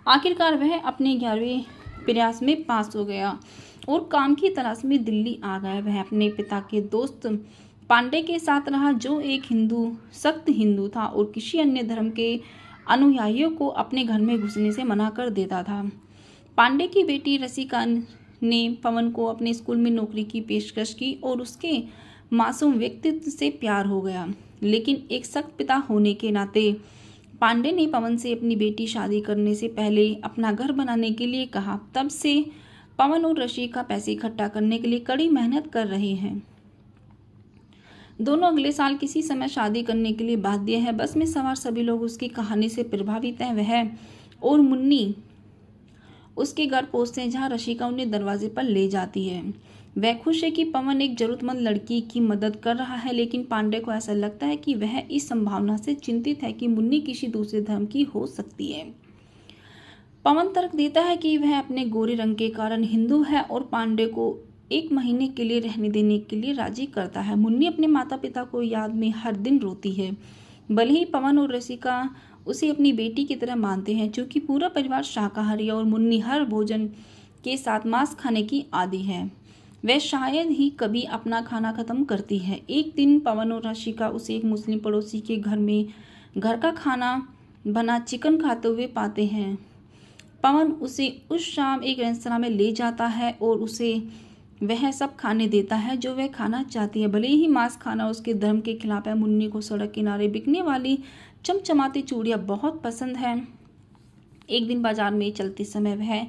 आखिरकार वह अपने 11वें प्रयास में पास हो गया और काम की तलाश में दिल्ली आ गया। वह अपने पिता के दोस्त पांडे के साथ रहा जो एक सख्त हिंदू था और किसी अन्य धर्म के अनुयायियों को अपने घर में घुसने से मना कर देता था। पांडे की बेटी रसिका ने पवन को अपने स्कूल में नौकरी की पेशकश की और उसके मासूम व्यक्तित्व से प्यार हो गया। लेकिन एक सख्त पिता होने के नाते पांडे ने पवन से अपनी बेटी शादी करने से पहले अपना घर बनाने के लिए कहा। तब से पवन और रसिका पैसे इकट्ठा करने के लिए कड़ी मेहनत कर रहे हैं। दोनों अगले साल किसी समय शादी करने के लिए बाध्य है। बस में सवार सभी लोग उसकी कहानी से प्रभावित हैं। वह और मुन्नी उसके घर पहुंचते हैं जहां रसिका उन्हें दरवाजे पर ले जाती है। वह खुश है कि पवन एक जरूरतमंद लड़की की मदद कर रहा है, लेकिन पांडे को ऐसा लगता है कि वह इस संभावना से चिंतित है कि मुन्नी किसी दूसरे धर्म की हो सकती है। पवन तर्क देता है कि वह अपने गोरे रंग के कारण हिंदू है और पांडे को 1 महीने के लिए रहने देने के लिए राजी करता है। मुन्नी अपने माता पिता को याद में हर दिन रोती है। भले ही पवन और रसिका उसे अपनी बेटी की तरह मानते हैं, चूंकि पूरा परिवार शाकाहारी है और मुन्नी हर भोजन के साथ मांस खाने की आदी है, वह शायद ही कभी अपना खाना खत्म करती है। एक दिन पवन और रसिका उसे एक मुस्लिम पड़ोसी के घर में घर का खाना बना चिकन खाते हुए पाते हैं। पवन उसे उस शाम एक रेस्तरां में ले जाता है और उसे वह सब खाने देता है जो वह खाना चाहती है। भले ही मांस खाना उसके धर्म के खिलाफ है, मुन्नी को सड़क किनारे बिकने वाली चमचमाती चूड़ियाँ बहुत पसंद है। एक दिन बाजार में चलते समय वह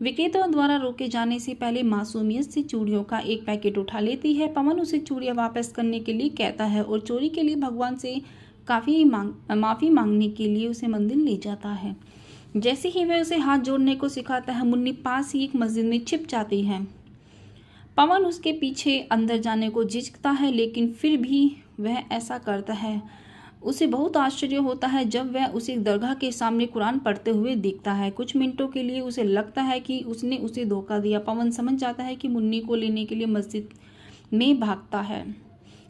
विक्रेताओं द्वारा रोके जाने से पहले मासूमियत से चूड़ियों का एक पैकेट उठा लेती है। पवन उसे चूड़ियाँ वापस करने के लिए कहता है और चोरी के लिए भगवान से माफ़ी मांगने के लिए उसे मंदिर ले जाता है। जैसे ही वह उसे हाथ जोड़ने को सिखाता है, मुन्नी पास ही एक मस्जिद में छिप जाती है। पवन उसके पीछे अंदर जाने को झिझकता है, लेकिन फिर भी वह ऐसा करता है। उसे बहुत आश्चर्य होता है जब वह उसे दरगाह के सामने कुरान पढ़ते हुए देखता है। कुछ मिनटों के लिए उसे लगता है कि उसने उसे धोखा दिया। पवन समझ जाता है कि मुन्नी को लेने के लिए मस्जिद में भागता है,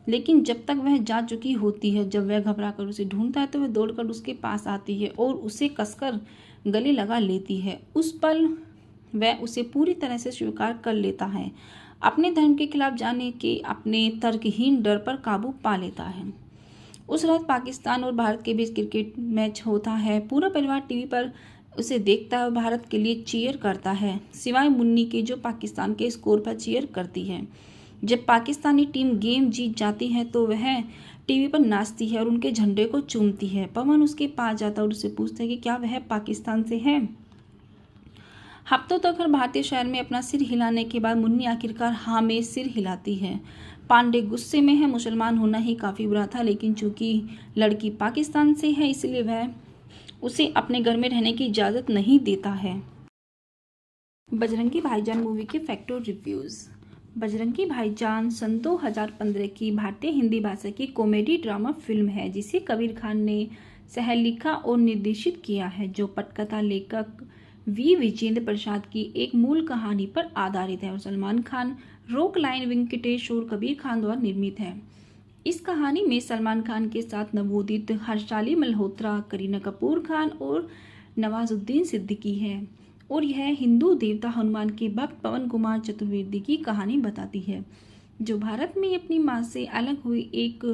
लेकिन जब तक वह जा चुकी होती है। जब वह घबराकर उसे ढूंढता है तो वह दौड़कर उसके पास आती है और उसे कसकर गले लगा लेती है। उस पल वह उसे पूरी तरह से स्वीकार कर लेता है। अपने धर्म के खिलाफ जाने के अपने तर्कहीन डर पर काबू पा लेता है। उस रात पाकिस्तान और भारत के बीच क्रिकेट मैच होता है। पूरा परिवार टीवी पर उसे देखता है और भारत के लिए चीयर करता है, सिवाय मुन्नी के जो पाकिस्तान के स्कोर पर चीयर करती है। जब पाकिस्तानी टीम गेम जीत जाती है तो वह टीवी पर नाचती है और उनके झंडे को चूमती है। पवन उसके पास जाता है और उससे पूछता है कि क्या वह पाकिस्तान से है। हफ्तों तक हर भारतीय शहर में अपना सिर हिलाने के बाद मुन्नी आखिरकार हाँ में सिर हिलाती है। पांडे गुस्से में है। मुसलमान होना ही काफ़ी बुरा था, लेकिन चूंकि लड़की पाकिस्तान से है इसलिए वह उसे अपने घर में रहने की इजाज़त नहीं देता है। बजरंगी भाईजान मूवी के फैक्ट और रिव्यूज़। बजरंगी भाईजान सन 2015 की भारतीय हिंदी भाषा की कॉमेडी ड्रामा फिल्म है जिसे कबीर खान ने सह लिखा और निर्देशित किया है, जो पटकथा लेखक वी विजेंद्र प्रसाद की एक मूल कहानी पर आधारित है और सलमान खान, रॉक लाइन वेंकटेश और कबीर खान द्वारा निर्मित है। इस कहानी में सलमान खान के साथ नवोदित हर्षाली मल्होत्रा, करीना कपूर खान और नवाजुद्दीन सिद्दीकी है और यह हिंदू देवता हनुमान के भक्त पवन कुमार चतुर्वेदी की कहानी बताती है, जो भारत में अपनी मां से अलग हुई एक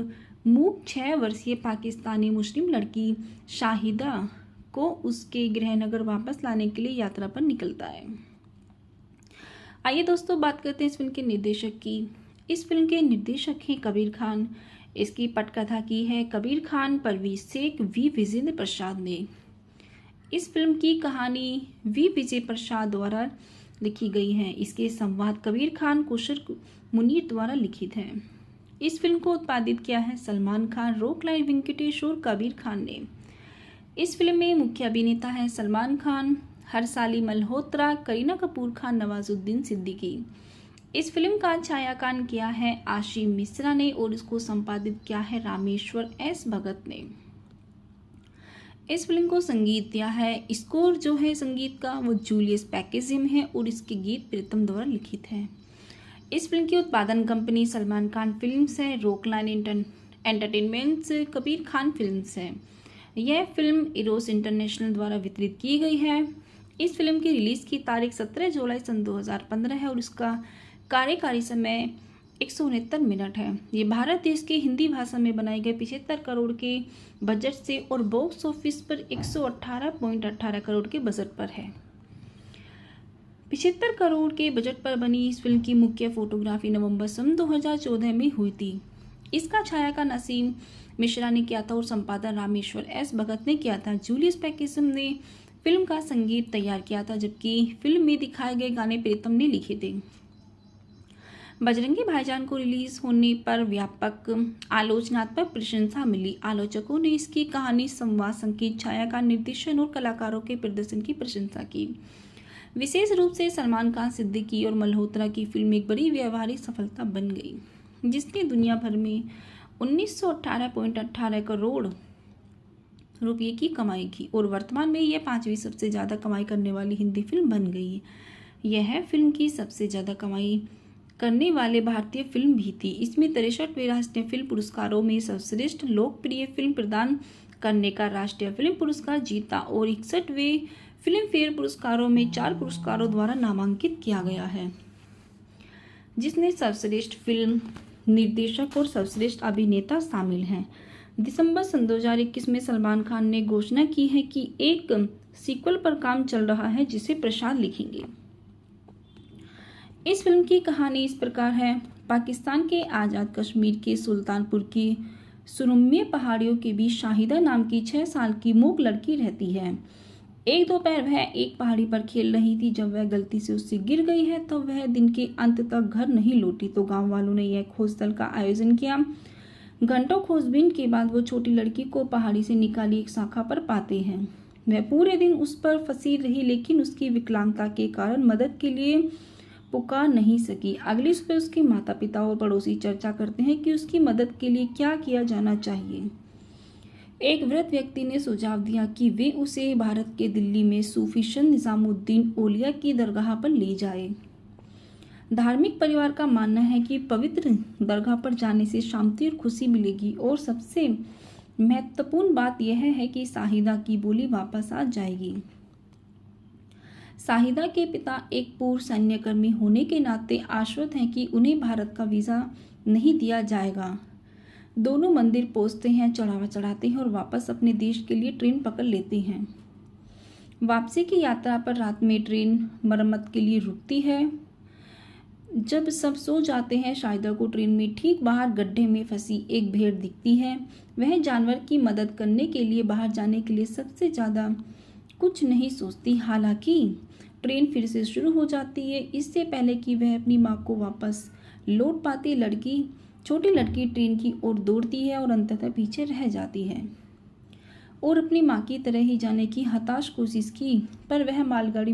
मूक 6 वर्षीय पाकिस्तानी मुस्लिम लड़की शाहिदा को उसके गृहनगर वापस लाने के लिए यात्रा पर निकलता है। आइए दोस्तों बात करते हैं इस फिल्म के निर्देशक की। इस फिल्म के निर्देशक हैं कबीर खान। इसकी पटकथा की है कबीर खान, परवेज शेख, वी विजेंद्र प्रसाद ने। इस फिल्म की कहानी वी विजय प्रसाद द्वारा लिखी गई है। इसके संवाद कबीर खान, कुशर मुनीर द्वारा लिखित है। इस फिल्म को उत्पादित किया है सलमान खान, रॉक लाइन वेंकटेश और कबीर खान ने। इस फिल्म में मुख्य अभिनेता हैं सलमान खान, हर्षाली मल्होत्रा, करीना कपूर खान, नवाजुद्दीन सिद्दीकी। इस फिल्म का छायांकन किया है आशीम मिश्रा ने और इसको संपादित किया है रामेश्वर एस भगत ने। इस फिल्म को संगीत दिया है, स्कोर जो है संगीत का वो जूलियस पैकेजिम है और इसके गीत प्रीतम द्वारा लिखित है। इस फिल्म की उत्पादन कंपनी सलमान खान फिल्म्स है, rock line entertainments, Kabir Khan films है। यह फिल्म इरोस इंटरनेशनल द्वारा वितरित की गई है। इस फिल्म की रिलीज की तारीख 17 जुलाई सन 2015 है और इसका कार्यकारी समय 169 मिनट है। ये भारत देश के हिंदी भाषा में बनाए गए 75 करोड़ के बजट से और बॉक्स ऑफिस पर 118.18 करोड़ के बजट पर है। 75 करोड़ के बजट पर बनी इस फिल्म की मुख्य फोटोग्राफी नवंबर सन 2014 में हुई थी। इसका छायांकन नसीम मिश्रा ने किया था और संपादन रामेश्वर एस भगत ने किया था। जूलियस पैकेसम ने फिल्म का संगीत तैयार किया था, जबकि फिल्म में दिखाए गए गाने प्रीतम ने लिखे थे। बजरंगी भाईजान को रिलीज होने पर व्यापक आलोचनात्मक प्रशंसा मिली। आलोचकों ने इसकी कहानी, संवाद, संगीत, छायांकन, निर्देशन और कलाकारों के प्रदर्शन की प्रशंसा की। विशेष रूप से सलमान खान, सिद्दीकी और मल्होत्रा की फिल्म एक बड़ी व्यावहारिक सफलता बन गई, जिसने दुनिया भर में 1918.18 करोड़ रुपये की कमाई की और वर्तमान में यह 5वीं सबसे ज़्यादा कमाई करने वाली हिंदी फिल्म बन गई। यह फिल्म की सबसे ज़्यादा कमाई करने वाले भारतीय फिल्म भी थी। इसमें 63वें राष्ट्रीय फिल्म पुरस्कारों में सर्वश्रेष्ठ लोकप्रिय फिल्म प्रदान करने का राष्ट्रीय फिल्म पुरस्कार जीता और 61वें फिल्म फेयर पुरस्कारों में 4 पुरस्कारों द्वारा नामांकित किया गया है, जिसमें सर्वश्रेष्ठ फिल्म निर्देशक और सर्वश्रेष्ठ अभिनेता शामिल हैं। दिसंबर सन 2021 में सलमान खान ने घोषणा की है कि एक सीक्वल पर काम चल रहा है, जिसे प्रसाद लिखेंगे। इस फिल्म की कहानी इस प्रकार है। पाकिस्तान के आज़ाद कश्मीर के सुल्तानपुर की सुरम्य पहाड़ियों के बीच शाहिदा नाम की 6 साल की मूक लड़की रहती है। एक दोपहर वह एक पहाड़ी पर खेल रही थी। जब वह गलती से उससे गिर गई है तो वह दिन के अंत तक घर नहीं लौटी। तो गांव वालों ने यह खोज दल का आयोजन किया। घंटों खोजबीन के बाद वो छोटी लड़की को पहाड़ी से निकाली एक शाखा पर पाते हैं। वह पूरे दिन उस पर फंसी रही, लेकिन उसकी विकलांगता के कारण मदद के लिए पुकार नहीं सकी। अगली सुबह उसके माता पिता और पड़ोसी चर्चा करते हैं कि उसकी मदद के लिए क्या किया जाना चाहिए। एक वृद्ध व्यक्ति ने सुझाव दिया कि वे उसे भारत के दिल्ली में सूफी संत निजामुद्दीन औलिया की दरगाह पर ले जाए। धार्मिक परिवार का मानना है कि पवित्र दरगाह पर जाने से शांति और खुशी मिलेगी और सबसे महत्वपूर्ण बात यह है कि शाहिदा की बोली वापस आ जाएगी। शाहिदा के पिता एक पूर्व सैन्यकर्मी होने के नाते आश्वस्त हैं कि उन्हें भारत का वीज़ा नहीं दिया जाएगा। दोनों मंदिर पहुंचते हैं, चढ़ावा चढ़ाते हैं और वापस अपने देश के लिए ट्रेन पकड़ लेते हैं। वापसी की यात्रा पर रात में ट्रेन मरम्मत के लिए रुकती है। जब सब सो जाते हैं, शाहिदा को ट्रेन में ठीक बाहर गड्ढे में फंसी एक भेड़ दिखती है। वह जानवर की मदद करने के लिए बाहर जाने के लिए सबसे ज़्यादा कुछ नहीं सोचती। हालांकि ट्रेन फिर से शुरू हो जाती है। इससे पहले कि वह अपनी माँ को वापस लौट पाती, छोटी लड़की ट्रेन की ओर दौड़ती है और अंततः पीछे रह जाती है और अपनी माँ की तरह ही जाने की हताश कोशिश की, पर वह मालगाड़ी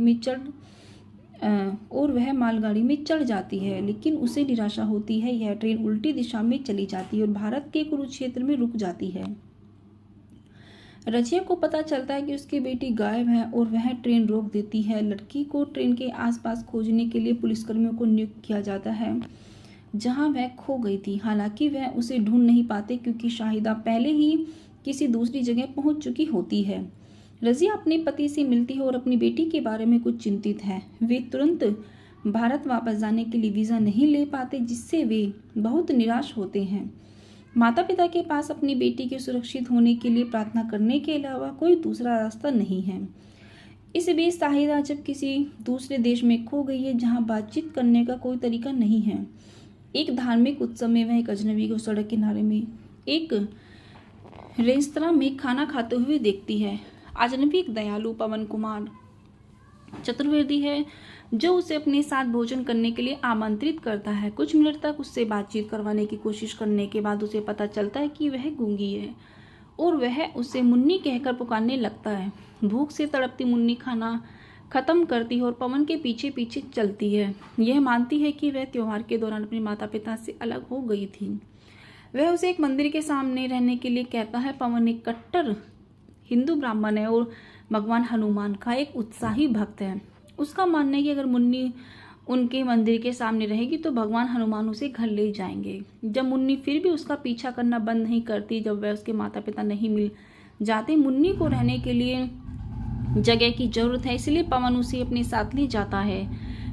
में चढ़ जाती है, लेकिन उसे निराशा होती है। यह ट्रेन उल्टी दिशा में चली जाती है और भारत के कुरुक्षेत्र में रुक जाती है। रजिया को पता चलता है कि उसकी बेटी गायब है और वह ट्रेन रोक देती है। लड़की को ट्रेन के आसपास खोजने के लिए पुलिसकर्मियों को नियुक्त किया जाता है, जहां वह खो गई थी। हालांकि वह उसे ढूंढ नहीं पाते क्योंकि शाहिदा पहले ही किसी दूसरी जगह पहुंच चुकी होती है। रजिया अपने पति से मिलती है और अपनी बेटी के बारे में कुछ चिंतित है। वे तुरंत भारत वापस जाने के लिए वीज़ा नहीं ले पाते, जिससे वे बहुत निराश होते हैं। माता पिता के पास अपनी बेटी के सुरक्षित होने के लिए प्रार्थना करने के अलावा कोई दूसरा रास्ता नहीं है। इस बीच शाहिदा जब किसी दूसरे देश में खो गई है, जहां बातचीत करने का कोई तरीका नहीं है। एक धार्मिक उत्सव में वह एक अजनबी को सड़क किनारे में एक रेस्तरां में खाना खाते हुए देखती है। अजनबी एक दयालु पवन कुमार चतुर्वेदी है, जो उसे अपने साथ भोजन करने के लिए आमंत्रित करता है। कुछ मिनट तक उससे बातचीत करवाने की कोशिश करने के बाद उसे पता चलता है कि वह गूंगी है और वह उसे मुन्नी कहकर पुकारने लगता है। भूख से तड़पती मुन्नी खाना खत्म करती है और पवन के पीछे पीछे चलती है। यह मानती है कि वह त्योहार के दौरान अपने माता पिता से अलग हो गई थी। वह उसे एक मंदिर के सामने रहने के लिए कहता है। पवन एक कट्टर हिंदू ब्राह्मण है और भगवान हनुमान का एक उत्साही भक्त है। उसका मानना है कि अगर मुन्नी उनके मंदिर के सामने रहेगी तो भगवान हनुमान उसे घर ले जाएंगे। जब मुन्नी फिर भी उसका पीछा करना बंद नहीं करती, जब वह उसके माता पिता नहीं मिल जाते, मुन्नी को रहने के लिए जगह की जरूरत है, इसलिए पवन उसे अपने साथ ले जाता है।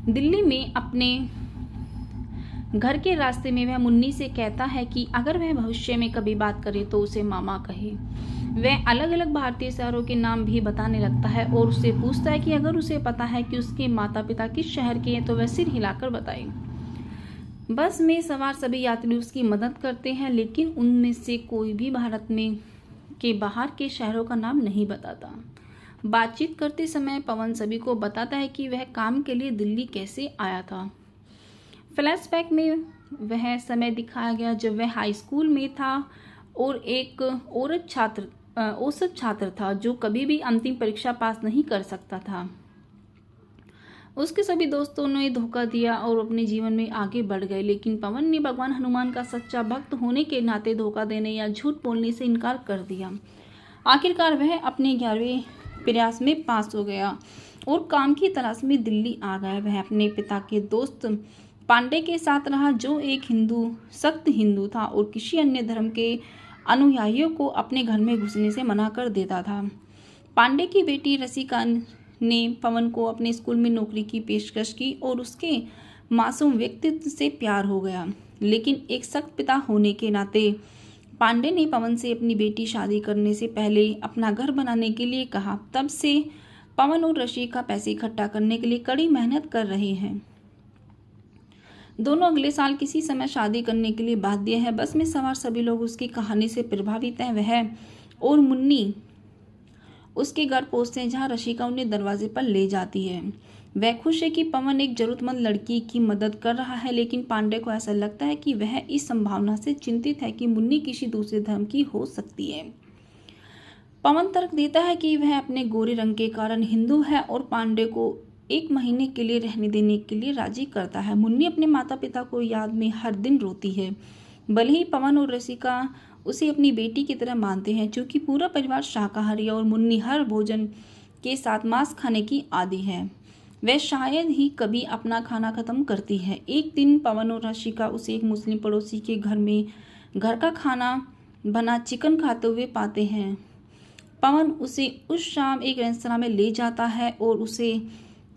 दिल्ली में अपने घर के रास्ते में वह मुन्नी से कहता है कि अगर वह भविष्य में कभी बात करे तो उसे मामा कहे। वह अलग अलग भारतीय शहरों के नाम भी बताने लगता है और उससे पूछता है कि अगर उसे पता है कि उसके माता पिता किस शहर के हैं तो वह सिर हिलाकर बताए। बस में सवार सभी यात्री उसकी मदद करते हैं, लेकिन उनमें से कोई भी भारत में के बाहर के शहरों का नाम नहीं बताता। बातचीत करते समय पवन सभी को बताता है कि वह काम के लिए दिल्ली कैसे आया था। फ्लैशबैक में वह समय दिखाया गया जब वह हाई स्कूल में था और एक औसत छात्र था जो कभी भी अंतिम परीक्षा पास नहीं कर सकता था। उसके सभी दोस्तों ने धोखा दिया और अपने जीवन में आगे बढ़ गए, लेकिन पवन ने भगवान हनुमान का सच्चा भक्त होने के नाते धोखा देने या झूठ बोलने से इनकार कर दिया। आखिरकार वह अपने 11वें प्रयास में पास हो गया और काम की तलाश में दिल्ली आ गया। वह अपने पिता के दोस्त पांडे के साथ रहा, जो एक सख्त हिंदू था और किसी अन्य धर्म के अनुयायियों को अपने घर में घुसने से मना कर देता था। पांडे की बेटी रसिका ने पवन को अपने स्कूल में नौकरी की पेशकश की और उसके मासूम व्यक्तित्व से प्यार हो गया, लेकिन एक सख्त पिता होने के नाते पांडे ने पवन से अपनी बेटी शादी करने से पहले अपना घर बनाने के लिए कहा। तब से पवन और रसिका पैसे इकट्ठा करने के लिए कड़ी मेहनत कर रहे हैं। दोनों अगले साल किसी समय शादी करने के लिए बाध्य है। बस में सवार सभी लोग उसकी कहानी से प्रभावित हैं। वह और मुन्नी उसके घर पहुंचते हैं जहां रसिका उन्हें दरवाजे पर ले जाती है। वह खुश है कि पवन एक जरूरतमंद लड़की की मदद कर रहा है, लेकिन पांडे को ऐसा लगता है कि वह इस संभावना से चिंतित है कि मुन्नी किसी दूसरे धर्म की हो सकती है। पवन तर्क देता है कि वह अपने गोरे रंग के कारण हिंदू है और पांडे को 1 महीने के लिए रहने देने के लिए राजी करता है। मुन्नी अपने माता पिता को याद में हर दिन रोती है। भले ही पवन और रसिका उसे अपनी बेटी की तरह मानते हैं, चूंकि पूरा परिवार शाकाहारी है और मुन्नी हर भोजन के साथ मांस खाने की आदी है, वह शायद ही कभी अपना खाना खत्म करती है। एक दिन पवन और रसिका उसे एक मुस्लिम पड़ोसी के घर में घर का खाना बना चिकन खाते हुए पाते हैं। पवन उसे उस शाम एक रेस्तरां में ले जाता है और उसे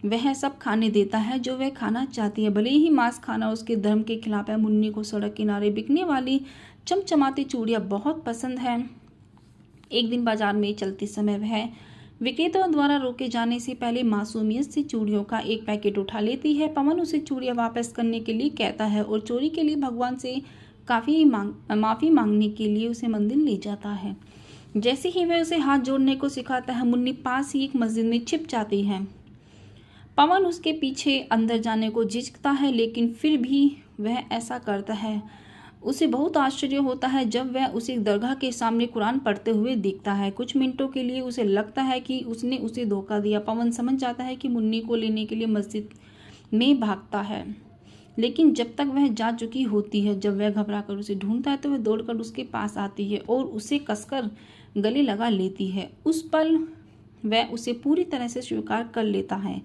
वह सब खाने देता है जो वह खाना चाहती है। भले ही मांस खाना उसके धर्म के खिलाफ है, मुन्नी को सड़क किनारे बिकने वाली चमचमाती चूड़ियां बहुत पसंद है। एक दिन बाजार में चलते समय वह विक्रेता द्वारा रोके जाने से पहले मासूमियत से चूड़ियों का एक पैकेट उठा लेती है। पवन उसे चूड़ियां वापस करने के लिए कहता है और चोरी के लिए भगवान से माफ़ी मांगने के लिए उसे मंदिर ले जाता है। जैसे ही वह उसे हाथ जोड़ने को सिखाता है, मुन्नी पास ही एक मस्जिद में छिप जाती है। पवन उसके पीछे अंदर जाने को झिझकता है, लेकिन फिर भी वह ऐसा करता है। उसे बहुत आश्चर्य होता है जब वह उसे दरगाह के सामने कुरान पढ़ते हुए देखता है। कुछ मिनटों के लिए उसे लगता है कि उसने उसे धोखा दिया। पवन समझ जाता है कि मुन्नी को लेने के लिए मस्जिद में भागता है, लेकिन जब तक वह जा चुकी होती है। जब वह घबराकर उसे ढूंढता है तो वह दौड़कर उसके पास आती है और उसे कसकर गले लगा लेती है। उस पल वह उसे पूरी तरह से स्वीकार कर लेता है।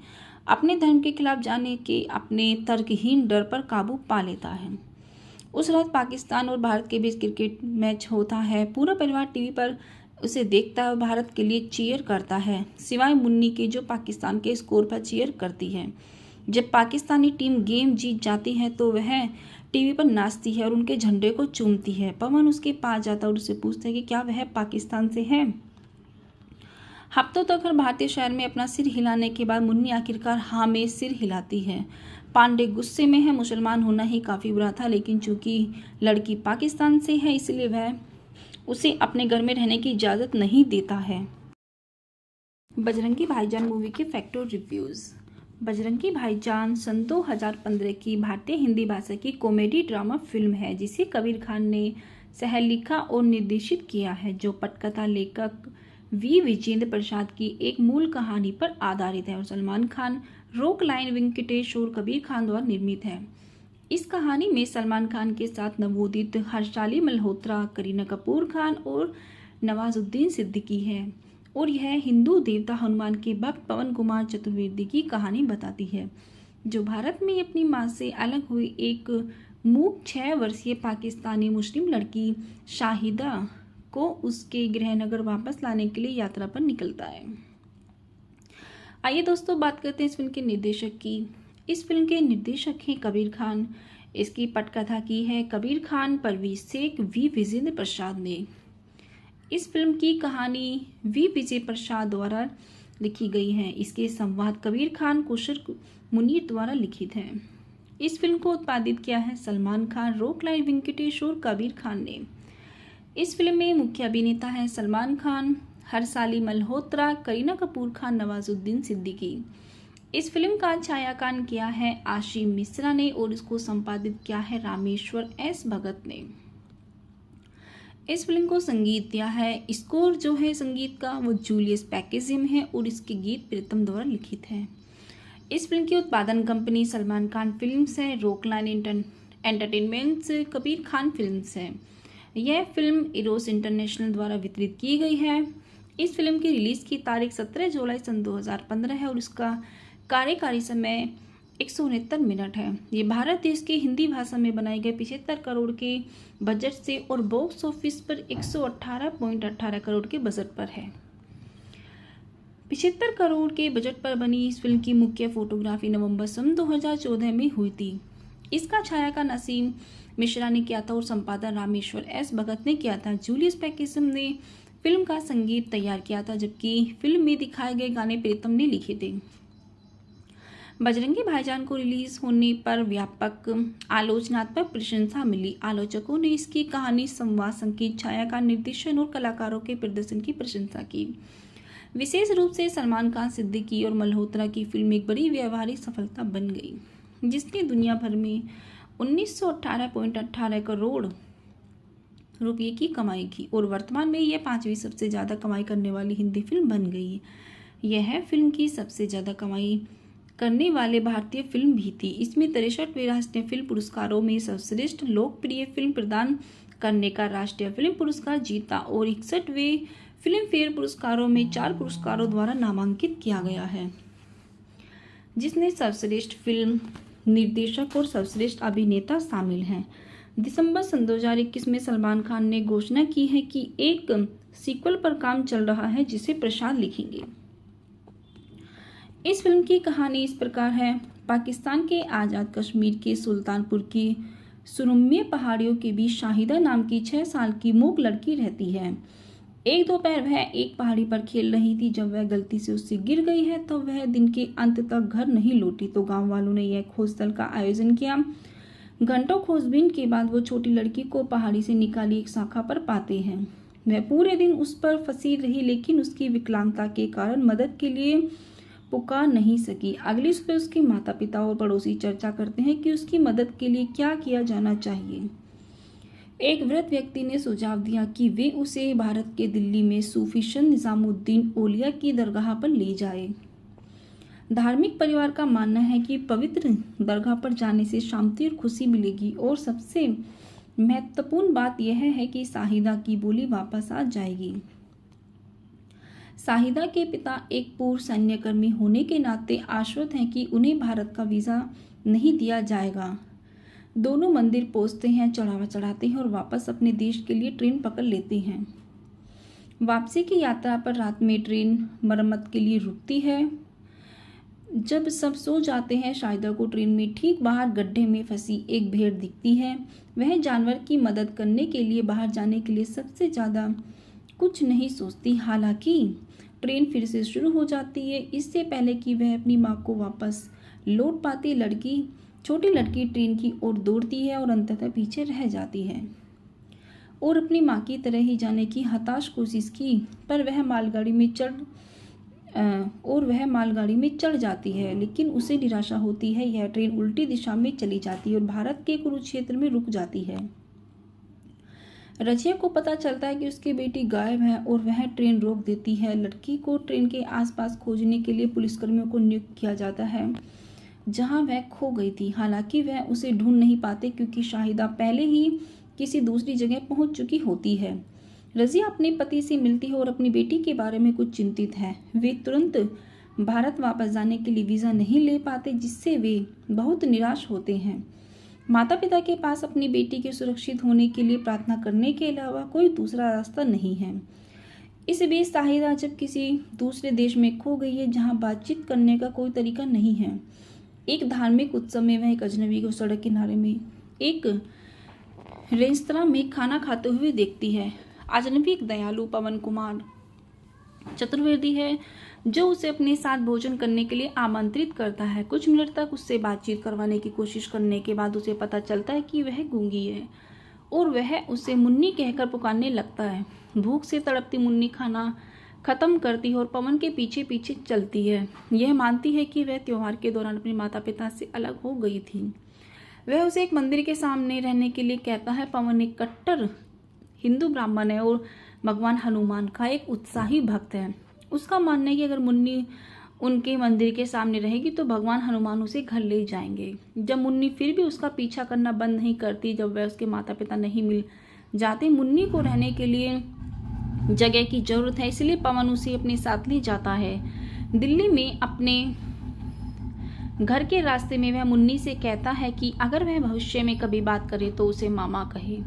अपने धर्म के खिलाफ जाने के अपने तर्कहीन डर पर काबू पा लेता है। उस रात पाकिस्तान और भारत के बीच क्रिकेट मैच होता है। पूरा परिवार टीवी पर उसे देखता है और भारत के लिए चीयर करता है, सिवाय मुन्नी के जो पाकिस्तान के स्कोर पर चीयर करती है। जब पाकिस्तानी टीम गेम जीत जाती है तो वह टीवी पर नाचती है और उनके झंडे को चूमती है। पवन उसके पास जाता है और उससे पूछता है कि क्या वह पाकिस्तान से है। हफ्तों तक हर भारतीय शहर में अपना सिर हिलाने के बाद मुन्नी आखिरकार हाँ में सिर हिलाती है। पांडे गुस्से में है। मुसलमान होना ही काफ़ी बुरा था, लेकिन चूंकि लड़की पाकिस्तान से है इसलिए वह उसे अपने घर में रहने की इजाज़त नहीं देता है। बजरंगी भाईजान मूवी के फैक्ट और रिव्यूज़। बजरंगी भाईजान सन 2015 की भारतीय हिंदी भाषा की कॉमेडी ड्रामा फिल्म है, जिसे कबीर खान ने सह लिखा और निर्देशित किया है, जो पटकथा लेखक वी विजेंद्र प्रसाद की एक मूल कहानी पर आधारित है और सलमान खान, रॉक लाइन वेंकटेश और कबीर खान द्वारा निर्मित है। इस कहानी में सलमान खान के साथ नवोदित हर्षाली मल्होत्रा, करीना कपूर खान और नवाजुद्दीन सिद्दीकी है और यह हिंदू देवता हनुमान के भक्त पवन कुमार चतुर्वेदी की कहानी बताती है, जो भारत में अपनी मां से अलग हुई एक मूक 6 वर्षीय पाकिस्तानी मुस्लिम लड़की शाहिदा को उसके गृहनगर वापस लाने के लिए यात्रा पर निकलता है। आइए दोस्तों बात करते हैं इस फिल्म के निर्देशक की। इस फिल्म के निर्देशक हैं कबीर खान। इसकी पटकथा की है कबीर खान, परवेज शेख, वी विजेंद्र प्रसाद ने। इस फिल्म की कहानी वी विजय प्रसाद द्वारा लिखी गई है। इसके संवाद कबीर खान, कुशर मुनीर द्वारा लिखित हैं। इस फिल्म को उत्पादित किया है सलमान खान, रॉकलाइन वेंकटेश और कबीर खान ने। इस फिल्म में मुख्य अभिनेता हैं सलमान खान, हर्षाली मल्होत्रा, करीना कपूर खान, नवाजुद्दीन सिद्दीकी। इस फिल्म का छायांकन किया है आशीम मिश्रा ने और इसको संपादित किया है रामेश्वर एस भगत ने। इस फिल्म को संगीत दिया है, स्कोर जो है संगीत का वो जूलियस पैकेजिम है और इसके गीत प्रीतम द्वारा लिखित हैं। इस फिल्म की उत्पादन कंपनी सलमान खान फिल्म्स है, रॉकलाइन एंटरटेनमेंट्स, कबीर खान फिल्म्स है। यह फिल्म इरोस इंटरनेशनल द्वारा वितरित की गई है। इस फिल्म की रिलीज की तारीख 17 जुलाई सन 2015 है और इसका कार्यकारी समय 169 मिनट है। ये भारत देश के हिंदी भाषा में बनाए गए 75 करोड़ के बजट से और बॉक्स ऑफिस पर 118.18 करोड़ के बजट पर है। 75 करोड़ के बजट पर बनी इस फिल्म की मुख्य फोटोग्राफी नवंबर सन 2014 में हुई थी। इसका छायांकन असीम मिश्रा ने किया था और संपादन रामेश्वर एस भगत ने किया था। जूलियस पैकेजिम ने फिल्म का संगीत तैयार किया था, जबकि फिल्म में दिखाए गए गाने प्रीतम ने लिखे थे। बजरंगी भाईजान को रिलीज होने पर व्यापक आलोचनात्मक प्रशंसा मिली। आलोचकों ने इसकी कहानी, संवाद, संगीत, छायांकन, निर्देशन और कलाकारों के प्रदर्शन की प्रशंसा की। विशेष रूप से सलमान खान, सिद्दीकी और मल्होत्रा की फिल्म एक बड़ी व्यावहारिक सफलता बन गई, जिसने दुनिया भर में 1918.18 करोड़ रुपये की कमाई की और वर्तमान में यह 5वीं सबसे ज़्यादा कमाई करने वाली हिंदी फिल्म बन गई। यह फिल्म की सबसे ज़्यादा कमाई करने वाले भारतीय फिल्म भी थी। इसमें 63वें राष्ट्रीय फिल्म पुरस्कारों में सर्वश्रेष्ठ लोकप्रिय फिल्म प्रदान करने का राष्ट्रीय फिल्म पुरस्कार जीता और 61वें फिल्म फेयर पुरस्कारों में 4 पुरस्कारों द्वारा नामांकित किया गया है, जिसमें सर्वश्रेष्ठ फिल्म निर्देशक और सर्वश्रेष्ठ अभिनेता शामिल हैं। दिसंबर सन 2021 में सलमान खान ने घोषणा की है कि एक सीक्वल पर काम चल रहा है, जिसे प्रसाद लिखेंगे। इस फिल्म की कहानी इस प्रकार है। पाकिस्तान के आज़ाद कश्मीर के सुल्तानपुर की सुरम्य पहाड़ियों के बीच शाहिदा नाम की 6 साल की मूक लड़की रहती है। एक दोपहर वह एक पहाड़ी पर खेल रही थी। जब वह गलती से उससे गिर गई है तो वह दिन के अंत तक घर नहीं लौटी। तो गांव वालों ने यह खोज दल का आयोजन किया। घंटों खोजबीन के बाद वो छोटी लड़की को पहाड़ी से निकाली एक शाखा पर पाते हैं। वह पूरे दिन उस पर फंसी रही, लेकिन उसकी विकलांगता के कारण मदद के लिए पुकार नहीं सकी। अगली सुबह उसके माता पिता और पड़ोसी चर्चा करते हैं कि उसकी मदद के लिए क्या किया जाना चाहिए। एक वृद्ध व्यक्ति ने सुझाव दिया कि वे उसे भारत के दिल्ली में सूफी संत निजामुद्दीन औलिया की दरगाह पर ले जाए। धार्मिक परिवार का मानना है कि पवित्र दरगाह पर जाने से शांति और खुशी मिलेगी और सबसे महत्वपूर्ण बात यह है कि शाहिदा की बोली वापस आ जाएगी। शाहिदा के पिता एक पूर्व सैन्यकर्मी होने के नाते आश्वस्त हैं कि उन्हें भारत का वीज़ा नहीं दिया जाएगा। दोनों मंदिर पहुंचते हैं, चढ़ावा चढ़ाते हैं और वापस अपने देश के लिए ट्रेन पकड़ लेते हैं। वापसी की यात्रा पर रात में ट्रेन मरम्मत के लिए रुकती है। जब सब सो जाते हैं, शाहिदा को ट्रेन में ठीक बाहर गड्ढे में फंसी एक भेड़ दिखती है। वह जानवर की मदद करने के लिए बाहर जाने के लिए सबसे ज़्यादा कुछ नहीं सोचती। हालांकि ट्रेन फिर से शुरू हो जाती है। इससे पहले कि वह अपनी माँ को वापस लौट पाती, छोटी लड़की ट्रेन की ओर दौड़ती है और अंततः पीछे रह जाती है और अपनी माँ की तरह ही जाने की हताश कोशिश की, पर वह मालगाड़ी में चढ़ जाती है, लेकिन उसे निराशा होती है। यह ट्रेन उल्टी दिशा में चली जाती है और भारत के कुरुक्षेत्र में रुक जाती है। रजिया को पता चलता है कि उसकी बेटी गायब है और वह ट्रेन रोक देती है। लड़की को ट्रेन के आसपास खोजने के लिए पुलिसकर्मियों को नियुक्त किया जाता है, जहां वह खो गई थी। हालांकि वह उसे ढूंढ नहीं पाते क्योंकि शाहिदा पहले ही किसी दूसरी जगह पहुंच चुकी होती है। रजिया अपने पति से मिलती है और अपनी बेटी के बारे में कुछ चिंतित है। वे तुरंत भारत वापस जाने के लिए वीज़ा नहीं ले पाते, जिससे वे बहुत निराश होते हैं। माता पिता के पास अपनी बेटी के सुरक्षित होने के लिए प्रार्थना करने के अलावा कोई दूसरा रास्ता नहीं है। इस बीच शाहिदा जब किसी दूसरे देश में खो गई है, जहां बातचीत करने का कोई तरीका नहीं है। एक धार्मिक उत्सव में वह एक अजनबी को सड़क किनारे में एक रेस्तरां में खाना खाते हुए देखती है। अजनबी एक दयालु पवन कुमार चतुर्वेदी है जो उसे अपने साथ भोजन करने के लिए आमंत्रित करता है। कुछ मिनट तक उससे बातचीत करवाने की कोशिश करने के बाद उसे पता चलता है कि वह गूंगी है और वह उसे मुन्नी कहकर पुकारने लगता है। भूख से तड़पती मुन्नी खाना खत्म करती है और पवन के पीछे पीछे चलती है। यह मानती है कि वह त्योहार के दौरान अपने माता पिता से अलग हो गई थी। वह उसे एक मंदिर के सामने रहने के लिए कहता है। पवन एक कट्टर हिंदू ब्राह्मण है और भगवान हनुमान का एक उत्साही भक्त है। उसका मानना है कि अगर मुन्नी उनके मंदिर के सामने रहेगी तो भगवान हनुमान उसे घर ले जाएंगे। जब मुन्नी फिर भी उसका पीछा करना बंद नहीं करती, जब वह उसके माता पिता नहीं मिल जाते, मुन्नी को रहने के लिए जगह की जरूरत है, इसलिए पवन उसे अपने साथ ले जाता है। दिल्ली में अपने घर के रास्ते में वह मुन्नी से कहता है कि अगर वह भविष्य में कभी बात करे तो उसे मामा कहे।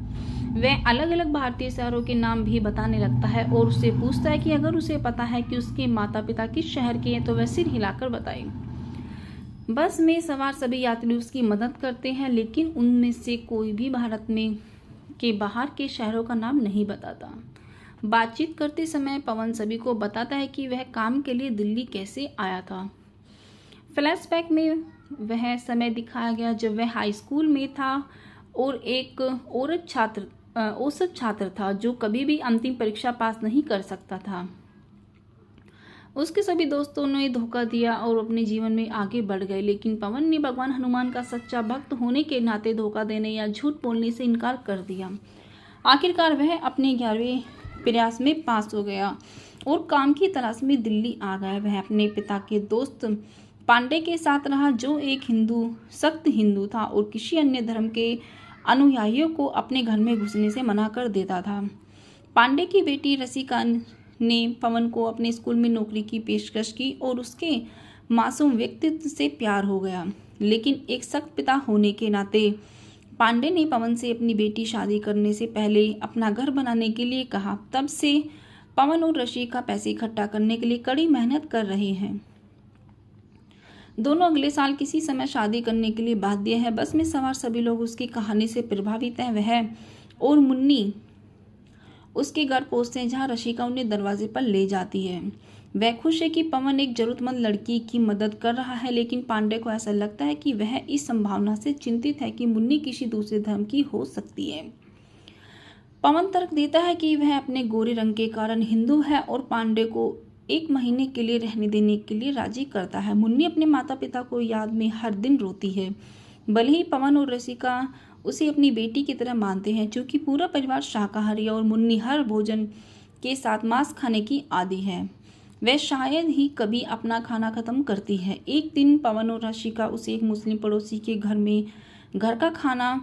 वह अलग अलग भारतीय शहरों के नाम भी बताने लगता है और उससे पूछता है कि अगर उसे पता है कि उसके माता पिता किस शहर के हैं तो वह सिर हिलाकर बताए। बस में सवार सभी यात्री उसकी मदद करते हैं, लेकिन उनमें से कोई भी भारत में के बाहर के शहरों का नाम नहीं बताता। बातचीत करते समय पवन सभी को बताता है कि वह काम के लिए दिल्ली कैसे आया था। फ्लैशबैक में वह समय दिखाया गया जब वह हाई स्कूल में था और एक औसत छात्र था जो कभी भी अंतिम परीक्षा पास नहीं कर सकता था। उसके सभी दोस्तों ने धोखा दिया और अपने जीवन में आगे बढ़ गए, लेकिन पवन ने भगवान हनुमान का सच्चा भक्त होने के नाते धोखा देने या झूठ बोलने से इनकार कर दिया। आखिरकार वह अपने 11वें प्रयास में पास हो गया और काम की तलाश में दिल्ली आ गया। वह अपने पिता के दोस्त पांडे के साथ रहा जो एक सख्त हिंदू था और किसी अन्य धर्म के अनुयायियों को अपने घर में घुसने से मना कर देता था। पांडे की बेटी रसिका ने पवन को अपने स्कूल में नौकरी की पेशकश की और उसके मासूम व्यक्तित्व से प्यार हो गया, लेकिन एक सख्त पिता होने के नाते पांडे ने पवन से अपनी बेटी शादी करने से पहले अपना घर बनाने के लिए कहा। तब से पवन और रसिका पैसे इकट्ठा करने के लिए कड़ी मेहनत कर रहे हैं। दोनों अगले साल किसी समय शादी करने के लिए बाध्य है। बस में सवार सभी लोग उसकी कहानी से प्रभावित हैं। वह और मुन्नी उसके घर पहुंचते हैं जहां रसिका उन्हें दरवाजे पर ले जाती है। वह खुश है कि पवन एक जरूरतमंद लड़की की मदद कर रहा है, लेकिन पांडे को ऐसा लगता है कि वह इस संभावना से चिंतित है कि मुन्नी किसी दूसरे धर्म की हो सकती है। पवन तर्क देता है कि वह अपने गोरे रंग के कारण हिंदू है और पांडे को 1 महीने के लिए रहने देने के लिए राजी करता है। मुन्नी अपने माता पिता को याद में हर दिन रोती है। भले ही पवन और रसिका उसे अपनी बेटी की तरह मानते हैं, क्योंकि पूरा परिवार शाकाहारी है और मुन्नी हर भोजन के साथ मांस खाने की आदी है। वह शायद ही कभी अपना खाना खत्म करती है। एक दिन पवन और रसिका उसे एक मुस्लिम पड़ोसी के घर में घर का खाना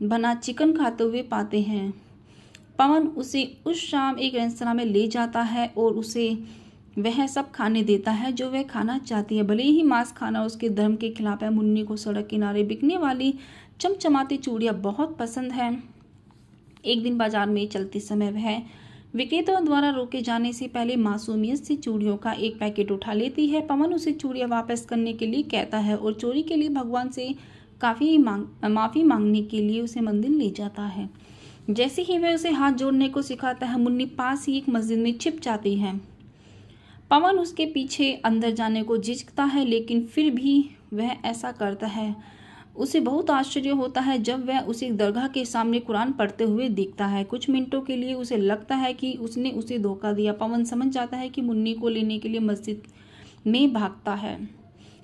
बना चिकन खाते हुए पाते हैं। पवन उसे उस शाम एक रेस्तरां में ले जाता है और उसे वह सब खाने देता है जो वह खाना चाहती है। भले ही मांस खाना उसके धर्म के खिलाफ है, मुन्नी को सड़क किनारे बिकने वाली चमचमाती चूड़ियाँ बहुत पसंद है। एक दिन बाजार में चलते समय वह विक्रेताओं द्वारा रोके जाने से पहले मासूमियत से चूड़ियों का एक पैकेट उठा लेती है। पवन उसे चूड़ियाँ वापस करने के लिए कहता है और चोरी के लिए भगवान से माफ़ी मांगने के लिए उसे मंदिर ले जाता है। जैसे ही वह उसे हाथ जोड़ने को सिखाता है, मुन्नी पास ही एक मस्जिद में छिप जाती है। पवन उसके पीछे अंदर जाने को झिझकता है, लेकिन फिर भी वह ऐसा करता है। उसे बहुत आश्चर्य होता है जब वह उसे दरगाह के सामने कुरान पढ़ते हुए देखता है। कुछ मिनटों के लिए उसे लगता है कि उसने उसे धोखा दिया। पवन समझ जाता है कि मुन्नी को लेने के लिए मस्जिद में भागता है,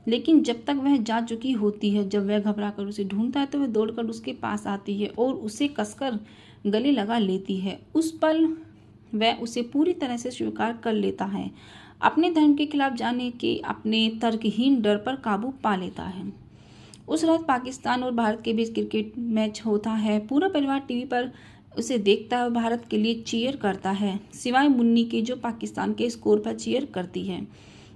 लेकिन जब तक वह जा चुकी होती है। जब वह घबराकर उसे ढूंढता है तो वह दौड़कर उसके पास आती है और उसे कसकर गले लगा लेती है। उस पल वह उसे पूरी तरह से स्वीकार कर लेता है। अपने धर्म के खिलाफ जाने के अपने तर्कहीन डर पर काबू पा लेता है। उस रात पाकिस्तान और भारत के बीच क्रिकेट मैच होता है। पूरा परिवार टीवी पर उसे देखता है और भारत के लिए चीयर करता है, सिवाय मुन्नी के जो पाकिस्तान के स्कोर पर चीयर करती है।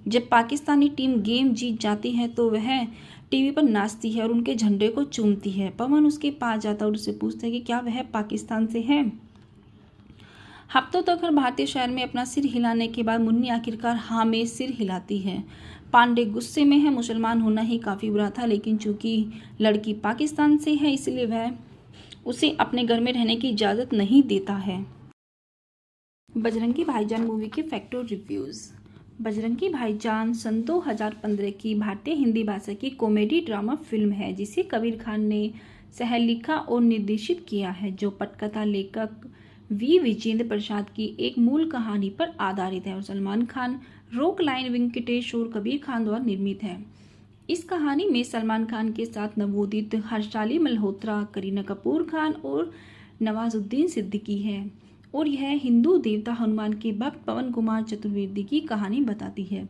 जब पाकिस्तानी टीम गेम जीत जाती है तो वह टीवी पर नाचती है और उनके झंडे को चूमती है। पवन उसके पास जाता है और उससे पूछता है कि क्या वह पाकिस्तान से है। हफ्तों तक हर भारतीय शहर में अपना सिर हिलाने के बाद मुन्नी आखिरकार हाँ में सिर हिलाती है। पांडे गुस्से में है। मुसलमान होना ही काफ़ी बुरा था, लेकिन चूंकि लड़की पाकिस्तान से है इसलिए वह उसे अपने घर में रहने की इजाज़त नहीं देता है। बजरंगी भाईजान मूवी के फैक्ट और रिव्यूज़। बजरंगी भाईजान सन 2015 की भारतीय हिंदी भाषा की कॉमेडी ड्रामा फिल्म है जिसे कबीर खान ने सह लिखा और निर्देशित किया है, जो पटकथा लेखक वी विजेंद्र प्रसाद की एक मूल कहानी पर आधारित है और सलमान खान, रॉक लाइन वेंकटेश और कबीर खान द्वारा निर्मित है। इस कहानी में सलमान खान के साथ नवोदित हर्षाली मल्होत्रा, करीना कपूर खान और नवाजुद्दीन सिद्दीकी है और यह हिंदू देवता हनुमान के भक्त पवन कुमार चतुर्वेदी की कहानी बताती है,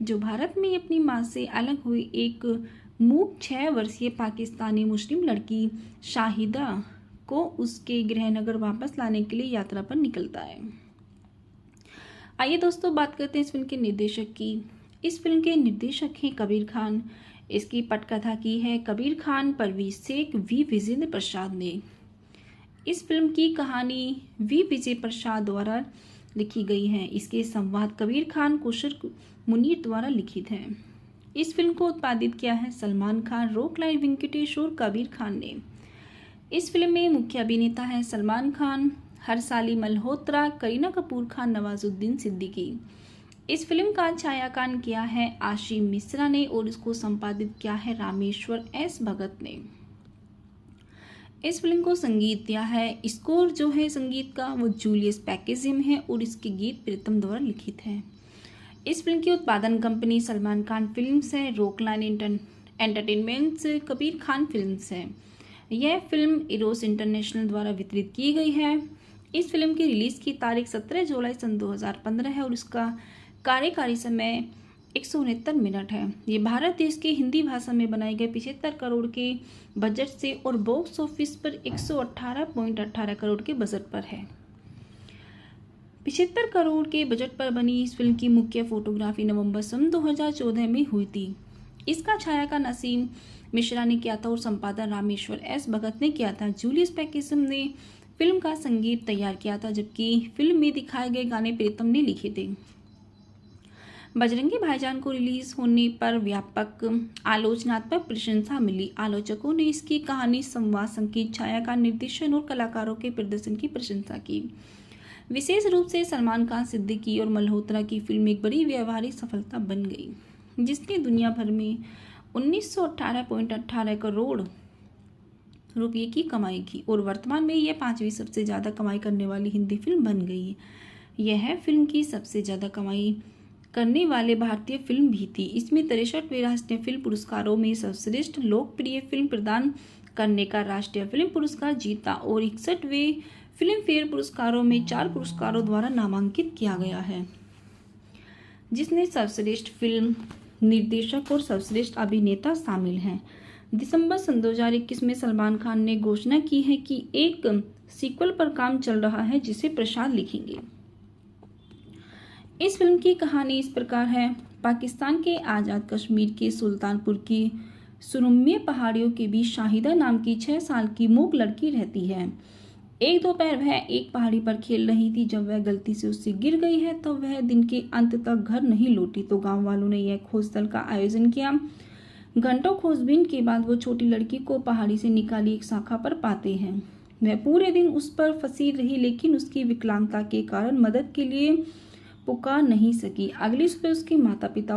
जो भारत में अपनी मां से अलग हुई एक मूक 6 वर्षीय पाकिस्तानी मुस्लिम लड़की शाहिदा को उसके गृहनगर वापस लाने के लिए यात्रा पर निकलता है। आइए दोस्तों, बात करते हैं इस फिल्म के निर्देशक की। इस फिल्म के निर्देशक हैं कबीर खान। इसकी पटकथा की है कबीर खान, परवेज शेख, वी विजेंद्र प्रसाद ने। इस फिल्म की कहानी वी विजय प्रसाद द्वारा लिखी गई है। इसके संवाद कबीर खान, कुशर मुनीर द्वारा लिखित हैं। इस फिल्म को उत्पादित किया है सलमान खान, रॉक लाइन वेंकटेश और कबीर खान ने। इस फिल्म में मुख्य अभिनेता है सलमान खान, हर्षाली मल्होत्रा, करीना कपूर खान, नवाजुद्दीन सिद्दीकी। इस फिल्म का छायांकन किया है आशीम मिश्रा ने और इसको संपादित किया है रामेश्वर एस भगत ने। इस फिल्म को संगीत दिया है, स्कोर जो है संगीत का वो जूलियस पैकेजिम है और इसके गीत प्रीतम द्वारा लिखित हैं। इस फिल्म की उत्पादन कंपनी सलमान खान फिल्म्स है, rock line entertainments, Kabir Khan films है। यह फिल्म इरोस इंटरनेशनल द्वारा वितरित की गई है। इस फिल्म की रिलीज की तारीख 17 जुलाई सन 2015 है और इसका कार्यकारी समय 169 मिनट है। ये भारत देश के हिंदी भाषा में बनाए गए 75 करोड़ के बजट से और बॉक्स ऑफिस पर 118.18 करोड़ के बजट पर है। 75 करोड़ के बजट पर बनी इस फिल्म की मुख्य फोटोग्राफी नवंबर सन 2014 में हुई थी। इसका छायांकन असीम मिश्रा ने किया था और संपादन रामेश्वर एस भगत ने किया था। जूलियस पैकेजिम ने फिल्म का संगीत तैयार किया था, जबकि फिल्म में दिखाए गए गाने प्रीतम ने लिखे थे। बजरंगी भाईजान को रिलीज होने पर व्यापक आलोचनात्मक प्रशंसा मिली। आलोचकों ने इसकी कहानी, संवाद, संगीत, छायांकन, निर्देशन और कलाकारों के प्रदर्शन की प्रशंसा की। विशेष रूप से सलमान खान, सिद्दीकी और मल्होत्रा की फिल्म एक बड़ी व्यावहारिक सफलता बन गई, जिसने दुनिया भर में 1918.18 करोड़ रुपये की कमाई की और वर्तमान में यह 5वीं सबसे ज़्यादा कमाई करने वाली हिंदी फिल्म बन गई है। यह फिल्म की सबसे ज़्यादा कमाई करने वाले भारतीय फिल्म भी थी। इसमें 63वें राष्ट्रीय फिल्म पुरस्कारों में सर्वश्रेष्ठ लोकप्रिय फिल्म प्रदान करने का राष्ट्रीय फिल्म पुरस्कार जीता और 61वें फिल्म फेयर पुरस्कारों में 4 पुरस्कारों द्वारा नामांकित किया गया है, जिसमें सर्वश्रेष्ठ फिल्म निर्देशक और सर्वश्रेष्ठ अभिनेता शामिल हैं। दिसंबर सन 2021 में सलमान खान ने घोषणा की है कि एक सीक्वल पर काम चल रहा है, जिसे प्रसाद लिखेंगे। इस फिल्म की कहानी इस प्रकार है। पाकिस्तान के आज़ाद कश्मीर के सुल्तानपुर की सुरम्य पहाड़ियों के बीच शाहिदा नाम की 6 साल की मूक लड़की रहती है। एक दोपहर वह एक पहाड़ी पर खेल रही थी। जब वह गलती से उससे गिर गई है तो वह दिन के अंत तक घर नहीं लौटी, तो गांव वालों ने यह खोज दल का आयोजन किया। घंटों खोजबीन के बाद वो छोटी लड़की को पहाड़ी से निकाली एक शाखा पर पाते हैं। वह पूरे दिन उस पर फंसी रही, लेकिन उसकी विकलांगता के कारण मदद के लिए पुकार नहीं सकी। अगली सुबह उसके माता पिता